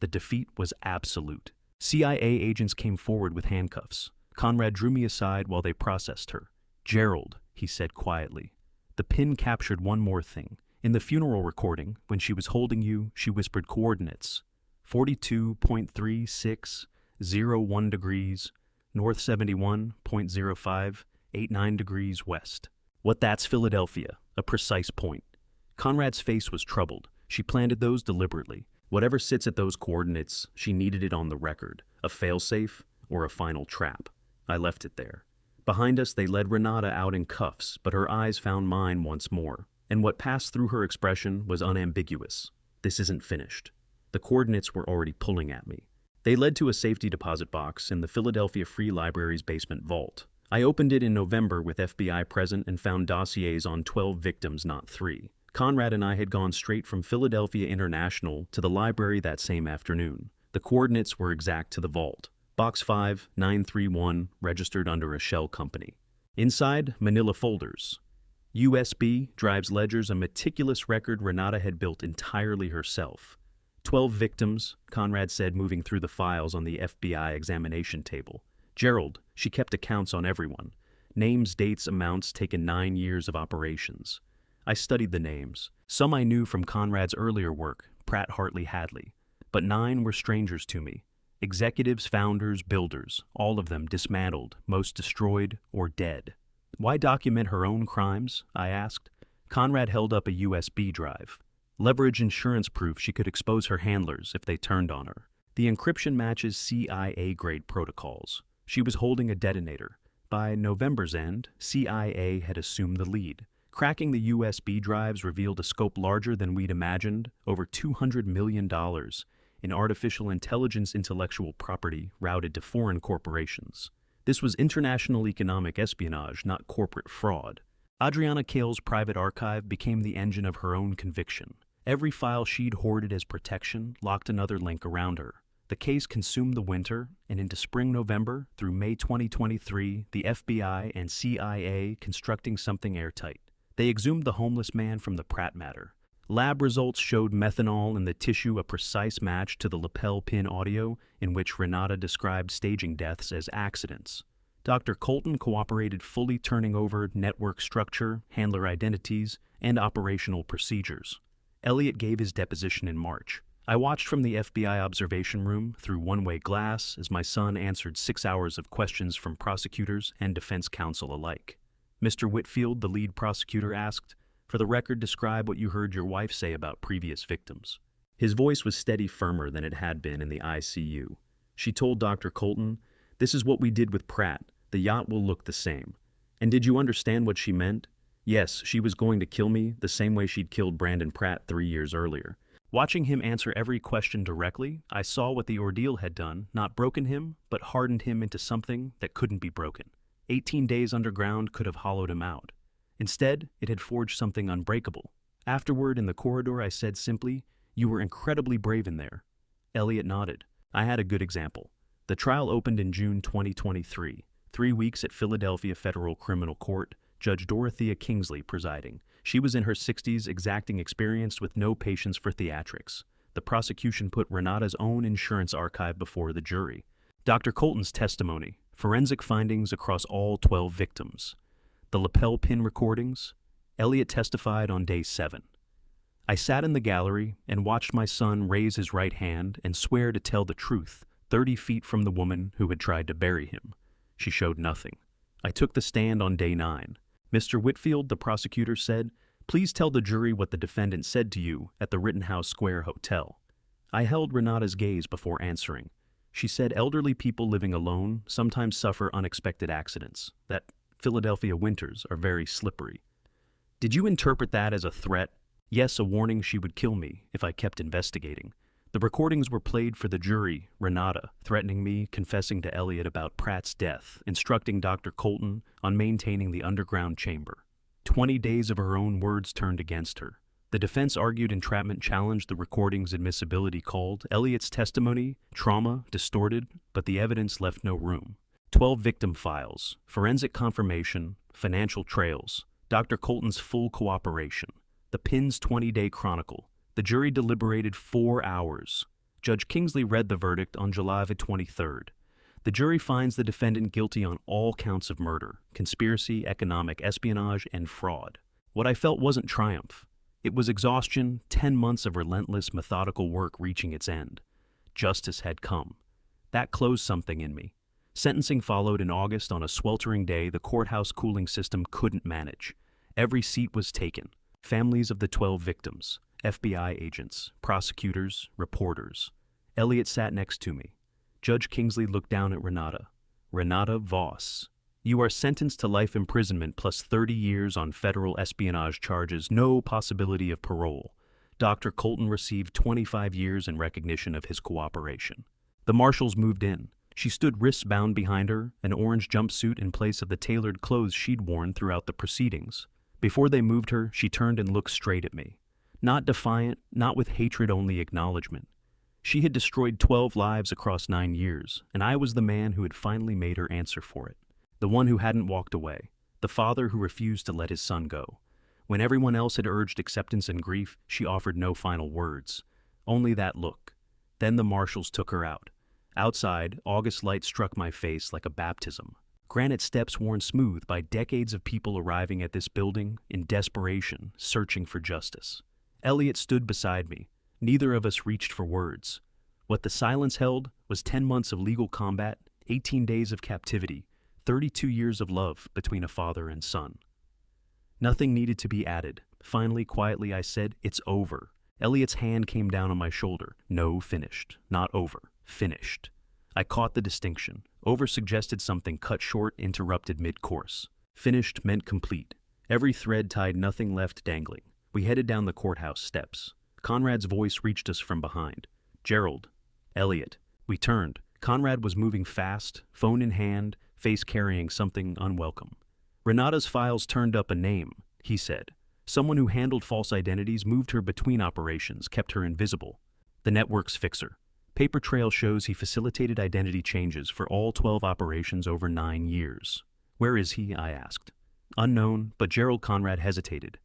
The defeat was absolute. CIA agents came forward with handcuffs. Conrad drew me aside while they processed her. Gerald, he said quietly. The pin captured one more thing. In the funeral recording, when she was holding you, she whispered coordinates: 42.3601 degrees, north 71.0589 degrees west. What that's Philadelphia, a precise point. Conrad's face was troubled. She planted those deliberately. Whatever sits at those coordinates, she needed it on the record, a failsafe or a final trap. I left it there. Behind us, they led Renata out in cuffs, but her eyes found mine once more, and what passed through her expression was unambiguous. This isn't finished. The coordinates were already pulling at me. They led to a safety deposit box in the Philadelphia Free Library's basement vault. I opened it in November with FBI present and found dossiers on 12 victims, not 3. Conrad and I had gone straight from Philadelphia International to the library that same afternoon. The coordinates were exact to the vault. Box 5931, registered under a shell company. Inside, manila folders. USB drives ledgers, a meticulous record Renata had built entirely herself. 12 victims, Conrad said, moving through the files on the FBI examination table. Gerald, she kept accounts on everyone. Names, dates, amounts, taken 9 years of operations. I studied the names. Some I knew from Conrad's earlier work, Pratt Hartley Hadley. But 9 were strangers to me. Executives, founders, builders, all of them dismantled, most destroyed, or dead. Why document her own crimes? I asked. Conrad held up a USB drive. Leverage insurance proof she could expose her handlers if they turned on her. The encryption matches CIA-grade protocols. She was holding a detonator. By November's end, CIA had assumed the lead. Cracking the USB drives revealed a scope larger than we'd imagined, over $200 million in artificial intelligence intellectual property routed to foreign corporations. This was international economic espionage, not corporate fraud. Adriana Kale's private archive became the engine of her own conviction. Every file she'd hoarded as protection locked another link around her. The case consumed the winter, and into spring-November through May 2023, the FBI and CIA constructing something airtight. They exhumed the homeless man from the Pratt matter. Lab results showed methanol in the tissue, a precise match to the lapel pin audio in which Renata described staging deaths as accidents. Dr. Colton cooperated, fully turning over network structure, handler identities, and operational procedures. Elliot gave his deposition in March. I watched from the FBI observation room through one-way glass as my son answered 6 hours of questions from prosecutors and defense counsel alike. Mr. Whitfield, the lead prosecutor, asked, "For the record, describe what you heard your wife say about previous victims." His voice was steady, firmer than it had been in the ICU. She told Dr. Colton, "This is what we did with Pratt. The yacht will look the same." "And did you understand what she meant?" "Yes, she was going to kill me the same way she'd killed Brandon Pratt 3 years earlier." Watching him answer every question directly, I saw what the ordeal had done, not broken him, but hardened him into something that couldn't be broken. 18 days underground could have hollowed him out. Instead, it had forged something unbreakable. Afterward, in the corridor, I said simply, "You were incredibly brave in there." Elliot nodded. I had a good example. The trial opened in June 2023, 3 weeks at Philadelphia Federal Criminal Court, Judge Dorothea Kingsley presiding. She was in her 60s, exacting experience with no patience for theatrics. The prosecution put Renata's own insurance archive before the jury. Dr. Colton's testimony, forensic findings across all 12 victims. The lapel pin recordings. Elliot testified on day 7. I sat in the gallery and watched my son raise his right hand and swear to tell the truth, 30 feet from the woman who had tried to bury him. She showed nothing. I took the stand on day 9. "Mr. Whitfield," the prosecutor said, "please tell the jury what the defendant said to you at the Rittenhouse Square Hotel." I held Renata's gaze before answering. She said elderly people living alone sometimes suffer unexpected accidents, that Philadelphia winters are very slippery. "Did you interpret that as a threat?" "Yes, a warning she would kill me if I kept investigating." The recordings were played for the jury, Renata threatening me, confessing to Elliot about Pratt's death, instructing Dr. Colton on maintaining the underground chamber. 20 days of her own words turned against her. The defense argued entrapment challenged the recording's admissibility, called Elliot's testimony trauma, distorted, but the evidence left no room. 12 victim files, forensic confirmation, financial trails, Dr. Colton's full cooperation, the pin's 20-day chronicle. The jury deliberated 4 hours. Judge Kingsley read the verdict on July 23rd. The jury finds the defendant guilty on all counts of murder, conspiracy, economic espionage, and fraud. What I felt wasn't triumph. It was exhaustion, 10 months of relentless, methodical work reaching its end. Justice had come. That closed something in me. Sentencing followed in August on a sweltering day the courthouse cooling system couldn't manage. Every seat was taken. Families of the 12 victims, FBI agents, prosecutors, reporters. Elliot sat next to me. Judge Kingsley looked down at Renata. Renata Voss. You are sentenced to life imprisonment plus 30 years on federal espionage charges, no possibility of parole. Dr. Colton received 25 years in recognition of his cooperation. The marshals moved in. She stood wrists bound behind her, an orange jumpsuit in place of the tailored clothes she'd worn throughout the proceedings. Before they moved her, she turned and looked straight at me. Not defiant, not with hatred, only acknowledgement. She had destroyed 12 lives across 9 years, and I was the man who had finally made her answer for it. The one who hadn't walked away. The father who refused to let his son go. When everyone else had urged acceptance and grief, she offered no final words. Only that look. Then the marshals took her out. Outside, August light struck my face like a baptism. Granite steps worn smooth by decades of people arriving at this building in desperation, searching for justice. Elliot stood beside me. Neither of us reached for words. What the silence held was 10 months of legal combat, 18 days of captivity, 32 years of love between a father and son. Nothing needed to be added. Finally, quietly, I said, "It's over." Elliot's hand came down on my shoulder. No, finished. Not over. Finished. I caught the distinction. Over suggested something cut short, interrupted mid-course. Finished meant complete. Every thread tied, nothing left dangling. We headed down the courthouse steps. Conrad's voice reached us from behind. "Gerald." "Elliot." We turned. Conrad was moving fast, phone in hand, face carrying something unwelcome. "Renata's files turned up a name," he said. "Someone who handled false identities, moved her between operations, kept her invisible. The network's fixer. Paper trail shows he facilitated identity changes for all 12 operations over 9 years. Where is he?" I asked. "Unknown," but Gerald Conrad hesitated.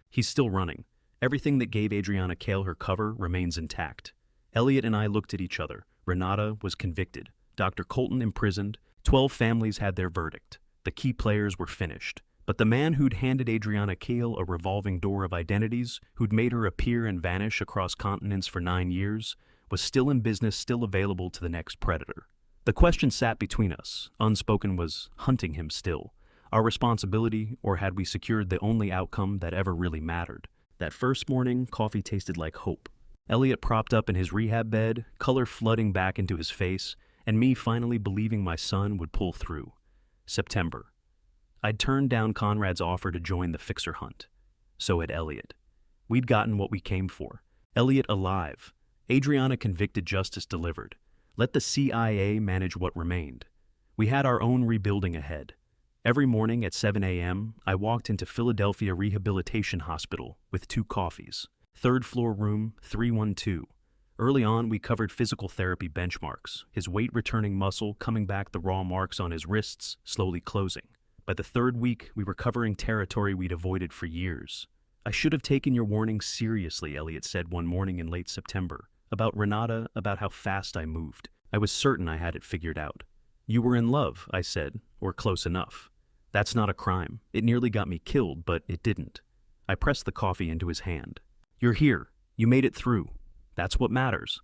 "He's still running. Everything that gave Adriana Kale her cover remains intact." Elliot and I looked at each other. Renata was convicted. Dr. Colton imprisoned. 12 families had their verdict. The key players were finished. But the man who'd handed Adriana Kale a revolving door of identities, who'd made her appear and vanish across continents for 9 years, was still in business, still available to the next predator. The question sat between us. Unspoken, was hunting him still our responsibility, or had we secured the only outcome that ever really mattered? That first morning, coffee tasted like hope. Elliot propped up in his rehab bed, color flooding back into his face, and me finally believing my son would pull through. September. I'd turned down Conrad's offer to join the fixer hunt. So had Elliot. We'd gotten what we came for. Elliot alive. Adriana convicted, justice delivered. Let the CIA manage what remained. We had our own rebuilding ahead. Every morning at 7 a.m., I walked into Philadelphia Rehabilitation Hospital with 2 coffees. 3rd floor room 312. Early on, we covered physical therapy benchmarks, his weight-returning muscle coming back, the raw marks on his wrists slowly closing. By the 3rd week, we were covering territory we'd avoided for years. "I should have taken your warning seriously," Elliot said one morning in late September. About Renata, about how fast I moved. I was certain I had it figured out. "You were in love," I said, "or close enough. That's not a crime. It nearly got me killed, but it didn't." I pressed the coffee into his hand. "You're here. You made it through. That's what matters."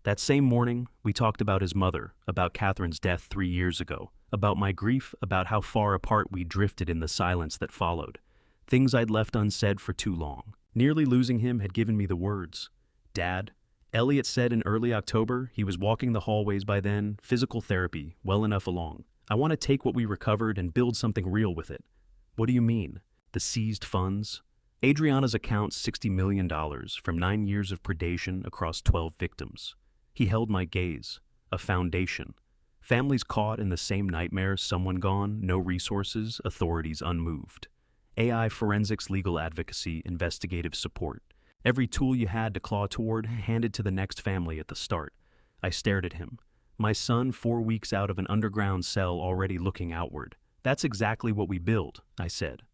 That same morning, we talked about his mother, about Catherine's death 3 years ago, about my grief, about how far apart we drifted in the silence that followed. Things I'd left unsaid for too long. Nearly losing him had given me the words. "Dad." Elliot said in early October, he was walking the hallways by then, physical therapy, well enough along. "I want to take what we recovered and build something real with it." "What do you mean?" "The seized funds." Adriana's account, $60 million from 9 years of predation across 12 victims. He held my gaze. A foundation. Families caught in the same nightmare, someone gone, no resources, authorities unmoved. AI forensics, legal advocacy, investigative support. Every tool you had to claw toward, handed to the next family at the start. I stared at him. My son, 4 weeks out of an underground cell, already looking outward. "That's exactly what we built," I said.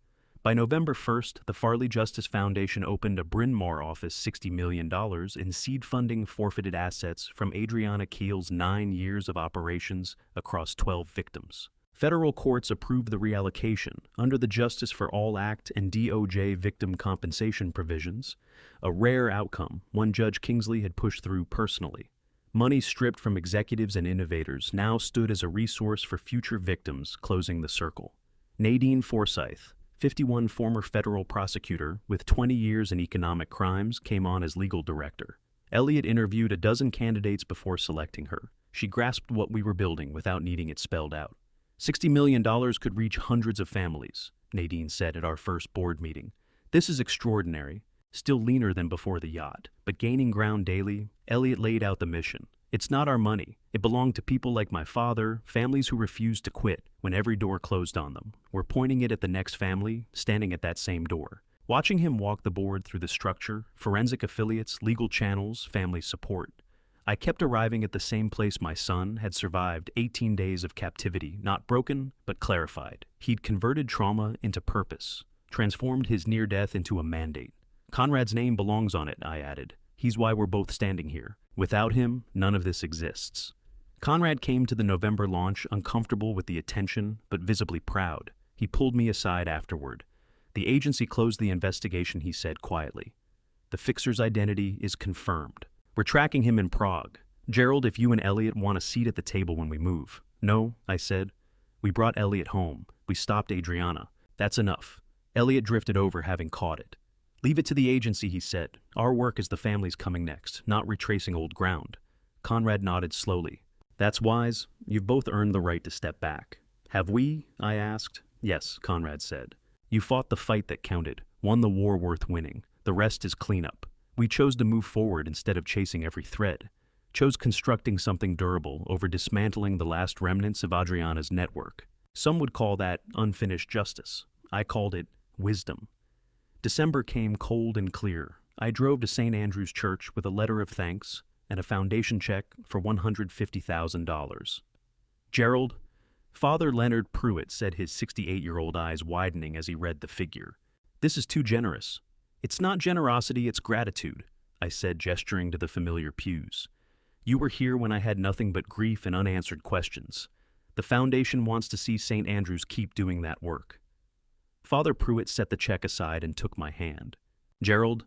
By November 1st, the Farley Justice Foundation opened a Bryn Mawr office, $60 million in seed funding, forfeited assets from Adriana Keel's 9 years of operations across 12 victims. Federal courts approved the reallocation under the Justice for All Act and DOJ victim compensation provisions, a rare outcome one Judge Kingsley had pushed through personally. Money stripped from executives and innovators now stood as a resource for future victims, closing the circle. Nadine Forsyth, 51, former federal prosecutor with 20 years in economic crimes, came on as legal director. Elliot interviewed a dozen candidates before selecting her. She grasped what we were building without needing it spelled out. $60 million could reach hundreds of families, Nadine said at our first board meeting. This is extraordinary, still leaner than before the yacht, but gaining ground daily. Elliot laid out the mission. It's not our money. It belonged to people like my father, families who refused to quit when every door closed on them. We're pointing it at the next family, standing at that same door. Watching him walk the board through the structure, forensic affiliates, legal channels, family support, I kept arriving at the same place my son had survived 18 days of captivity, not broken, but clarified. He'd converted trauma into purpose, transformed his near death into a mandate. Conrad's name belongs on it, I added. He's why we're both standing here. Without him, none of this exists. Conrad came to the November launch uncomfortable with the attention, but visibly proud. He pulled me aside afterward. The agency closed the investigation, he said quietly. The fixer's identity is confirmed. We're tracking him in Prague. Gerald, if you and Elliot want a seat at the table when we move. No, I said. We brought Elliot home. We stopped Adriana. That's enough. Elliot drifted over, having caught it. Leave it to the agency, he said. Our work is the family's coming next, not retracing old ground. Conrad nodded slowly. That's wise. You've both earned the right to step back. Have we? I asked. Yes, Conrad said. You fought the fight that counted, won the war worth winning. The rest is cleanup. We chose to move forward instead of chasing every thread. Chose constructing something durable over dismantling the last remnants of Adriana's network. Some would call that unfinished justice. I called it wisdom. December came cold and clear. I drove to St. Andrew's Church with a letter of thanks and a foundation check for $150,000. Gerald, Father Leonard Pruitt said, his 68-year-old eyes widening as he read the figure. This is too generous. It's not generosity, it's gratitude, I said, gesturing to the familiar pews. You were here when I had nothing but grief and unanswered questions. The foundation wants to see St. Andrews keep doing that work. Father Pruitt set the check aside and took my hand. Gerald,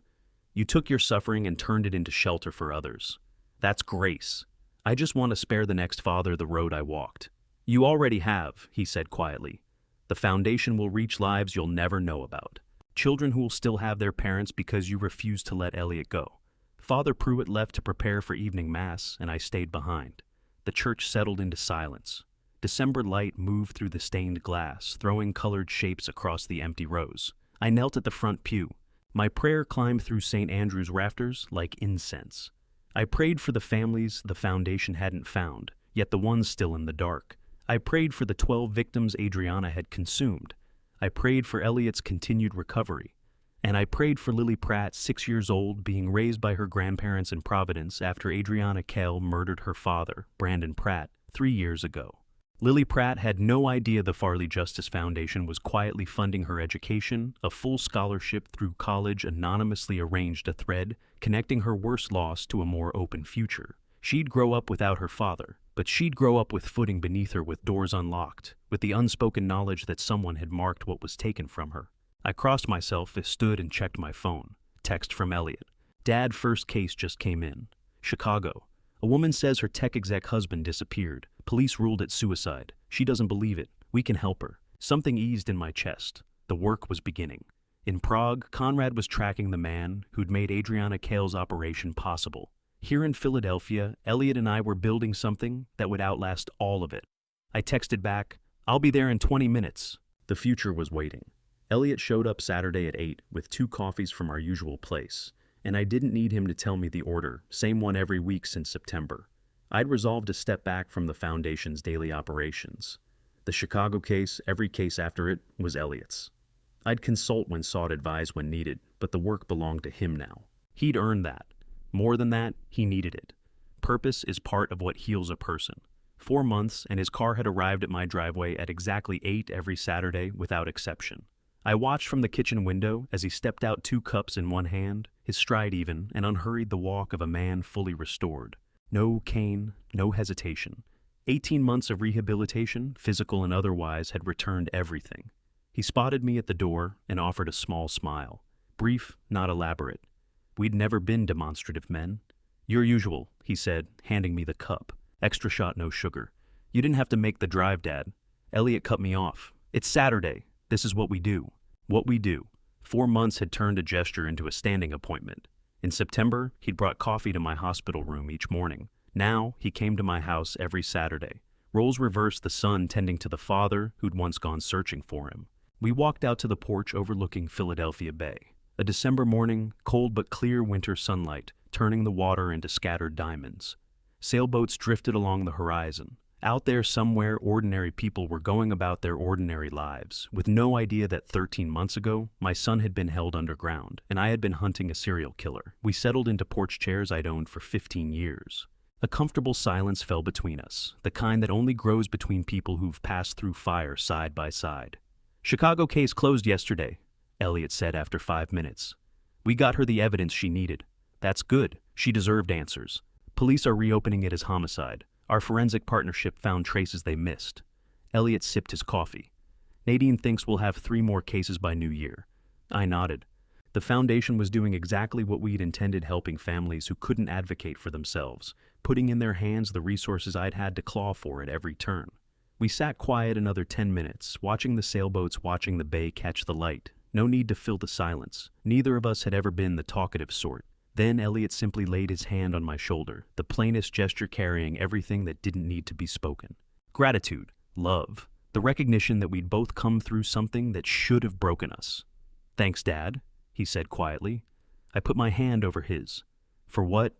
you took your suffering and turned it into shelter for others. That's grace. I just want to spare the next father the road I walked. You already have, he said quietly. The foundation will reach lives you'll never know about. Children who will still have their parents because you refused to let Elliot go. Father Pruitt left to prepare for evening mass, and I stayed behind. The church settled into silence. December light moved through the stained glass, throwing colored shapes across the empty rows. I knelt at the front pew. My prayer climbed through St. Andrew's rafters like incense. I prayed for the families the foundation hadn't found, yet the ones still in the dark. I prayed for the 12 victims Adriana had consumed. I prayed for Elliot's continued recovery. And I prayed for Lily Pratt, 6 years old, being raised by her grandparents in Providence after Adriana Kell murdered her father, Brandon Pratt, 3 years ago. Lily Pratt had no idea the Farley Justice Foundation was quietly funding her education. A full scholarship through college anonymously arranged a thread connecting her worst loss to a more open future. She'd grow up without her father, but she'd grow up with footing beneath her, with doors unlocked, with the unspoken knowledge that someone had marked what was taken from her. I crossed myself, stood and checked my phone. Text from Elliot. Dad, first case just came in. Chicago. A woman says her tech exec husband disappeared. Police ruled it suicide. She doesn't believe it. We can help her. Something eased in my chest. The work was beginning. In Prague, Conrad was tracking the man who'd made Adriana Kell's operation possible. Here in Philadelphia, Elliot and I were building something that would outlast all of it. I texted back, I'll be there in 20 minutes. The future was waiting. Elliot showed up Saturday at 8 with 2 coffees from our usual place, and I didn't need him to tell me the order, same one every week since September. I'd resolved to step back from the foundation's daily operations. The Chicago case, every case after it, was Elliot's. I'd consult when sought, advise when needed, but the work belonged to him now. He'd earned that. More than that, he needed it. Purpose is part of what heals a person. 4 months, and his car had arrived at my driveway at exactly 8 every Saturday without exception. I watched from the kitchen window as he stepped out, 2 cups in one hand, his stride even, and unhurried the walk of a man fully restored. No cane, no hesitation. 18 months of rehabilitation, physical and otherwise, had returned everything. He spotted me at the door and offered a small smile. Brief, not elaborate. We'd never been demonstrative men. "Your usual," he said, handing me the cup. "Extra shot, no sugar." "You didn't have to make the drive, Dad." Elliot cut me off. "It's Saturday. This is what we do." What we do. 4 months had turned a gesture into a standing appointment. In September, he'd brought coffee to my hospital room each morning. Now, he came to my house every Saturday. Roles reversed, the son tending to the father who'd once gone searching for him. We walked out to the porch overlooking Philadelphia Bay. A December morning, cold but clear winter sunlight, turning the water into scattered diamonds. Sailboats drifted along the horizon. Out there somewhere, ordinary people were going about their ordinary lives, with no idea that 13 months ago, my son had been held underground, and I had been hunting a serial killer. We settled into porch chairs I'd owned for 15 years. A comfortable silence fell between us, the kind that only grows between people who've passed through fire side by side. "Chicago case closed yesterday," Elliot said after 5 minutes. "We got her the evidence she needed." "That's good. She deserved answers. Police are reopening it as homicide. Our forensic partnership found traces they missed." Elliot sipped his coffee. "Nadine thinks we'll have 3 more cases by New Year." I nodded. The foundation was doing exactly what we'd intended, helping families who couldn't advocate for themselves, putting in their hands the resources I'd had to claw for at every turn. We sat quiet another 10 minutes, watching the sailboats, watching the bay catch the light. No need to fill the silence. Neither of us had ever been the talkative sort. Then Elliot simply laid his hand on my shoulder, the plainest gesture carrying everything that didn't need to be spoken. Gratitude, love, the recognition that we'd both come through something that should have broken us. "Thanks, Dad," he said quietly. I put my hand over his. "For what?"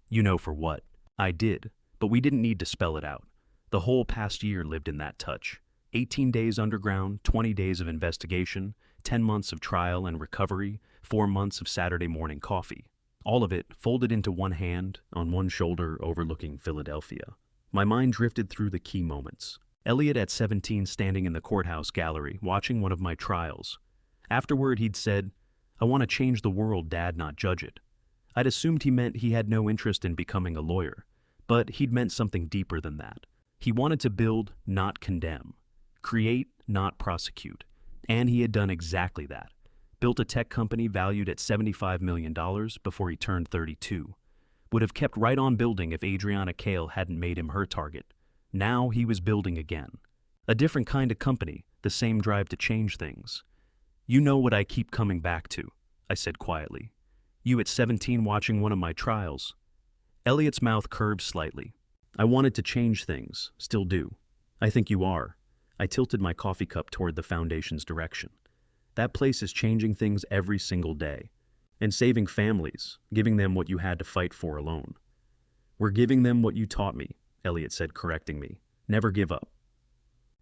"You know for what." I did, but we didn't need to spell it out. The whole past year lived in that touch. 18 days underground, 20 days of investigation, 10 months of trial and recovery, 4 months of Saturday morning coffee. All of it folded into one hand, on one shoulder, overlooking Philadelphia. My mind drifted through the key moments. Elliot at 17 standing in the courthouse gallery, watching one of my trials. Afterward, he'd said, "I want to change the world, Dad, not judge it." I'd assumed he meant he had no interest in becoming a lawyer, but he'd meant something deeper than that. He wanted to build, not condemn. Create, not prosecute. And he had done exactly that. Built a tech company valued at $75 million before he turned 32. Would have kept right on building if Adriana Cale hadn't made him her target. Now he was building again. A different kind of company, the same drive to change things. "You know what I keep coming back to," I said quietly. "You at 17 watching one of my trials." Elliot's mouth curved slightly. "I wanted to change things, still do. I think you are." I tilted my coffee cup toward the foundation's direction. "That place is changing things every single day. And saving families, giving them what you had to fight for alone." "We're giving them what you taught me," Elliot said, correcting me. "Never give up.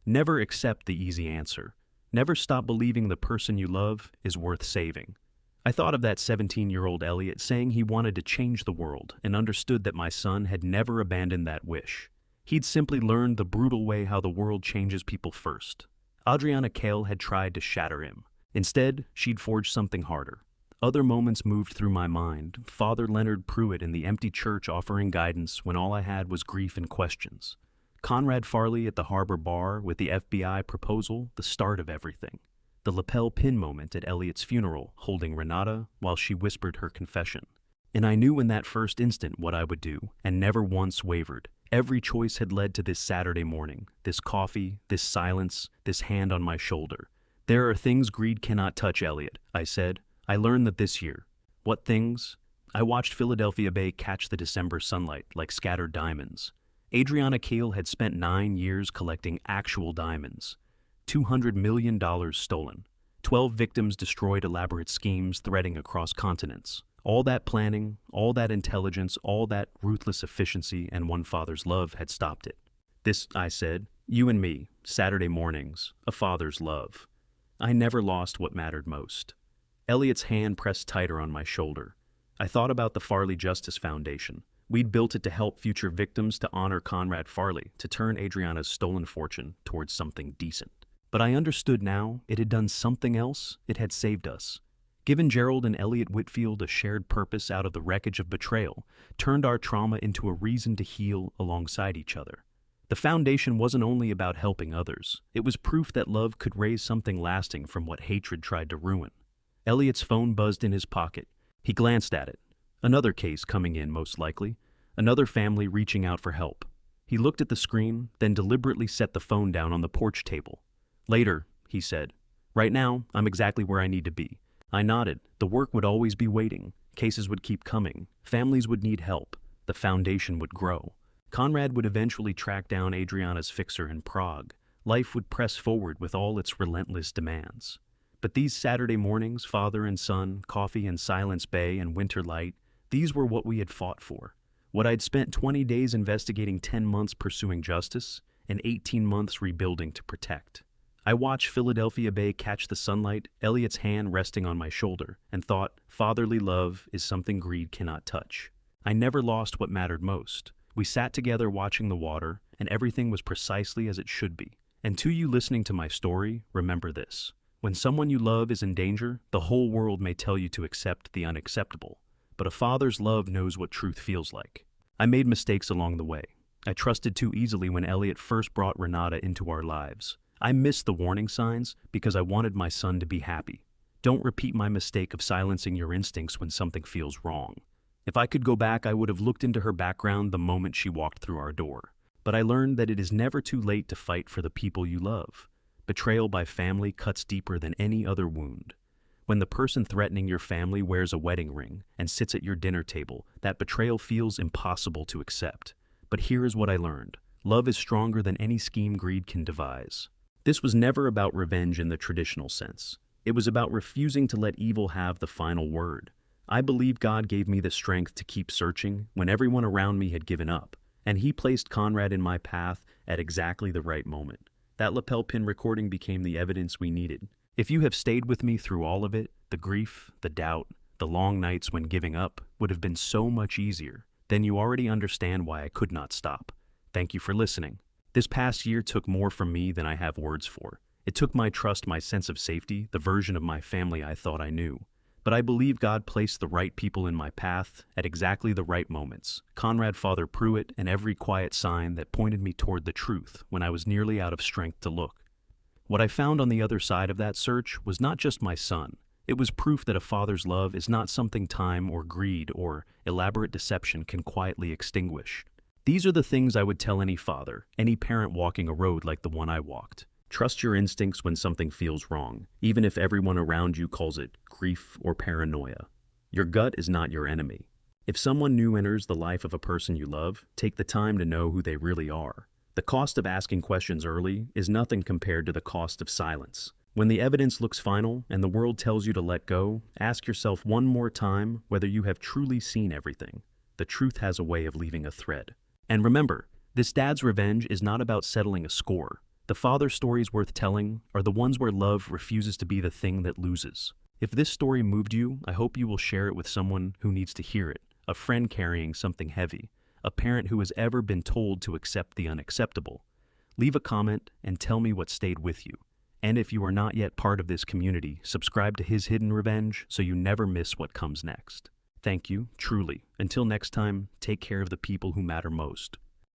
Never accept the easy answer. Never stop believing the person you love is worth saving." I thought of that 17-year-old Elliot saying he wanted to change the world and understood that my son had never abandoned that wish. He'd simply learned the brutal way how the world changes people first. Adriana Cale had tried to shatter him. Instead, she'd forged something harder. Other moments moved through my mind. Father Leonard Pruitt in the empty church offering guidance when all I had was grief and questions. Conrad Farley at the harbor bar with the FBI proposal, the start of everything. The lapel pin moment at Elliot's funeral, holding Renata while she whispered her confession. And I knew in that first instant what I would do, and never once wavered. Every choice had led to this Saturday morning, this coffee, this silence, this hand on my shoulder. "There are things greed cannot touch, Elliot," I said. "I learned that this year." "What things?" I watched Philadelphia Bay catch the December sunlight like scattered diamonds. Adriana Cale had spent 9 years collecting actual diamonds. $200 million stolen. 12 victims destroyed, elaborate schemes threading across continents. All that planning, all that intelligence, all that ruthless efficiency, and one father's love had stopped it. "This," I said, "you and me, Saturday mornings, a father's love." I never lost what mattered most. Elliot's hand pressed tighter on my shoulder. I thought about the Farley Justice Foundation. We'd built it to help future victims, to honor Conrad Farley, to turn Adriana's stolen fortune towards something decent. But I understood now it had done something else. It had saved us. Given Gerald and Elliot Whitfield a shared purpose out of the wreckage of betrayal, turned our trauma into a reason to heal alongside each other. The foundation wasn't only about helping others, it was proof that love could raise something lasting from what hatred tried to ruin. Elliot's phone buzzed in his pocket. He glanced at it. Another case coming in, most likely. Another family reaching out for help. He looked at the screen, then deliberately set the phone down on the porch table. "Later," he said. "Right now, I'm exactly where I need to be." I nodded. The work would always be waiting. Cases would keep coming. Families would need help. The foundation would grow. Conrad would eventually track down Adriana's fixer in Prague. Life would press forward with all its relentless demands. But these Saturday mornings, father and son, coffee in Silence Bay and winter light, these were what we had fought for. What I'd spent 20 days investigating, 10 months pursuing justice, and 18 months rebuilding to protect. I watched Philadelphia Bay catch the sunlight, Elliot's hand resting on my shoulder, and thought, fatherly love is something greed cannot touch. I never lost what mattered most. We sat together watching the water, and everything was precisely as it should be. And to you listening to my story, remember this. When someone you love is in danger, the whole world may tell you to accept the unacceptable. But a father's love knows what truth feels like. I made mistakes along the way. I trusted too easily when Elliot first brought Renata into our lives. I missed the warning signs because I wanted my son to be happy. Don't repeat my mistake of silencing your instincts when something feels wrong. If I could go back, I would have looked into her background the moment she walked through our door. But I learned that it is never too late to fight for the people you love. Betrayal by family cuts deeper than any other wound. When the person threatening your family wears a wedding ring and sits at your dinner table, that betrayal feels impossible to accept. But here is what I learned. Love is stronger than any scheme greed can devise. This was never about revenge in the traditional sense. It was about refusing to let evil have the final word. I believe God gave me the strength to keep searching when everyone around me had given up, and He placed Conrad in my path at exactly the right moment. That lapel pin recording became the evidence we needed. If you have stayed with me through all of it, the grief, the doubt, the long nights when giving up would have been so much easier. Then you already understand why I could not stop. Thank you for listening. This past year took more from me than I have words for. It took my trust, my sense of safety, the version of my family I thought I knew. But I believe God placed the right people in my path at exactly the right moments. Conrad, Father Pruitt, and every quiet sign that pointed me toward the truth when I was nearly out of strength to look. What I found on the other side of that search was not just my son. It was proof that a father's love is not something time or greed or elaborate deception can quietly extinguish. These are the things I would tell any father, any parent walking a road like the one I walked. Trust your instincts when something feels wrong, even if everyone around you calls it grief or paranoia. Your gut is not your enemy. If someone new enters the life of a person you love, take the time to know who they really are. The cost of asking questions early is nothing compared to the cost of silence. When the evidence looks final and the world tells you to let go, ask yourself one more time whether you have truly seen everything. The truth has a way of leaving a thread. And remember, this dad's revenge is not about settling a score. The father stories worth telling are the ones where love refuses to be the thing that loses. If this story moved you, I hope you will share it with someone who needs to hear it, a friend carrying something heavy, a parent who has ever been told to accept the unacceptable. Leave a comment and tell me what stayed with you. And if you are not yet part of this community, subscribe to His Hidden Revenge so you never miss what comes next. Thank you, truly. Until next time, take care of the people who matter most.